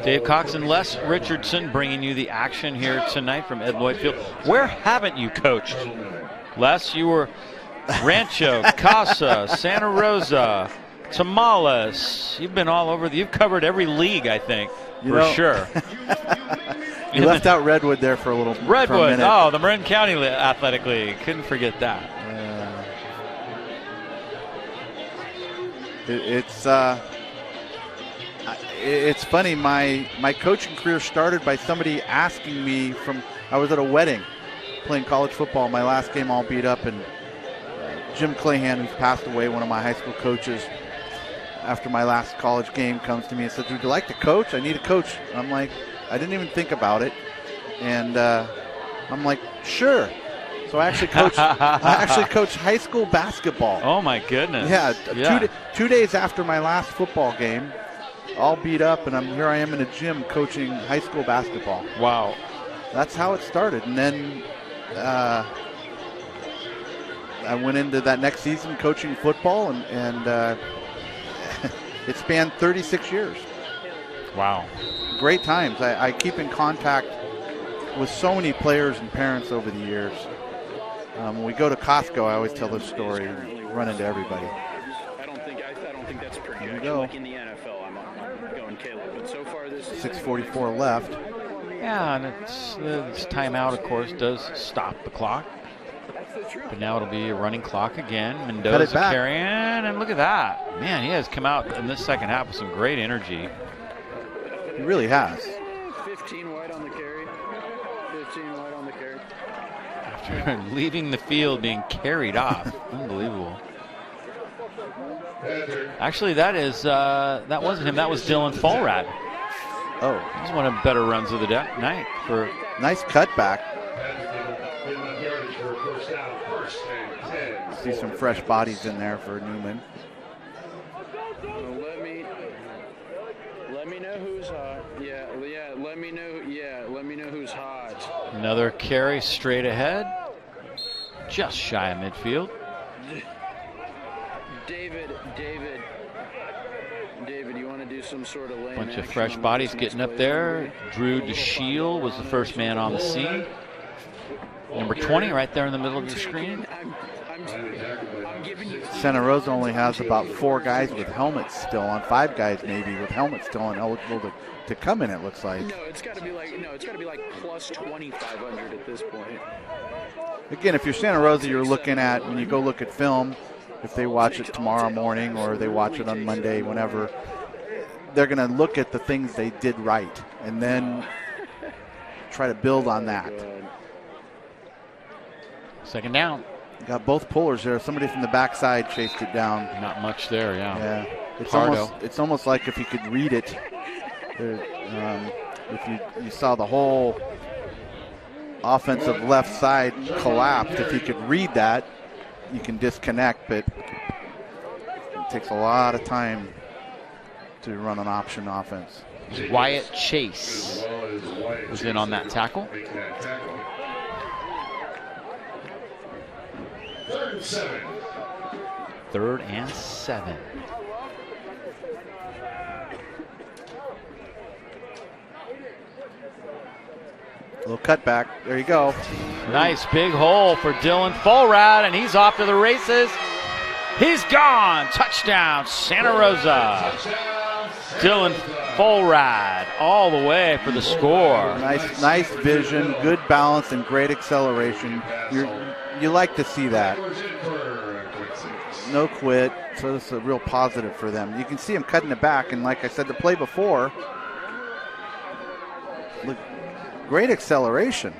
Dave Cox and Les Richardson bringing you the action here tonight from Ed Lloyd Field. Where haven't you coached? Les, you were Rancho, Casa, Santa Rosa, Tamales. You've been all over. You've covered every league, I think, for sure. You left out Redwood there for a little Redwood. Oh, the Marin County Athletic League. Couldn't forget that. It's funny. My coaching career started by somebody asking me I was at a wedding playing college football. My last game all beat up, and Jim Clahan, who's passed away, one of my high school coaches, after my last college game comes to me and says, "Would you like to coach? I need a coach." I'm like, I didn't even think about it, and I'm like, sure. So I actually coached. Coached high school basketball. Oh my goodness! Yeah. 2 days after my last football game, all beat up, and here I am in a gym coaching high school basketball. Wow. That's how it started. And then I went into that next season coaching football, and it spanned 36 years. Wow. Great times. I keep in contact with so many players and parents over the years. When we go to Costco, I always tell this story and run into everybody. I don't think that's Here we projection. go. Like in the NFL, I'm going Caleb. But so far this 6:44 left. Yeah, and this timeout, of course, does stop the clock. But now it'll be a running clock again. Mendoza carrying, and look at that. Man, he has come out in this second half with some great energy. He really has. 15 wide on the carry. 15 wide on the carry. After leaving the field, being carried off. Unbelievable. Actually, that wasn't him. That was Dylan Fallrad. Oh. He's one of the better runs of the night. Nice cutback. See some fresh bodies in there for Newman. Let me know who's hot. Yeah. Let me know who's hot. Another carry straight ahead, just shy of midfield. David, you want to do some sort of lane Bunch of action fresh on bodies this getting next up play? there. Drew DeShiel was the first man on the scene. Number 20 right there in the middle of your screen. Santa Rosa only has about 4 guys with helmets still on, 5 guys maybe with helmets still on, eligible to come in, it looks like. No, it's got to be like plus 2,500 at this point. Again, if you're Santa Rosa, you're looking at, when you go look at film, if they watch it tomorrow morning or they watch it on Monday, whenever, they're going to look at the things they did right and then try to build on that. Second down. Got both pullers there. Somebody from the backside chased it down. Not much there, yeah. Yeah. It's almost like if you could read it, if you saw the whole offensive left side collapsed, if you could read that, you can disconnect, but it takes a lot of time to run an option offense. Wyatt Chase was in on that tackle. 3rd and 7. 3rd and 7. Little cutback. There you go. Nice big hole for Dylan Fallrad, and he's off to the races. He's gone. Touchdown, Santa Rosa. Dylan Fallrad all the way for the score. Nice vision, good balance, and great acceleration. You like to see that. No quit, so this is a real positive for them. You can see him cutting it back, and like I said, the play before, look, great acceleration.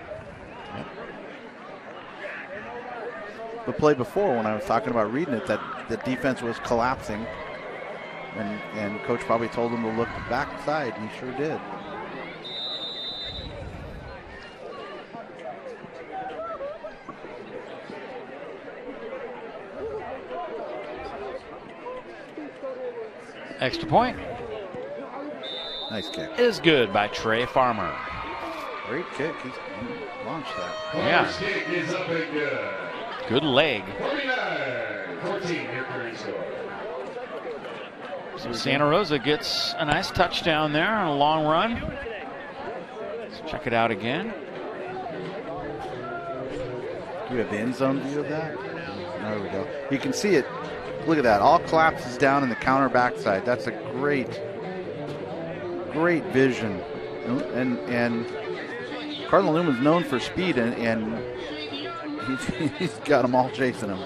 The play before, when I was talking about reading it, that the defense was collapsing, and coach probably told him to look backside, and he sure did. Extra point. Nice kick. Is good by Trey Farmer. Great kick. He's launched that. Yeah. Kick is up and good. Good leg. 49-14, your current score. So Santa Rosa gets a nice touchdown there on a long run. Let's check it out again. Do you have the end zone view of that? There we go. You can see it. Look at that. All collapses down in the counter backside. That's a great vision. And Cardinal Newman's known for speed, and he's got them all chasing him.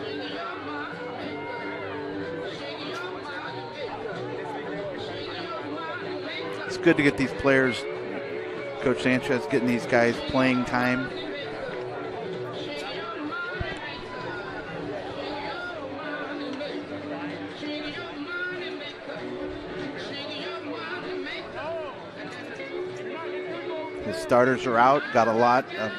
It's good to get these players, Coach Sanchez, getting these guys playing time. The starters are out, got a lot of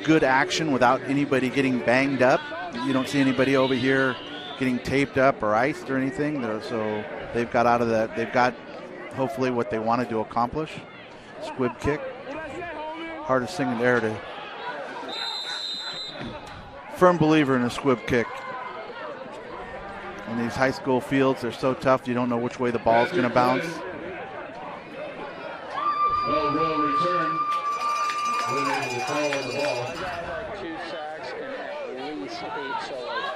good action without anybody getting banged up. You don't see anybody over here getting taped up or iced or anything. So they've got out of that. They've got hopefully what they wanted to accomplish. Squib kick. Hardest thing in there to. Firm believer in a squib kick. In these high school fields, they're so tough, you don't know which way the ball's going to bounce. Well, roll return. Able to call on the ball.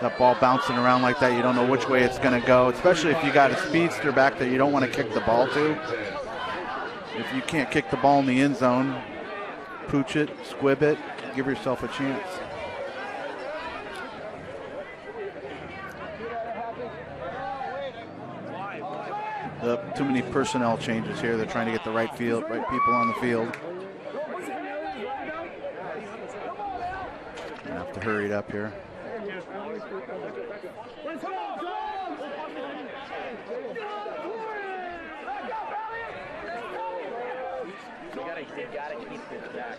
That ball bouncing around like that, you don't know which way it's going to go, especially if you got a speedster back that you don't want to kick the ball to. If you can't kick the ball in the end zone, pooch it, squib it, give yourself a chance. Too many personnel changes here. They're trying to get the right people on the field. Gonna have to hurry it up here.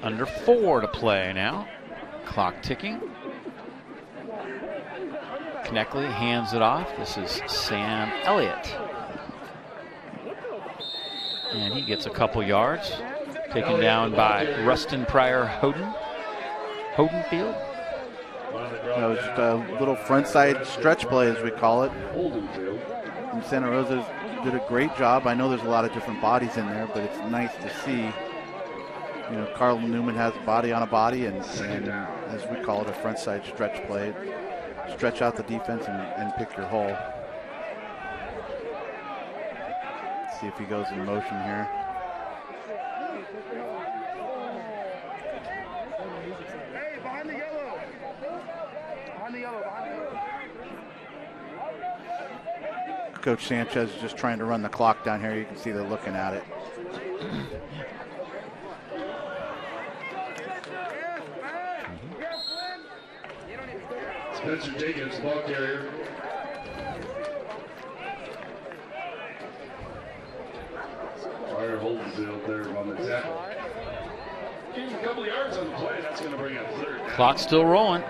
Under 4 to play now. Clock ticking. Kneckley hands it off. This is Sam Elliott. And he gets a couple yards. Taken down by Rustin Pryor Hodenfield. That was just a little front side stretch play, as we call it. And Santa Rosa did a great job. I know there's a lot of different bodies in there, but it's nice to see. You know, Cardinal Newman has body on a body, and as we call it, a front side stretch play. Stretch out the defense and pick your hole. See if he goes in motion here. Coach Sanchez is just trying to run the clock down here. You can see they're looking at it. Spencer Jenkins, ball carrier. Fire Holdfield there on the tackle. Gains a couple of yards on the play. That's going to bring up third. Clock still rolling.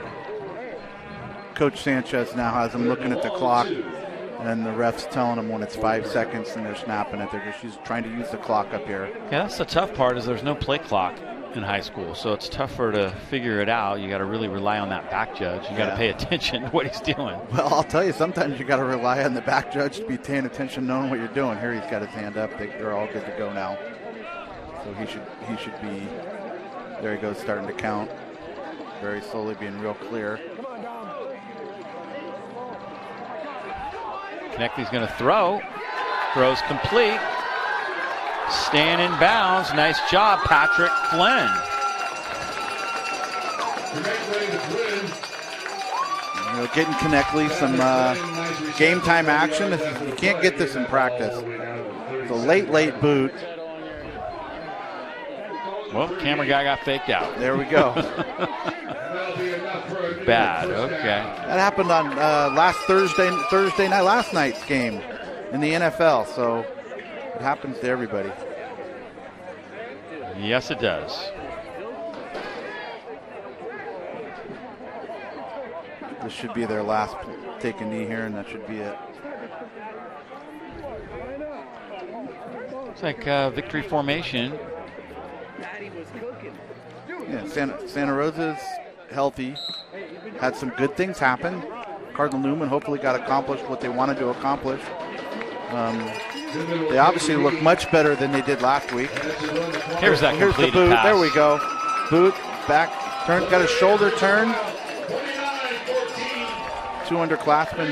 Coach Sanchez now has them looking at the clock, and the ref's telling them when it's 5 seconds and they're snapping it. They're just trying to use the clock up here. Yeah, that's the tough part, is there's no play clock in high school, so it's tougher to figure it out. You got to really rely on that back judge. You got to pay attention to what he's doing. Well, I'll tell you, sometimes you got to rely on the back judge to be paying attention, knowing what you're doing. Here he's got his hand up. They're all good to go now. So he should be. There he goes, starting to count. Very slowly, being real clear. Kneckley's going to throw. Throws complete. Staying in bounds. Nice job, Patrick Flynn. You know, getting Kneckley some game time action. You can't get this in practice. It's a late boot. Well, camera guy got faked out. There we go. Bad. Okay. That happened on Thursday night, last night's game in the NFL. So it happens to everybody. Yes, it does. This should be their last take a knee here, and that should be it. It's like victory formation. Yeah, Santa Rosa's healthy. Had some good things happen. Cardinal Newman hopefully got accomplished what they wanted to accomplish. They obviously look much better than they did last week. Here's the boot. Pass. There we go. Boot, back, turn, got a shoulder turn. 2 underclassmen.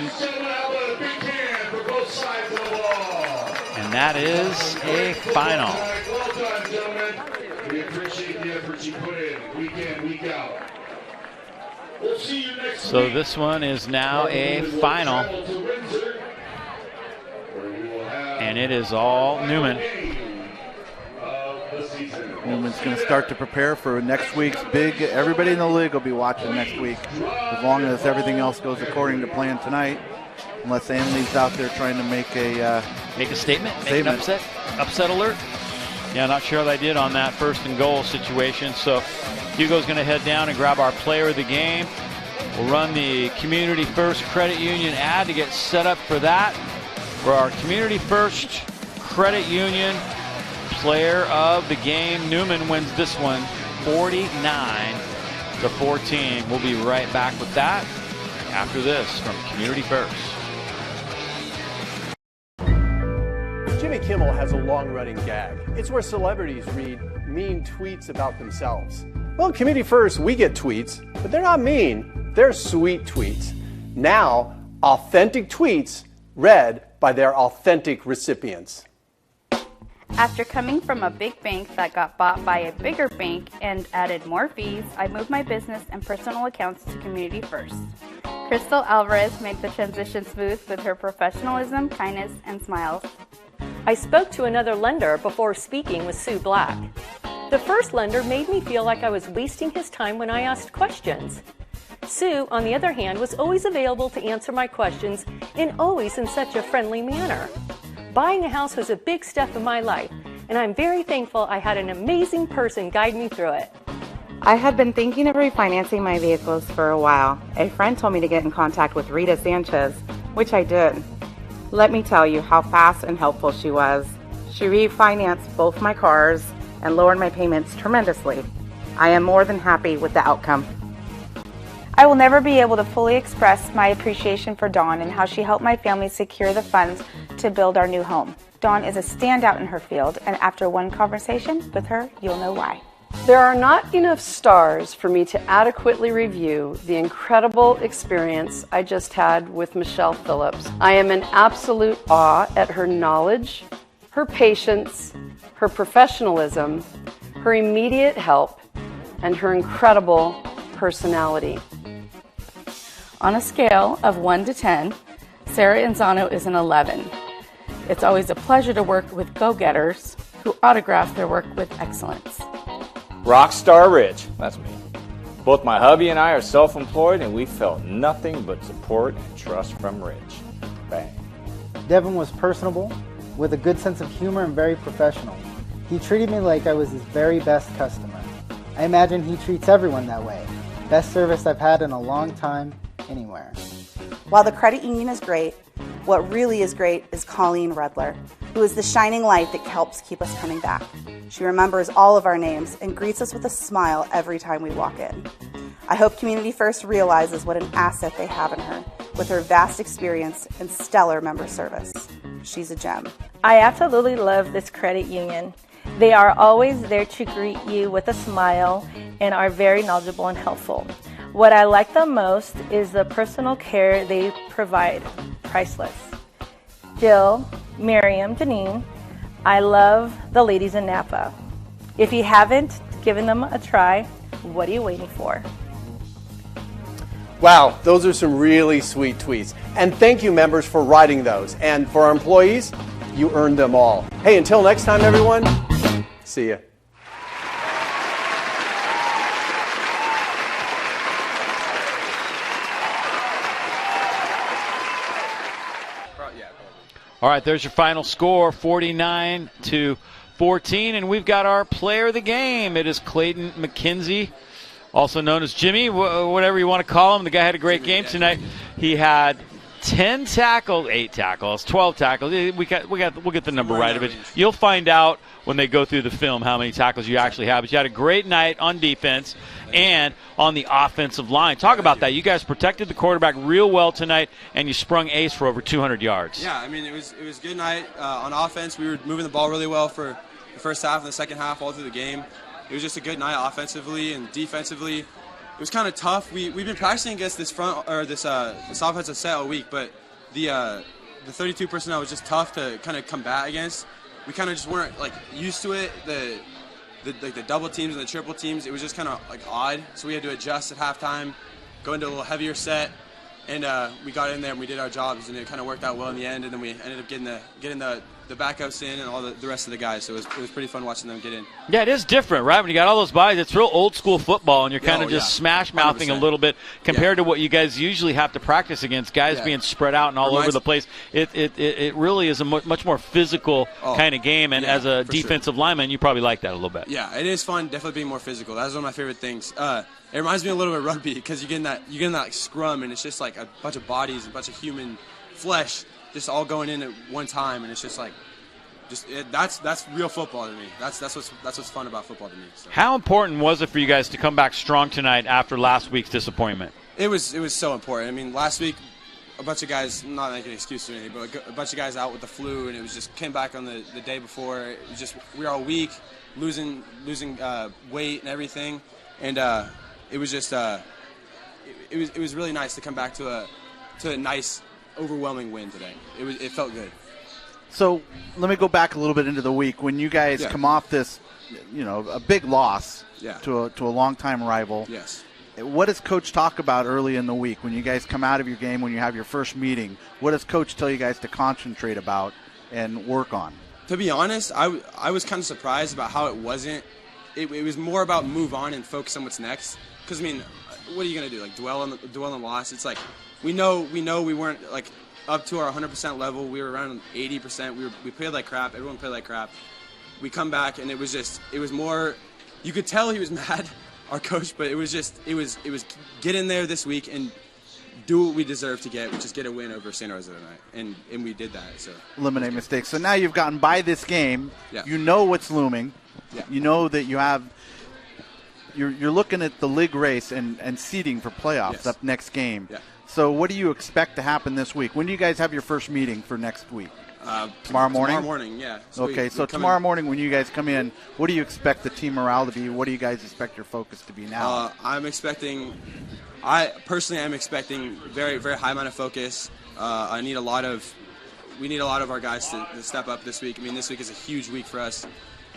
And that is a final. Well done, gentlemen. We appreciate the effort you put in week out. We'll see you next So week. this one is now a final. And it is all Newman. Newman's going to start to prepare for next week's big. Everybody in the league will be watching next week, as long as everything else goes according to plan tonight. Unless Annalie's out there trying to make a statement, make an upset alert. Yeah, not sure how they did on that 1st and goal situation. So Hugo's going to head down and grab our player of the game. We'll run the Community First Credit Union ad to get set up for that. for our Community First Credit Union Player of the Game. Newman wins this one 49-14. We'll be right back with that after this from Community First. Jimmy Kimmel has a long-running gag. It's where celebrities read mean tweets about themselves. Well, in Community First, we get tweets, but they're not mean. They're sweet tweets. Now, authentic tweets read by their authentic recipients. After coming from a big bank that got bought by a bigger bank and added more fees, I moved my business and personal accounts to Community First. Crystal Alvarez made the transition smooth with her professionalism, kindness, and smiles. I spoke to another lender before speaking with Sue Black. The first lender made me feel like I was wasting his time when I asked questions. Sue, on the other hand, was always available to answer my questions and always in such a friendly manner. Buying a house was a big step in my life, and I'm very thankful I had an amazing person guide me through it. I had been thinking of refinancing my vehicles for a while. A friend told me to get in contact with Rita Sanchez, which I did. Let me tell you how fast and helpful she was. She refinanced both my cars and lowered my payments tremendously. I am more than happy with the outcome. I will never be able to fully express my appreciation for Dawn and how she helped my family secure the funds to build our new home. Dawn is a standout in her field, and after one conversation with her, you'll know why. There are not enough stars for me to adequately review the incredible experience I just had with Michelle Phillips. I am in absolute awe at her knowledge, her patience, her professionalism, her immediate help, and her incredible personality. On a scale of 1 to 10, Sarah Inzano is an 11. It's always a pleasure to work with go-getters who autograph their work with excellence. Rockstar Rich, that's me. Both my hubby and I are self-employed, and we felt nothing but support and trust from Rich. Bang. Devin was personable, with a good sense of humor and very professional. He treated me like I was his very best customer. I imagine he treats everyone that way. Best service I've had in a long time, anywhere. While the credit union is great, what really is great is Colleen Redler, who is the shining light that helps keep us coming back. She remembers all of our names and greets us with a smile every time we walk in. I hope Community First realizes what an asset they have in her, with her vast experience and stellar member service. She's a gem. I absolutely love this credit union. They are always there to greet you with a smile and are very knowledgeable and helpful. What I like the most is the personal care they provide. Priceless. Jill, Miriam, Janine, I love the ladies in Napa. If you haven't given them a try, what are you waiting for? Wow, those are some really sweet tweets. And thank you, members, for writing those. And for our employees, you earned them all. Hey, until next time, everyone, see ya. All right, there's your final score, 49-14, and we've got our player of the game. It is Clayton McKenzie, also known as Jimmy, whatever you want to call him. The guy had a great game tonight. He had 10 tackles, 8 tackles, 12 tackles. We'll get the number right of it. You'll find out when they go through the film how many tackles you actually have. But you had a great night on defense and on the offensive line. Talk about that. You guys protected the quarterback real well tonight, and you sprung ace for over 200 yards. Yeah, I mean, it was a good night on offense. We were moving the ball really well for the first half and the second half all through the game. It was just a good night offensively and defensively. It was kind of tough. We've been practicing against this offensive set all week, but the 32 personnel was just tough to kind of combat against. We kind of just weren't used to it. The double teams and the triple teams, it was just kind of odd. So we had to adjust at halftime, go into a little heavier set, and we got in there and we did our jobs, and it kind of worked out well in the end. And then we ended up getting the backups in and all the rest of the guys. So it was pretty fun watching them get in. Yeah, it is different, right? When you got all those bodies, it's real old school football, and you're kind of just smash-mouthing 100%. A little bit compared to what you guys usually have to practice against, guys being spread out and all over the place. It really is a much more physical kind of game, and as a defensive lineman, you probably like that a little bit. Yeah, it is fun, definitely being more physical. That's one of my favorite things. It reminds me a little bit of rugby because you get in that scrum, and it's just like a bunch of bodies, a bunch of human flesh. just all going in at one time, and it's just like, that's real football to me. That's what's fun about football to me. So. How important was it for you guys to come back strong tonight after last week's disappointment? It was so important. I mean, last week, a bunch of guys, not making an excuse or anything, but a bunch of guys out with the flu, and it was just came back on the day before. It was just, we were all weak, losing weight and everything, and it was just it was really nice to come back to a nice, overwhelming win today. It felt good. So let me go back a little bit into the week when you guys come off this, a big loss to a longtime rival. Yes. What does Coach talk about early in the week when you guys come out of your game, when you have your first meeting? What does Coach tell you guys to concentrate about and work on? To be honest, I was kind of surprised about how it wasn't. It was more about move on and focus on what's next. Because, I mean, what are you going to do? Like, dwell on the loss? It's like, we know we weren't, like, up to our 100% level. We were around 80%. We played like crap. Everyone played like crap. We come back, and it was more, you could tell he was mad, our coach, but it was get in there this week and do what we deserve to get, which is get a win over St. Rosa tonight, and we did that. So eliminate mistakes. So now you've gotten by this game. Yeah. You know what's looming. Yeah. You know that you're looking at the league race and seeding for playoffs up next game. Yeah. So what do you expect to happen this week? When do you guys have your first meeting for next week? Tomorrow morning? Tomorrow morning, yeah. So so tomorrow morning when you guys come in, what do you expect the team morale to be? What do you guys expect your focus to be now? I'm expecting very, very high amount of focus. We need a lot of our guys to step up this week. I mean, this week is a huge week for us.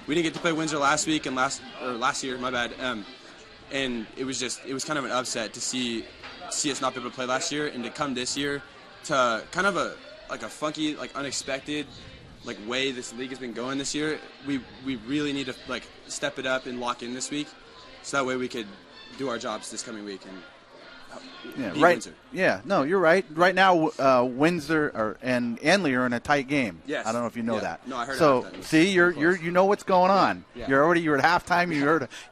We didn't get to play Windsor last week and last year, my bad. And it was kind of an upset to see us not be able to play last year and to come this year to kind of a funky, like unexpected, like way this league has been going this year. We really need to like step it up and lock in this week, so that way we could do our jobs this coming week and beat Windsor. Yeah, no, you're right. Right now, Windsor and Anley are in a tight game. Yes. I don't know if you know that. No, I heard. So see, you know what's going on. Yeah. You're at halftime.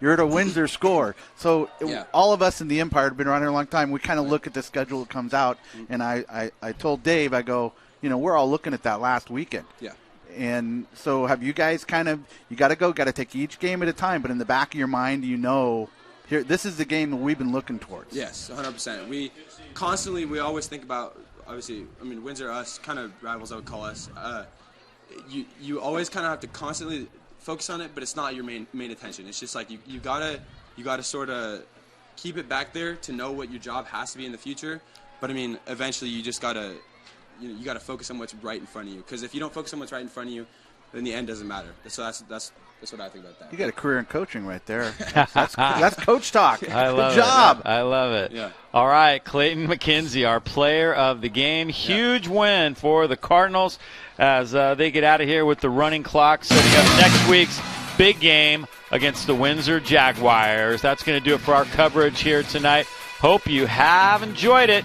You're at a Windsor score. So all of us in the Empire have been around here a long time. We kind of look at the schedule that comes out, and I told Dave, I go, we're all looking at that last weekend. Yeah. And so have you guys got to take each game at a time, but in the back of your mind, here, this is the game that we've been looking towards. Yes, 100%. We always think about, obviously, I mean, Windsor, us, kind of rivals I would call us. You always kind of have to constantly focus on it, but it's not your main attention. It's just like you gotta sort of keep it back there to know what your job has to be in the future. But I mean, eventually you just gotta you gotta focus on what's right in front of you. Because if you don't focus on what's right in front of you, then the end doesn't matter. So that's what I think about that. You got a career in coaching right there. That's coach talk. I love Good job. I love it. Yeah. All right, Clayton McKenzie, our player of the game. Huge win for the Cardinals as they get out of here with the running clock, setting up next week's big game against the Windsor Jaguars. That's going to do it for our coverage here tonight. Hope you have enjoyed it.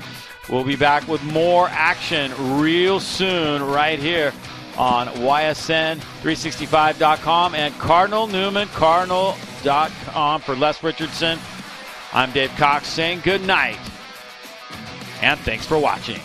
We'll be back with more action real soon right here on YSN365.com and Cardinal Newman, Cardinal.com. For Les Richardson, I'm Dave Cox saying good night and thanks for watching.